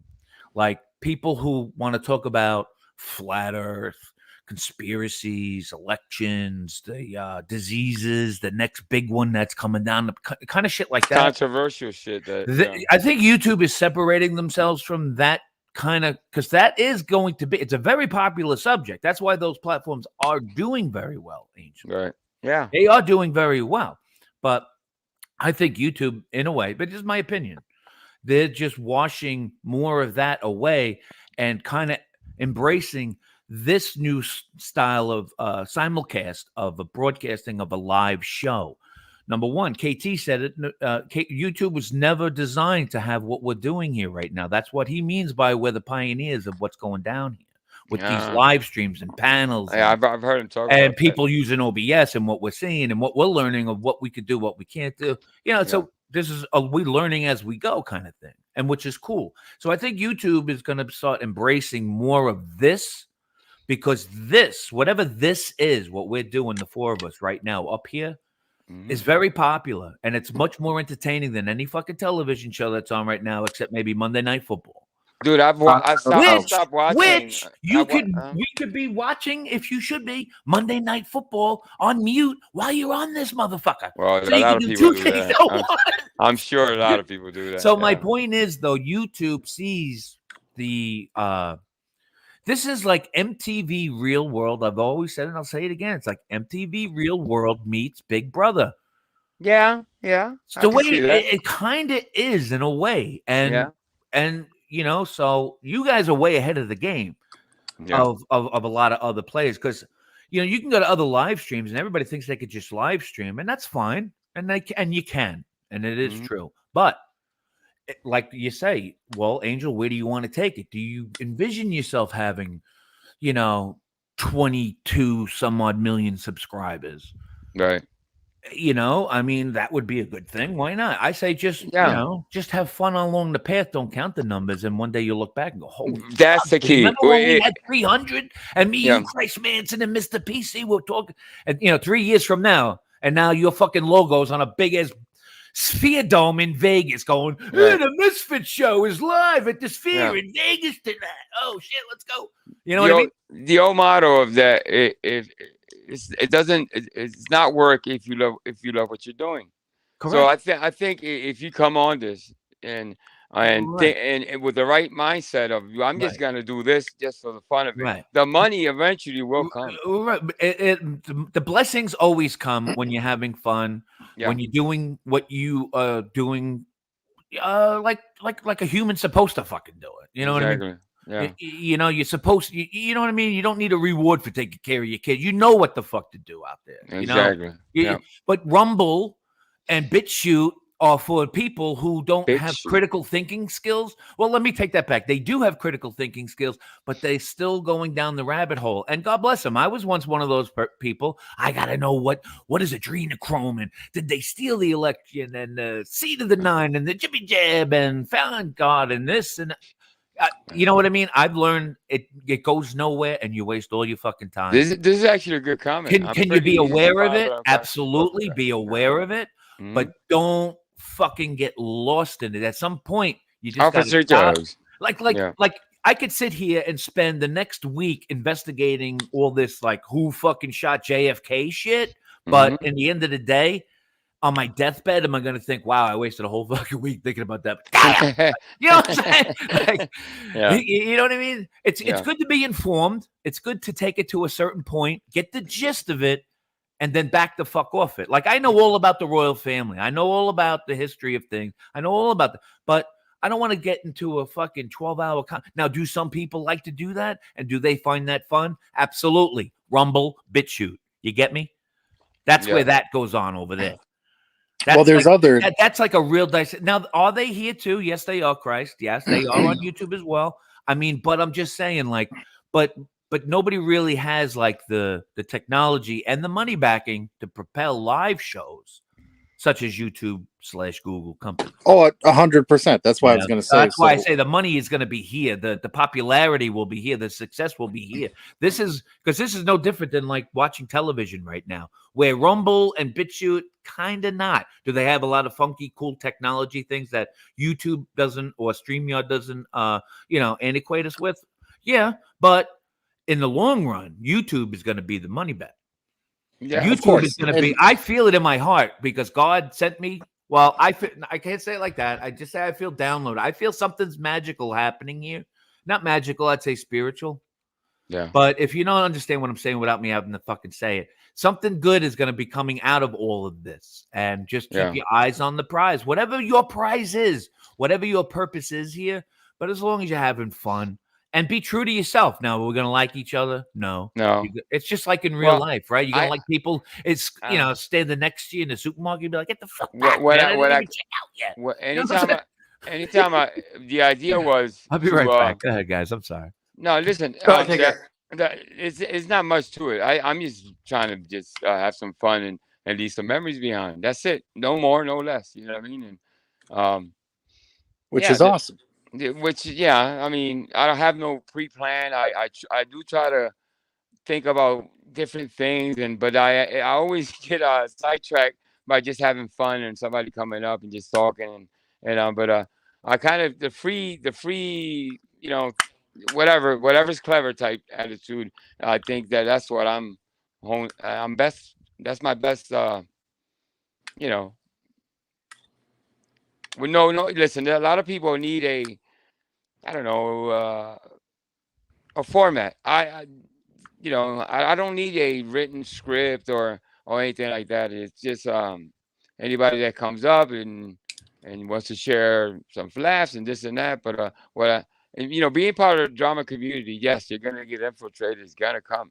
like people who want to talk about flat earth, conspiracies, elections, the diseases, the next big one that's coming down, the kind of shit like that. Controversial shit. I think YouTube is separating themselves from that kind of, because that is going to be, it's a very popular subject. That's why those platforms are doing very well, Angel. Right. Yeah. They are doing very well. But I think YouTube, in a way, but just my opinion, they're just washing more of that away and kind of embracing this new style of simulcast of a broadcasting of a live show. Number one, KT said it. YouTube was never designed to have what we're doing here right now. That's what he means by we're the pioneers of what's going down here with these live streams and panels. Yeah, I've heard him talk and about people using OBS and what we're seeing and what we're learning of what we could do, what we can't do. You know, so this is we learning as we go kind of thing, and which is cool. So I think YouTube is going to start embracing more of this. Because this, whatever this is, what we're doing, the four of us right now up here, is very popular. And it's much more entertaining than any fucking television show that's on right now, except maybe Monday Night Football. Dude, I stopped watching. Which we could be watching, if you should be, Monday Night Football on mute while you're on this motherfucker. Well, so a you lot can of do people two do things that. at once. I'm sure a lot of people do that. So my point is, though, YouTube sees the this is like MTV Real World. I've always said it, and I'll say it again. It's like MTV Real World meets Big Brother. Yeah. It's the way it kind of is in a way. And you know, so you guys are way ahead of the game of a lot of other players, because you know, you can go to other live streams and everybody thinks they could just live stream, and that's fine. And you can, and it is true. But like you say, well, Angel, where do you want to take it? Do you envision yourself having, you know, 22 some odd million subscribers? Right. You know, I mean, that would be a good thing. Why not? I say just, you know, just have fun along the path. Don't count the numbers. And one day you'll look back and go, holy that's God, the key. Remember when we had 300 and me, Yeah. you, Christ Manson, and Mr. PC were talking, and, you know, 3 years from now, and now your fucking logo's on a big ass Sphere Dome in Vegas going, hey, the Misfit show is live at the Sphere in Vegas tonight. Oh, shit, let's go. You know what I mean? The old motto of that, it's not work if you love what you're doing. Correct. So I think if you come on this and with the right mindset of I'm just gonna do this just for the fun of it, the money eventually will come. Right. The blessings always come when you're having fun, when you're doing what you are doing, like a human's supposed to fucking do it. You know what I mean? Yeah. You know, you're supposed to, you know what I mean? You don't need a reward for taking care of your kids. You know what the fuck to do out there. Exactly. You know? But Rumble and BitChute are for people who don't have Bitch. critical thinking skills. Well, let me take that back. They do have critical thinking skills, but they're still going down the rabbit hole. And God bless them. I was once one of those people. I got to know what is adrenochrome, and did they steal the election, and the seat of the nine, and the jibby jab, and found God, and this, and you know what I mean? I've learned it goes nowhere, and you waste all your fucking time. This is actually a good comment. Can you be aware of it? I'm Absolutely, be aware of it, but don't fucking get lost in it. At some point, you just got to stop. Like I could sit here and spend the next week investigating all this, like who fucking shot JFK shit, but in the end of the day, on my deathbed, am I going to think, wow, I wasted a whole fucking week thinking about that? You know what I'm saying? Like, you know what I mean? It's good to be informed. It's good to take it to a certain point, get the gist of it, and then back the fuck off it. Like, I know all about the royal family. I know all about the history of things. I know all about but I don't want to get into a fucking 12-hour Now, do some people like to do that? And do they find that fun? Absolutely. Rumble, BitChute. You get me? That's where that goes on over there. There's other. That's like a real dice. Now, are they here too? Yes, they are, Christ. Yes, they are on YouTube as well. I mean, but I'm just saying, like, but nobody really has like the technology and the money backing to propel live shows such as YouTube/Google companies. Oh, 100%. That's why I was going to say. That's why I say the money is going to be here. The popularity will be here. The success will be here. This is no different than like watching television right now, where Rumble and BitChute kind of not. Do they have a lot of funky, cool technology things that YouTube doesn't or StreamYard doesn't, antiquate us with? Yeah, but in the long run, YouTube is going to be the money bet. Yeah, YouTube is going to be. I feel it in my heart because God sent me. Well, I can't say it like that. I just say I feel downloaded. I feel something's magical happening here. Not magical, I'd say spiritual. Yeah. But if you don't understand what I'm saying without me having to fucking say it, something good is going to be coming out of all of this. And just keep your eyes on the prize. Whatever your prize is, whatever your purpose is here. But as long as you're having fun. And be true to yourself. Now, we're going to like each other? No. It's just like in real life, right? You're going to like people. It's, standing next to you in the supermarket. You'll be like, get the fuck back, man. I didn't even check out yet. Anytime the idea was. I'll be right back. Go ahead, guys. I'm sorry. No, listen. It's not much to it. I'm just trying to just have some fun and leave some memories behind. That's it. No more, no less. You know what I mean? And which is awesome. I mean, I don't have no pre-plan. I do try to think about different things, but I always get sidetracked by just having fun and somebody coming up and just talking but I kind of the free whatever's clever type attitude. I think that's what I'm best. That's my best. Well, no. Listen, a lot of people need a format. I don't need a written script or anything like that. It's just anybody that comes up and wants to share some laughs and this and that. But being part of the drama community, yes, you're gonna get infiltrated. It's gonna come,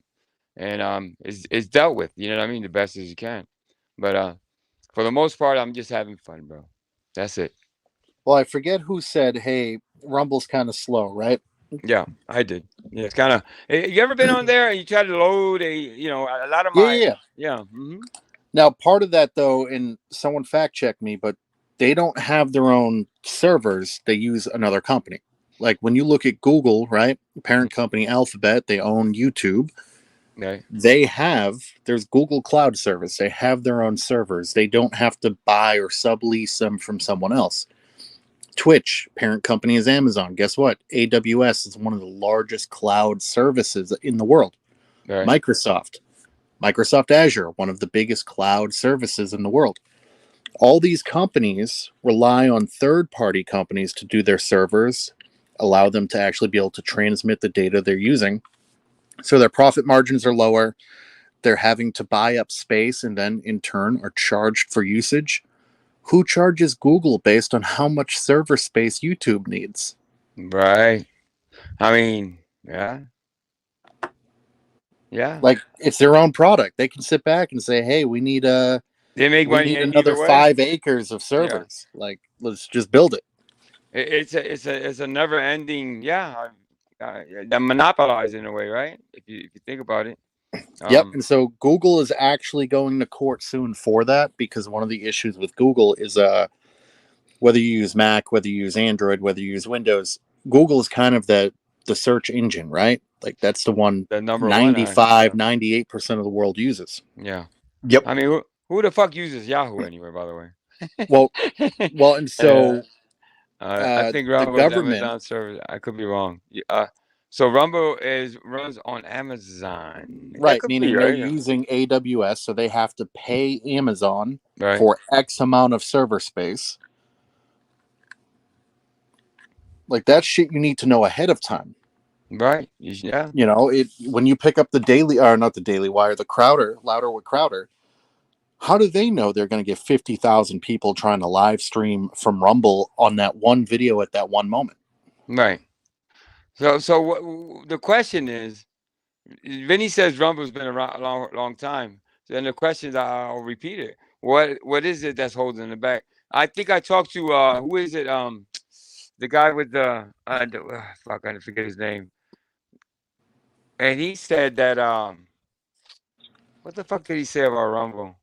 and it's dealt with. You know what I mean? The best as you can. But for the most part, I'm just having fun, bro. That's it. Well, I forget who said, "Hey, Rumble's kind of slow," right? Yeah, I did. Yeah, it's kind of. You ever been on there and you try to load a lot of my yeah. Mm-hmm. Now, part of that though, and someone fact check me, but they don't have their own servers. They use another company. Like when you look at Google, right? Parent company Alphabet, they own YouTube. Right. There's Google Cloud Service. They have their own servers. They don't have to buy or sublease them from someone else. Twitch, parent company is Amazon. Guess what? AWS is one of the largest cloud services in the world. Right. Microsoft Azure, one of the biggest cloud services in the world. All these companies rely on third-party companies to do their servers, allow them to actually be able to transmit the data they're using. So their profit margins are lower. They're having to buy up space and then in turn are charged for usage. Who charges Google based on how much server space YouTube needs? Right. I mean, yeah. Yeah. Like it's their own product. They can sit back and say, hey, we need They make We money need either another way. 5 acres of servers. Like, let's just build it. It's a never ending. Yeah, they're monopolized in a way, right? If you think about it. Yep. And so Google is actually going to court soon for that, because one of the issues with Google is whether you use Mac, whether you use Android, whether you use Windows, Google is kind of the search engine, right? Like that's the one the number 95, 98% of the world uses. Yeah. Yep. I mean, who the fuck uses Yahoo anyway? By the way. Well, and so I think the Rumble is government. Amazon service. I could be wrong. So Rumble runs on Amazon. That Right, could meaning be, they're right? Yeah. using AWS, so they have to pay Amazon Right. for X amount of server space. Like that's shit you need to know ahead of time. Right. Yeah. You know, when you pick up the Daily, or not the Daily Wire, the Crowder, Louder with Crowder, how do they know they're going to get 50,000 people trying to live stream from Rumble on that one video at that one moment? Right. So the question is, Vinny says Rumble's been around a long time. Then the question is, I'll repeat it. What is it that's holding it back? I think I talked to who is it? The guy with the fuck, I forget his name. And he said that what the fuck did he say about Rumble?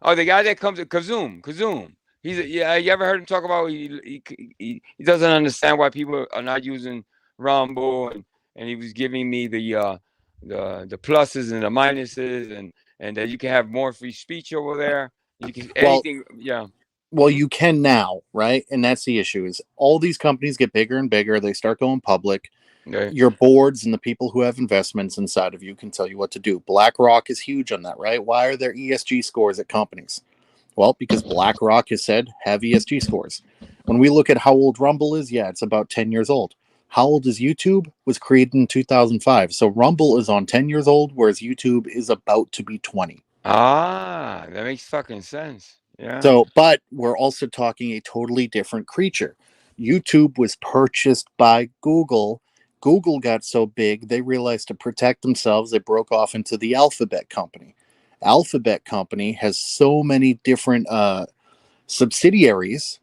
Oh, the guy that comes to Kazoom. Yeah. You ever heard him talk about he doesn't understand why people are not using Rumble, and he was giving me the pluses and the minuses, and that you can have more free speech over there. You can anything. Yeah. Well, you can now, right? And that's the issue is all these companies get bigger and bigger. They start going public. Right. Your boards and the people who have investments inside of you can tell you what to do. BlackRock is huge on that, right? Why are there ESG scores at companies? Well, because BlackRock has said have ESG scores. When we look at how old Rumble is, yeah, it's about 10 years old. How old is YouTube? Was created in 2005. So Rumble is on 10 years old, whereas YouTube is about to be 20. Ah, that makes fucking sense. Yeah. So, but we're also talking a totally different creature. YouTube was purchased by Google. Google got so big, they realized to protect themselves, they broke off into the Alphabet Company. Alphabet Company has so many different subsidiaries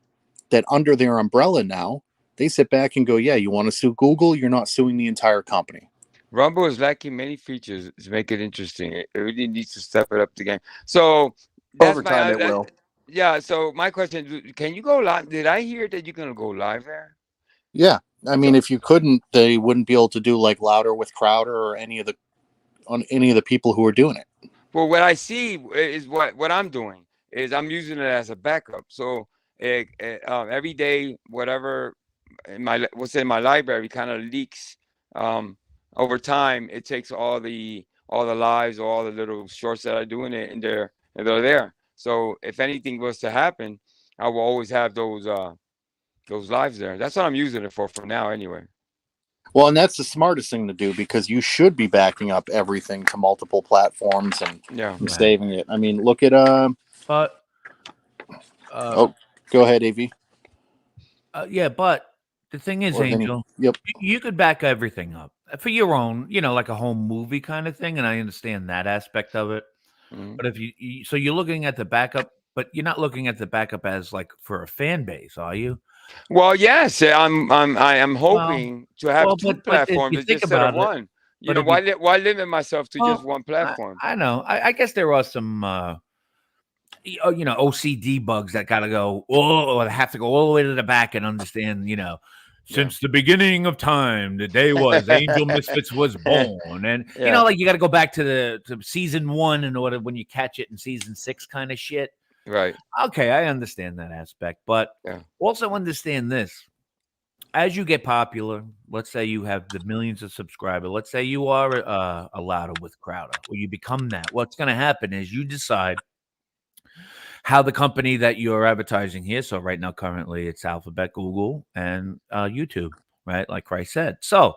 that under their umbrella now, they sit back and go, yeah, you want to sue Google? You're not suing the entire company. Rumble is lacking many features to make it interesting. It really needs to step it up the game. So that's Over time, it will. Yeah. So my question: can you go live? Did I hear that you're gonna go live there? Yeah, I mean, if you couldn't, they wouldn't be able to do like Louder with Crowder or any of the people who are doing it. Well, what I see is what I'm doing is I'm using it as a backup. So every day, whatever what's in my library kind of leaks. Over time, it takes all the lives or all the little shorts that I do in it, and they're there. So if anything was to happen, I will always have those lives there. That's what I'm using it for now, anyway. Well, and that's the smartest thing to do because you should be backing up everything to multiple platforms and saving it. I mean, look at But oh, go ahead, AV. Yeah, but the thing is, Angel, yep, you could back everything up for your own, like a home movie kind of thing, and I understand that aspect of it. Mm-hmm. But if so you're looking at the backup, but you're not looking at the backup as like for a fan base, are you? Well, yes, I am hoping to have two platforms instead of one. Why limit myself to just one platform? I know. I guess there are some OCD bugs that gotta go. Or have to go all the way to the back and understand. Since the beginning of time, the day was Angel Misfits was born, and like you got to go back to season 1 in order when you catch it in season 6, kind of shit. Right. Okay, I understand that aspect, but also understand this: as you get popular, let's say you have the millions of subscribers. Let's say you are a Louder with Crowder, or you become that. What's going to happen is you decide how the company that you're advertising here. So right now, currently, it's Alphabet, Google, and YouTube, right? Like Christ said. So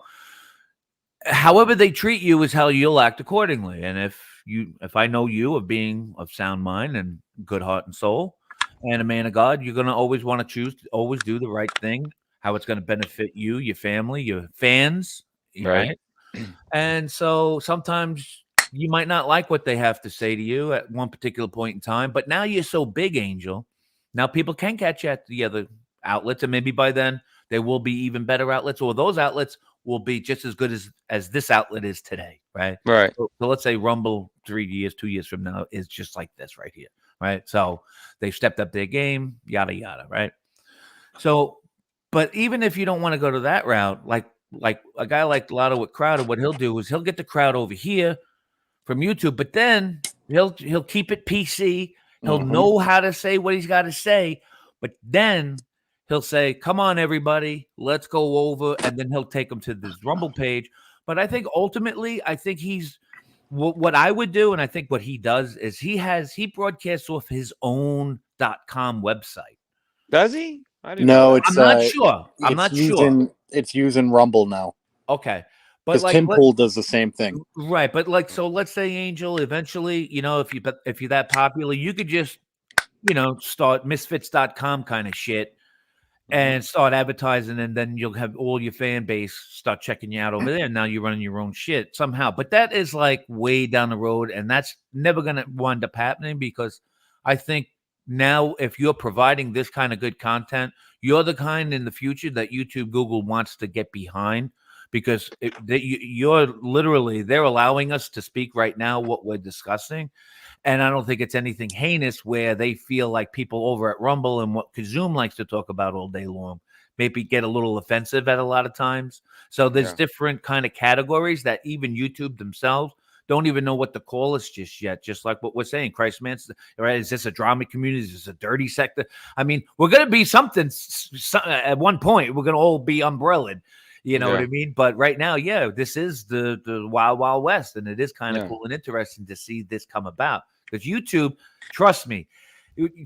however they treat you is how you'll act accordingly. And if I know you of being of sound mind and good heart and soul and a man of God, you're going to always want to choose to always do the right thing, how it's going to benefit you, your family, your fans, right? And so sometimes you might not like what they have to say to you at one particular point in time, but now you're so big, Angel. Now people can catch you at the other outlets, and maybe by then there will be even better outlets, or those outlets will be just as good as this outlet is today, right? Right. So let's say Rumble 2 years from now is just like this right here, right? So they've stepped up their game, yada yada, right? So, but even if you don't want to go to that route, like a guy like Lotto with Crowder, what he'll do is he'll get the crowd over here from YouTube, but then he'll keep it PC. He'll know how to say what he's got to say, but then he'll say, "Come on, everybody, let's go over," and then he'll take them to this Rumble page. But I think ultimately, I think he's what I would do, and I think what he does is he broadcasts off his own .com website. Does he? I didn't No, know it's I'm not sure. I'm not sure. It's using Rumble now. Okay, but Because Tim Pool does the same thing. Right, but like, so let's say Angel, eventually, if you're that popular, you could just, start misfits.com kind of shit and start advertising, and then you'll have all your fan base start checking you out over there. And now you're running your own shit somehow. But that is like way down the road, and that's never going to wind up happening, because I think now if you're providing this kind of good content, you're the kind in the future that YouTube, Google wants to get behind, because they're allowing us to speak right now what we're discussing. And I don't think it's anything heinous where they feel like people over at Rumble and what Kazoom likes to talk about all day long maybe get a little offensive at a lot of times. So there's different kind of categories that even YouTube themselves don't even know what to call us just yet. Just like what we're saying, Christ Manson, right? Is this a drama community? Is this a dirty sector? I mean, we're going to be something at one point. We're going to all be umbrellaed. You know what I mean? But right now, this is the wild, wild west. And it is kind of cool and interesting to see this come about. Because YouTube, trust me,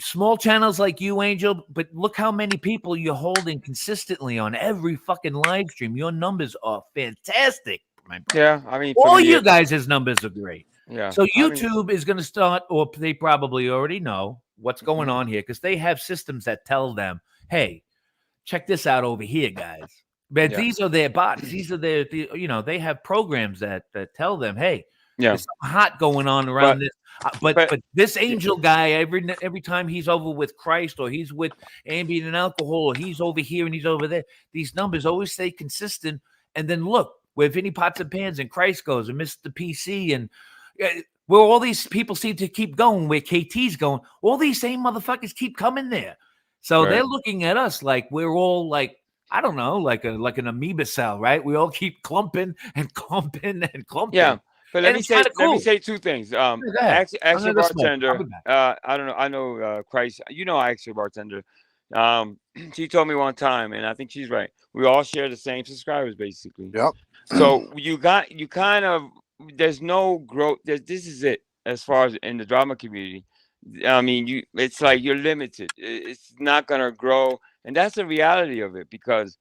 small channels like you, Angel, but look how many people you're holding consistently on every fucking live stream. Your numbers are fantastic. Yeah, I mean, all you guys' numbers are great. Yeah. So YouTube is going to start, or they probably already know what's going on here, because they have systems that tell them, hey, check this out over here, guys. But these are their bots. These are they have programs that tell them, hey, there's something hot going on around this. But this Angel guy, every time he's over with Christ, or he's with ambient and alcohol, or he's over here and he's over there, these numbers always stay consistent. And then look, where Vinny Pots and Pans and Christ goes, and Mr. PC, and where all these people seem to keep going, where KT's going, all these same motherfuckers keep coming there. So they're looking at us like we're all like, I don't know, like an amoeba cell, right? We all keep clumping and clumping and clumping. Yeah. But let me say two things. Actually, bartender. I don't know. I know Christ. I actually bartender. She told me one time, and I think she's right. We all share the same subscribers, basically. Yep. So there's no growth. This is it as far as in the drama community. I mean, it's like you're limited. It's not gonna grow, and that's the reality of it, because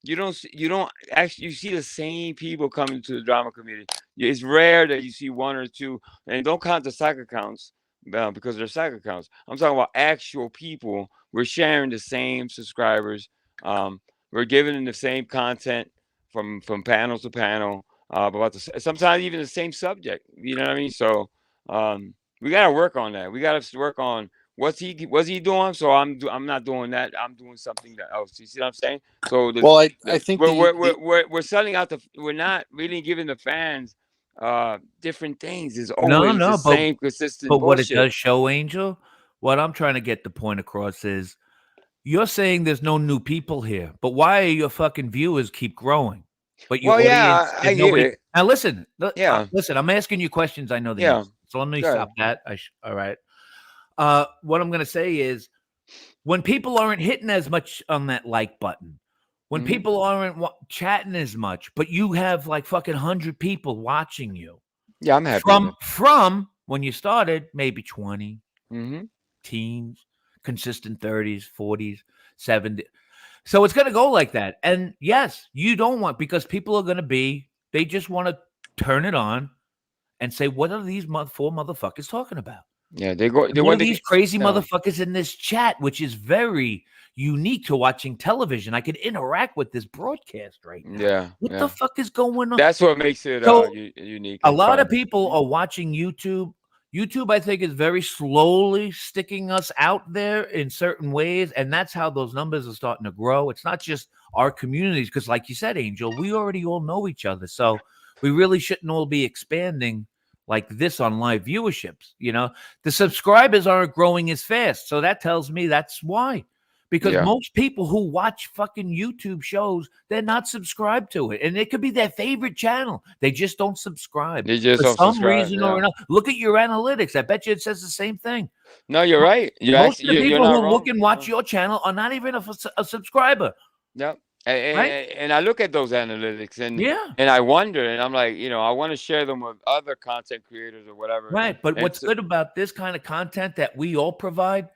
you don't actually see the same people coming to the drama community. It's rare that you see one or two, and don't count the psych accounts because they're psych accounts. I'm talking about actual people. We're sharing the same subscribers. We're giving the same content from panel to panel about sometimes even the same subject. You know what I mean? So we got to work on that. We got to work on what's he doing. So I'm not doing that. I'm doing something else. You see what I'm saying? So I think we're selling out we're not really giving the fans different things. It's always the same consistent but bullshit. What it does show, Angel, what I'm trying to get the point across is you're saying there's no new people here, but why are your fucking viewers keep growing? But your audience, I get it. Now listen, listen, I'm asking you questions I know the answer. So let me stop that. All right. What I'm going to say is, when people aren't hitting as much on that like button, when people aren't chatting as much, but you have like fucking 100 people watching you. Yeah, I'm happy. From when you started, maybe 20 teens, consistent 30s, 40s, 70s. So it's going to go like that. And yes, you don't want, because people are going to they just want to turn it on and say, what are these four motherfuckers talking about? Yeah, they go. They One want of these crazy no. motherfuckers in this chat, which is very unique to watching television. I could interact with this broadcast right now. Yeah, What yeah. the fuck is going on? That's what makes it So, unique. a and lot of fun. people are watching YouTube. YouTube, I think, is very slowly sticking us out there in certain ways, and that's how those numbers are starting to grow. It's not just our communities, because, like you said, Angel, we already all know each other, so we really shouldn't all be expanding like this on live viewerships. You know, the subscribers aren't growing as fast, so that tells me that's why. Because Yeah. most people who watch fucking YouTube shows, they're not subscribed to it. And it could be their favorite channel. They just don't subscribe. They just For don't some subscribe, reason or yeah. another. Look at your analytics. I bet you it says the same thing. No, you're right. You're Most actually, of the you're people not who wrong. look and watch your channel are not even a subscriber. Yep. Right? And I look at those analytics and Yeah. and I wonder, and I'm like, I want to share them with other content creators or whatever. Right. But And what's good about this kind of content that we all provide,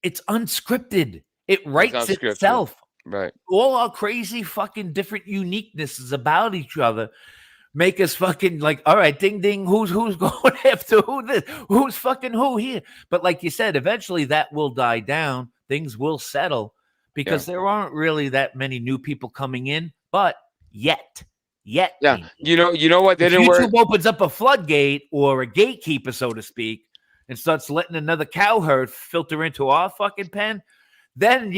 it's unscripted. It writes unscripted. itself. Right. All our crazy fucking different uniquenesses about each other make us fucking like, all right, ding ding, who's going after who's fucking who here? But like you said, eventually that will die down. Things will settle because there aren't really that many new people coming in, but yet. Yeah. Angel. You know what If didn't YouTube work? opens up a floodgate or a gatekeeper, so to speak, and starts letting another cow herd filter into our fucking pen, then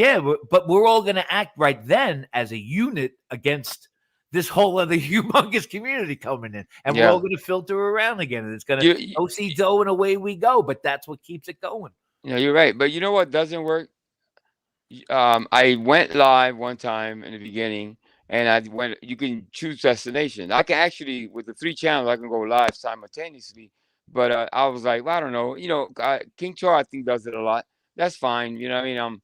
but we're all going to act right then as a unit against this whole other humongous community coming in, and we're all going to filter around again, and it's going to OC-do and away we go. But that's what keeps it going. Yeah, you're right. But you know what doesn't work? I went live one time in the beginning, and you can choose destination. I can actually, with the 3 channels, I can go live simultaneously. But I was like, well, I don't know. King Char, I think, does it a lot. That's fine. You know what I mean?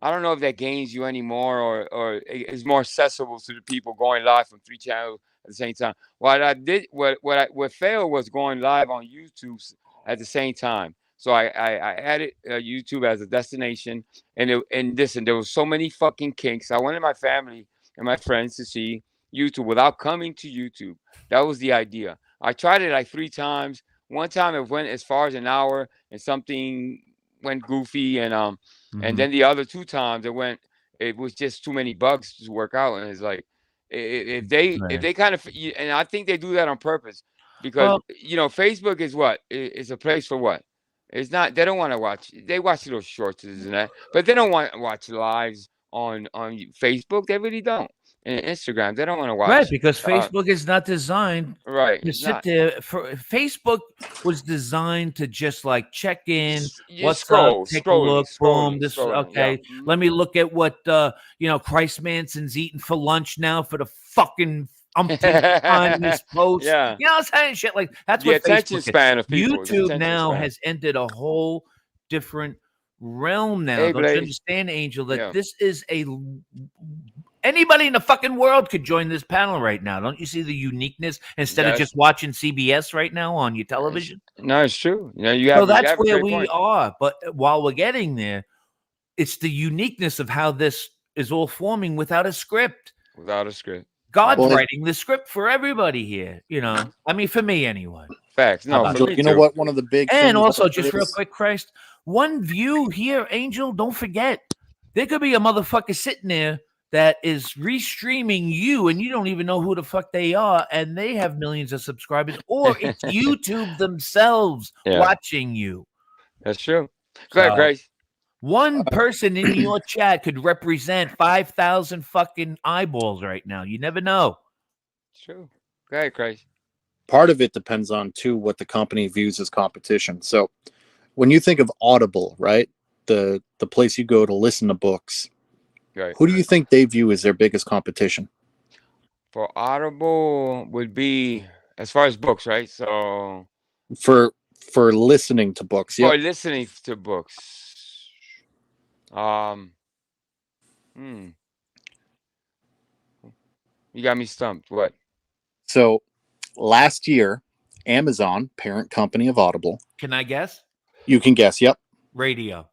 I don't know if that gains you anymore or is more accessible to the people going live from 3 channels at the same time. What failed was going live on YouTube at the same time. So I added YouTube as a destination, and listen, there was so many fucking kinks. I wanted my family and my friends to see YouTube without coming to YouTube. That was the idea. I tried it like 3 times. One time it went as far as an hour, and something went goofy, and then the other 2 times it was just too many bugs to work out, and it's like if they kind of, and I think they do that on purpose because Facebook is what is a place for what. It's not. They don't want to watch. They watch little shorts and that, but they don't want to watch lives on Facebook. They really don't. And Instagram, they don't want to watch. Right, because Facebook is not designed to sit there. Facebook was designed to just like check in, what's up, take a look, boom, this okay. Let me look at what Christ Manson's eating for lunch now for the fucking umpteenth time in this post. Yeah. You know what I'm saying? Shit like that's The what attention Facebook span is. of people. YouTube now has entered a whole different realm now. Hey, Don't you Blaze. understand, Angel, that this is anybody in the fucking world could join this panel right now. Don't you see the uniqueness instead of just watching CBS right now on your television? No, it's true. You have, So that's you have a where great we point. are. But while we're getting there, it's the uniqueness of how this is all forming without a script. Without a script. God's writing the script for everybody here. I mean, for me anyway. Facts. No, Angel, for me you know too. what? One of the big And things also, about just real this- quick, Christ, one view here, Angel, don't forget, there could be a motherfucker sitting there that is restreaming you, and you don't even know who the fuck they are, and they have millions of subscribers, or it's YouTube themselves watching you. That's true. Go ahead, Grace. One person in your chat could represent 5,000 fucking eyeballs right now. You never know. It's true. Go ahead, Grace. part of it depends on too what the company views as competition. So when you think of Audible, right, the place you go to listen to books, right, who do you think they view as their biggest competition? For Audible would be as far as books, right? So For listening to books, for yeah. listening to books, you got me stumped. What? So last year, Amazon, parent company of Audible. Can I guess? You can guess. Yep. Radio.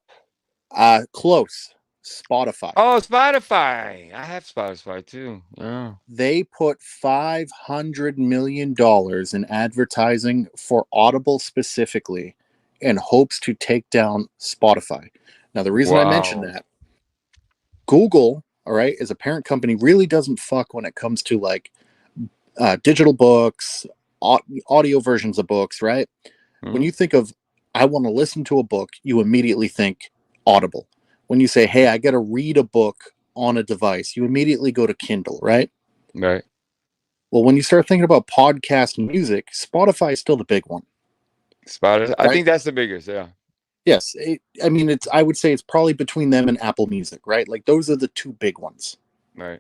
Close. Spotify. Oh, Spotify. I have Spotify too. Yeah. They put $500 million in advertising for Audible specifically and hopes to take down Spotify. Now, the reason I mention Wow. that, Google, all right, as a parent company, really doesn't fuck when it comes to like digital books, audio versions of books, right? When you think of, I want to listen to a book, you immediately think Audible. When you say, hey, I got to read a book on a device, you immediately go to Kindle, right? Right. Well, when you start thinking about podcast music, Spotify is still the big one. Spotify. I Right? think that's the biggest. Yeah. Yes. I mean, I would say it's probably between them and Apple Music, right? Like those are the two big ones. Right.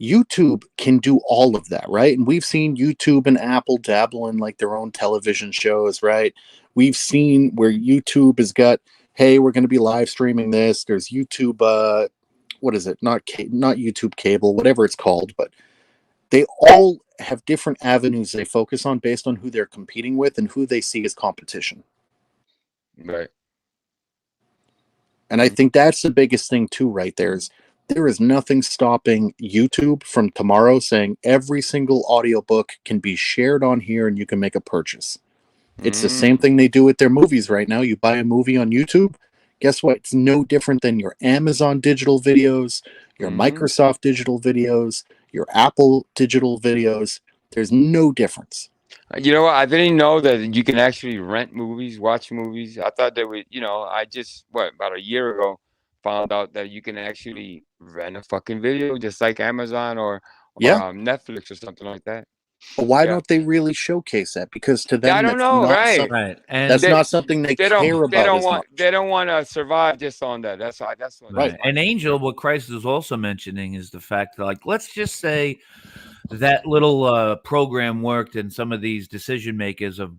YouTube can do all of that, right? And we've seen YouTube and Apple dabble in like their own television shows, right? We've seen where YouTube has got, hey, we're going to be live streaming this. There's YouTube, what is it? Not YouTube cable, whatever it's called, but they all have different avenues they focus on based on who they're competing with and who they see as competition. Right. And I think that's the biggest thing too, right? There is nothing stopping YouTube from tomorrow saying every single audiobook can be shared on here and you can make a purchase. It's the same thing they do with their movies right now. You buy a movie on YouTube, guess what? It's no different than your Amazon digital videos, your Microsoft digital videos, your Apple digital videos. There's no difference. You know what? I didn't know that you can actually rent movies, watch movies. I thought that I just, about a year ago, found out that you can actually rent a fucking video just like Amazon or Netflix or something like that. But why don't they really showcase that? Because to them, I don't know, right? And that's not something they care about. They don't want to survive just on that. That's why. Right. And Angel, what Christ is also mentioning is the fact that, like, let's just say that little program worked, and some of these decision makers of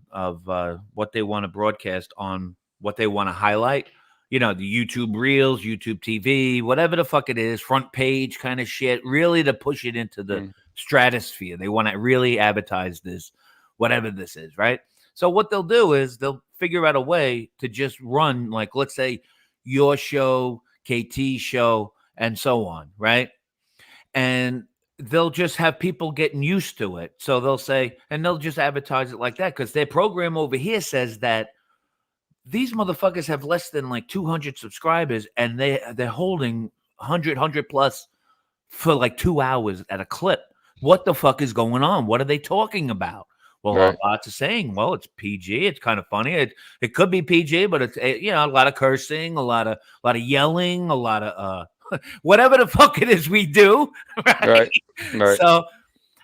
what they want to broadcast on what they want to highlight. The YouTube Reels, YouTube TV, whatever the fuck it is, front page kind of shit, really to push it into the stratosphere. They want to really advertise this, whatever this is, right? So what they'll do is they'll figure out a way to just run, like, let's say your show, KT's show, and so on, right? And they'll just have people getting used to it. So they'll say, and they'll just advertise it like that because their program over here says that these motherfuckers have less than like 200 subscribers and they're holding 100 plus for like 2 hours at a clip. What the fuck is going on? What are they talking about? Well, lots of saying, well, it's PG. It's kind of funny. It could be PG, but it's a lot of cursing, a lot of yelling, a lot of whatever the fuck it is we do, right? So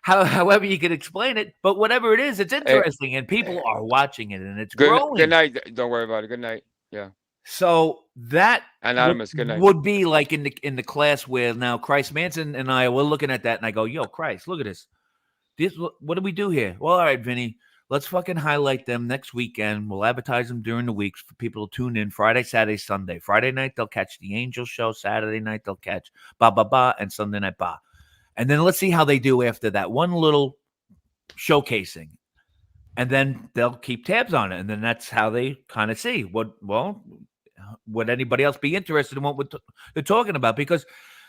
however you could explain it, but whatever it is, it's interesting and people are watching it and it's growing. Good night. Don't worry about it. Good night. Yeah. So that Anonymous, good night. would be like in the class where now Christ Manson and I were looking at that and I go, yo, Christ, look at this. What do we do here? Well, all right, Vinny, let's fucking highlight them next weekend. We'll advertise them during the weeks for people to tune in Friday, Saturday, Sunday. Friday night, they'll catch the Angel Show. Saturday night, they'll catch Ba Ba Ba, and Sunday night Ba. And then let's see how they do after that one little showcasing. And then they'll keep tabs on it. And then that's how they kind of see would anybody else be interested in what they're talking about? Because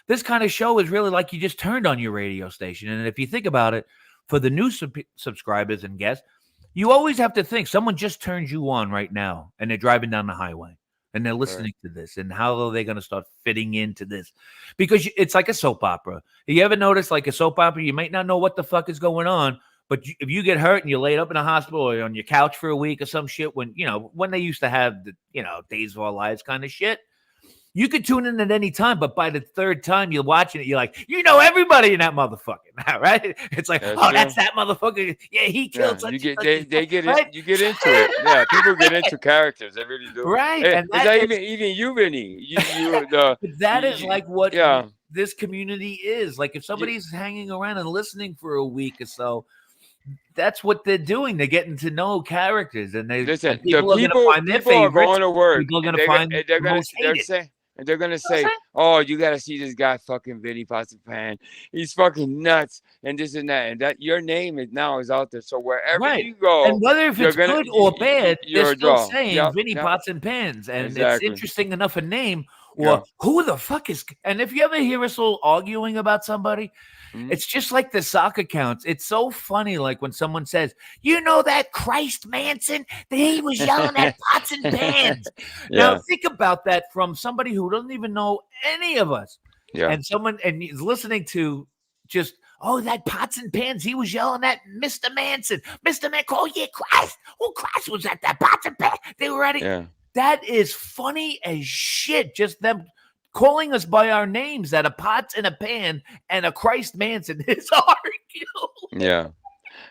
this kind of show is really like you just turned on your radio station. And if you think about it, for the new subscribers and guests, you always have to think someone just turned you on right now and they're driving down the highway and they're listening to this. And how are they going to start fitting into this? Because it's like a soap opera. You ever notice like a soap opera, you might not know what the fuck is going on, but if you get hurt and you're laid up in a hospital or on your couch for a week or some shit, when they used to have the, Days of Our Lives kind of shit, you could tune in at any time, but by the third time you're watching it, you're like, everybody in that motherfucker now, right? It's like, that's that motherfucker. Yeah, he killed such. You get into it. Yeah, people get into characters. They really do. Right. And even you, Vinny. That is like what this community is. Like if somebody's hanging around and listening for a week or so, that's what they're doing. They're getting to know characters, and people are going to find their favorites. People are going to work. People are going to find they're going to say, oh, you got to see this guy fucking Vinny Pacipan. He's fucking nuts and this and that. And that your name is out there. So wherever Right. you go, And whether if it's good or bad, you're they're a still draw. saying Yep, Vinny yep. Pots and Pans. And it's Exactly. interesting enough a name. Or Yeah. who the fuck is, and if you ever hear us all arguing about somebody, it's just like the soccer counts. It's so funny, like when someone says, you know that Christ Manson, that he was yelling at pots and pans. Now Yeah. think about that from somebody who doesn't even know any of us. Yeah. And someone and is listening to just, oh, that pots and pans, he was yelling at Mr. Manson. Mr. Man, oh yeah, Christ. Oh, Christ was at that pots and pans. They were ready. Yeah. That is funny as shit. Just them calling us by our names that a pots and a pan and a Christ Manson is arguing. Yeah.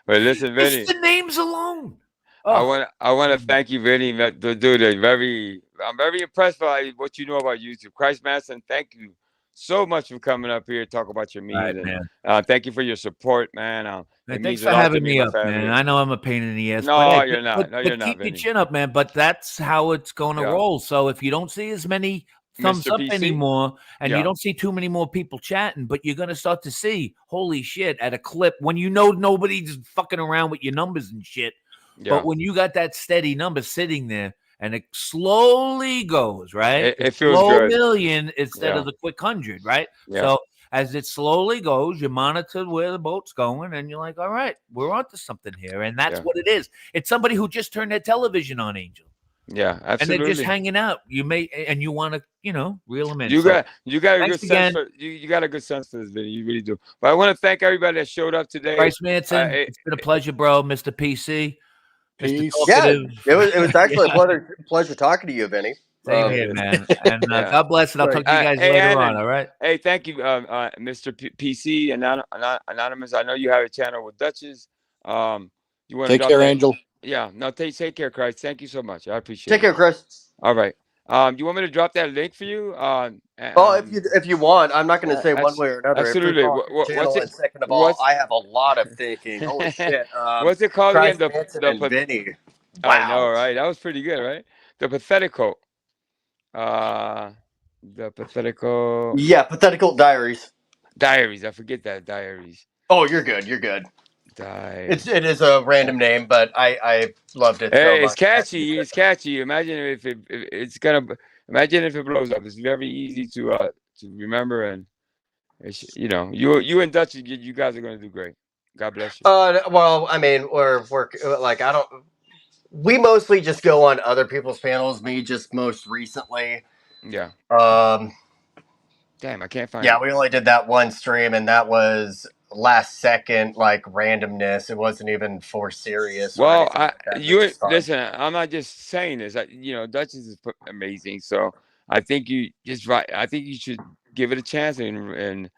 But listen, Vinny. It's the names alone. I want to thank you, Vinny, dude. I'm very impressed by what you know about YouTube. Christ Manson, thank you so much for coming up here to talk about your memes. Right, and thank you for your support, man. It Thanks means for a lot to having me me and up, my family. man. I know I'm a pain in the ass. No, but, you're not. No, you're not, keep your Vinny. chin up, man. But that's how it's going to Yeah. roll. So if you don't see as many thumbs Mr. up PC? anymore, and Yeah. you don't see too many more people chatting, but you're going to start to see, holy shit, at a clip when you know nobody's fucking around with your numbers and shit. Yeah. But when you got that steady number sitting there, and it slowly goes, right? It feels slow good. million instead Yeah. of the quick 100, right? Yeah. So as it slowly goes, you monitor where the boat's going, and you're like, all right, we're onto something here. And that's Yeah. what it is. It's somebody who just turned their television on, Angel. Yeah, And absolutely. they're just hanging out. You want to, reel them in. You So, got a thanks good sense again. for you got a good sense for this video. You really do. But I want to thank everybody that showed up today. Bryce Manson, it's been a pleasure, bro. Mr. PC, Mr. Yeah, Talkative. it was actually Yeah. a pleasure talking to you, Vinny. Same here, man. And Yeah. God bless it. I'll talk to you guys Hey, later Annan, on. All right. Hey, thank you, Mr. PC Anonymous. I know you have a channel with Duchess. You want to Take care, Angel. Yeah. No, take care, Christ. Thank you so much. I appreciate Take it. care, Chris. All right. You want me to drop that link for you? If you want, I'm not going to say one way or another. Absolutely. And second of all, I have a lot of thinking. Holy shit! What's it called Christ again? Manson and Vinny. Wow. I know, right? That was pretty good, right? The Pathetical. The Pathetical. Yeah, Pathetical Diaries. Diaries. I forget that. Diaries. Oh, you're good. You're good. Diaries. It is a random name, but I loved it. Hey, so it's much. catchy. It's catchy. Imagine if it's gonna. Imagine if it blows up. It's very easy to remember, and it's, you and Dutch, you guys are gonna do great. God bless you. Well, I mean, we're like I don't. We mostly just go on other people's panels. Me, just most recently. Yeah. Damn, I can't find. Yeah, it. we only did that one stream, and that was last second, like randomness. It wasn't even for serious. Well, listen. listen. I'm not just saying this. Duchess is amazing. So I think you just right. I think you should give it a chance and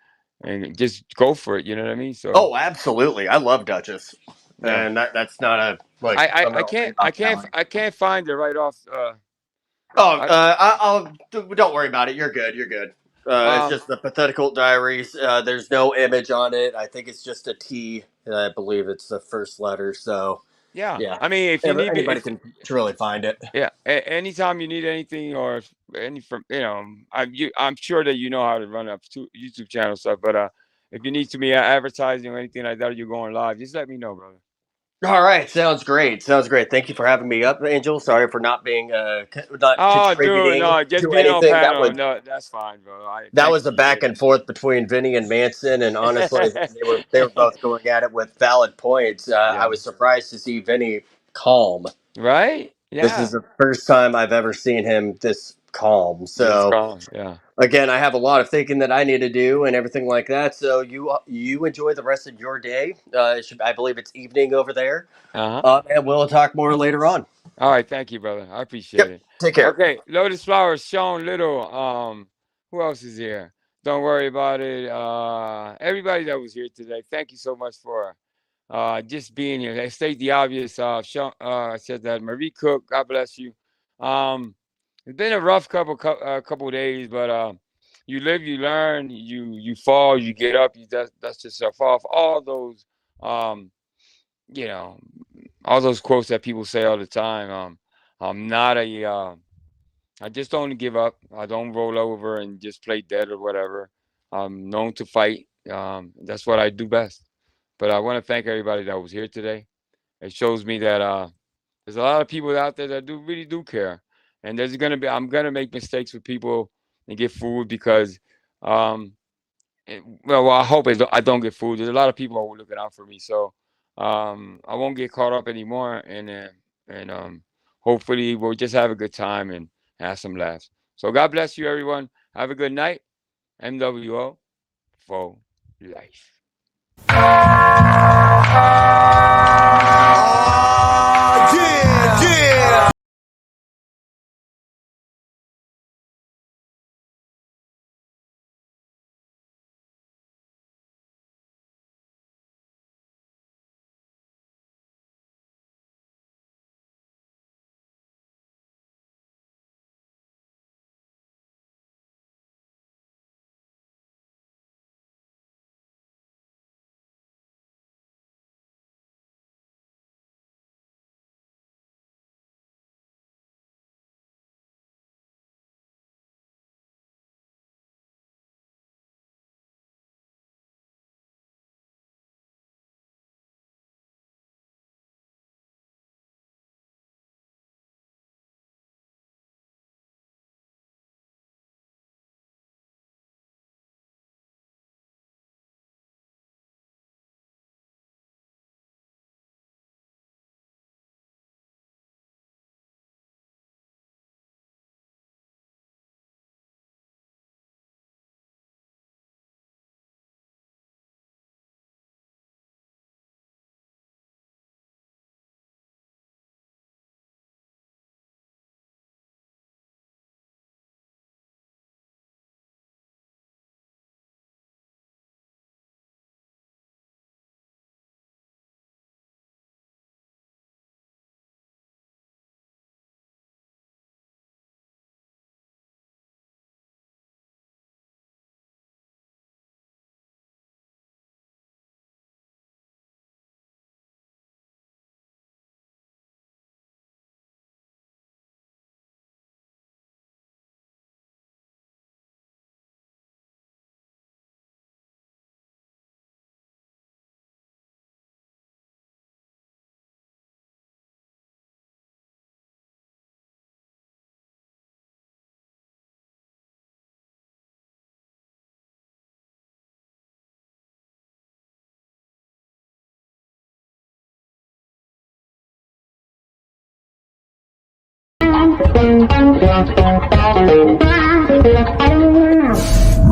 just go for it. You know what I mean? So. Oh, absolutely. I love Duchess, Yeah. and that's not a like. I can't find it right off. I'll don't worry about it. You're good. You're good. It's just the Pathetical Diaries. There's no image on it. I think it's just a T. I believe it's the first letter. So yeah. I mean, if you need anybody can truly find it. Yeah. Anytime you need anything or I'm sure that you know how to run a YouTube channel stuff. But if you need to be advertising or anything like that, or you're going live, just let me know, brother. All right, sounds great. Thank you for having me up, Angel. Sorry for not being contributing just to being on anything. panel. No, that's fine, bro. That was a back and forth between Vinny and Manson, and honestly, they were both going at it with valid points. I was surprised to see Vinny calm. Right? Yeah. This is the first time I've ever seen him this calm. So, yeah. Again, I have a lot of thinking that I need to do and everything like that. So you enjoy the rest of your day. I believe it's evening over there. And we'll talk more later on. All right, thank you, brother. I appreciate it. Take care. Okay, Lotus Flowers, Sean Little. Who else is here? Don't worry about it. Everybody that was here today, thank you so much for just being here. I state the obvious. Sean, I said that. Marie Cook, God bless you. It's been a rough couple days, but you live, you learn, you fall, you get up, you dust yourself off. All those, all those quotes that people say all the time. I'm not I just don't give up. I don't roll over and just play dead or whatever. I'm known to fight. That's what I do best. But I want to thank everybody that was here today. It shows me that there's a lot of people out there that really do care. And I'm gonna make mistakes with people and get food because, well, I hope I don't get food. There's a lot of people who are looking out for me, so I won't get caught up anymore. And hopefully we'll just have a good time and have some laughs. So God bless you, everyone. Have a good night. mWo for life. Yeah.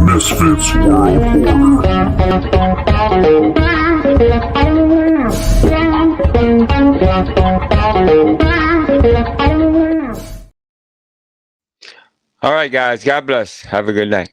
Misfits World All right, guys. God bless. Have a good night.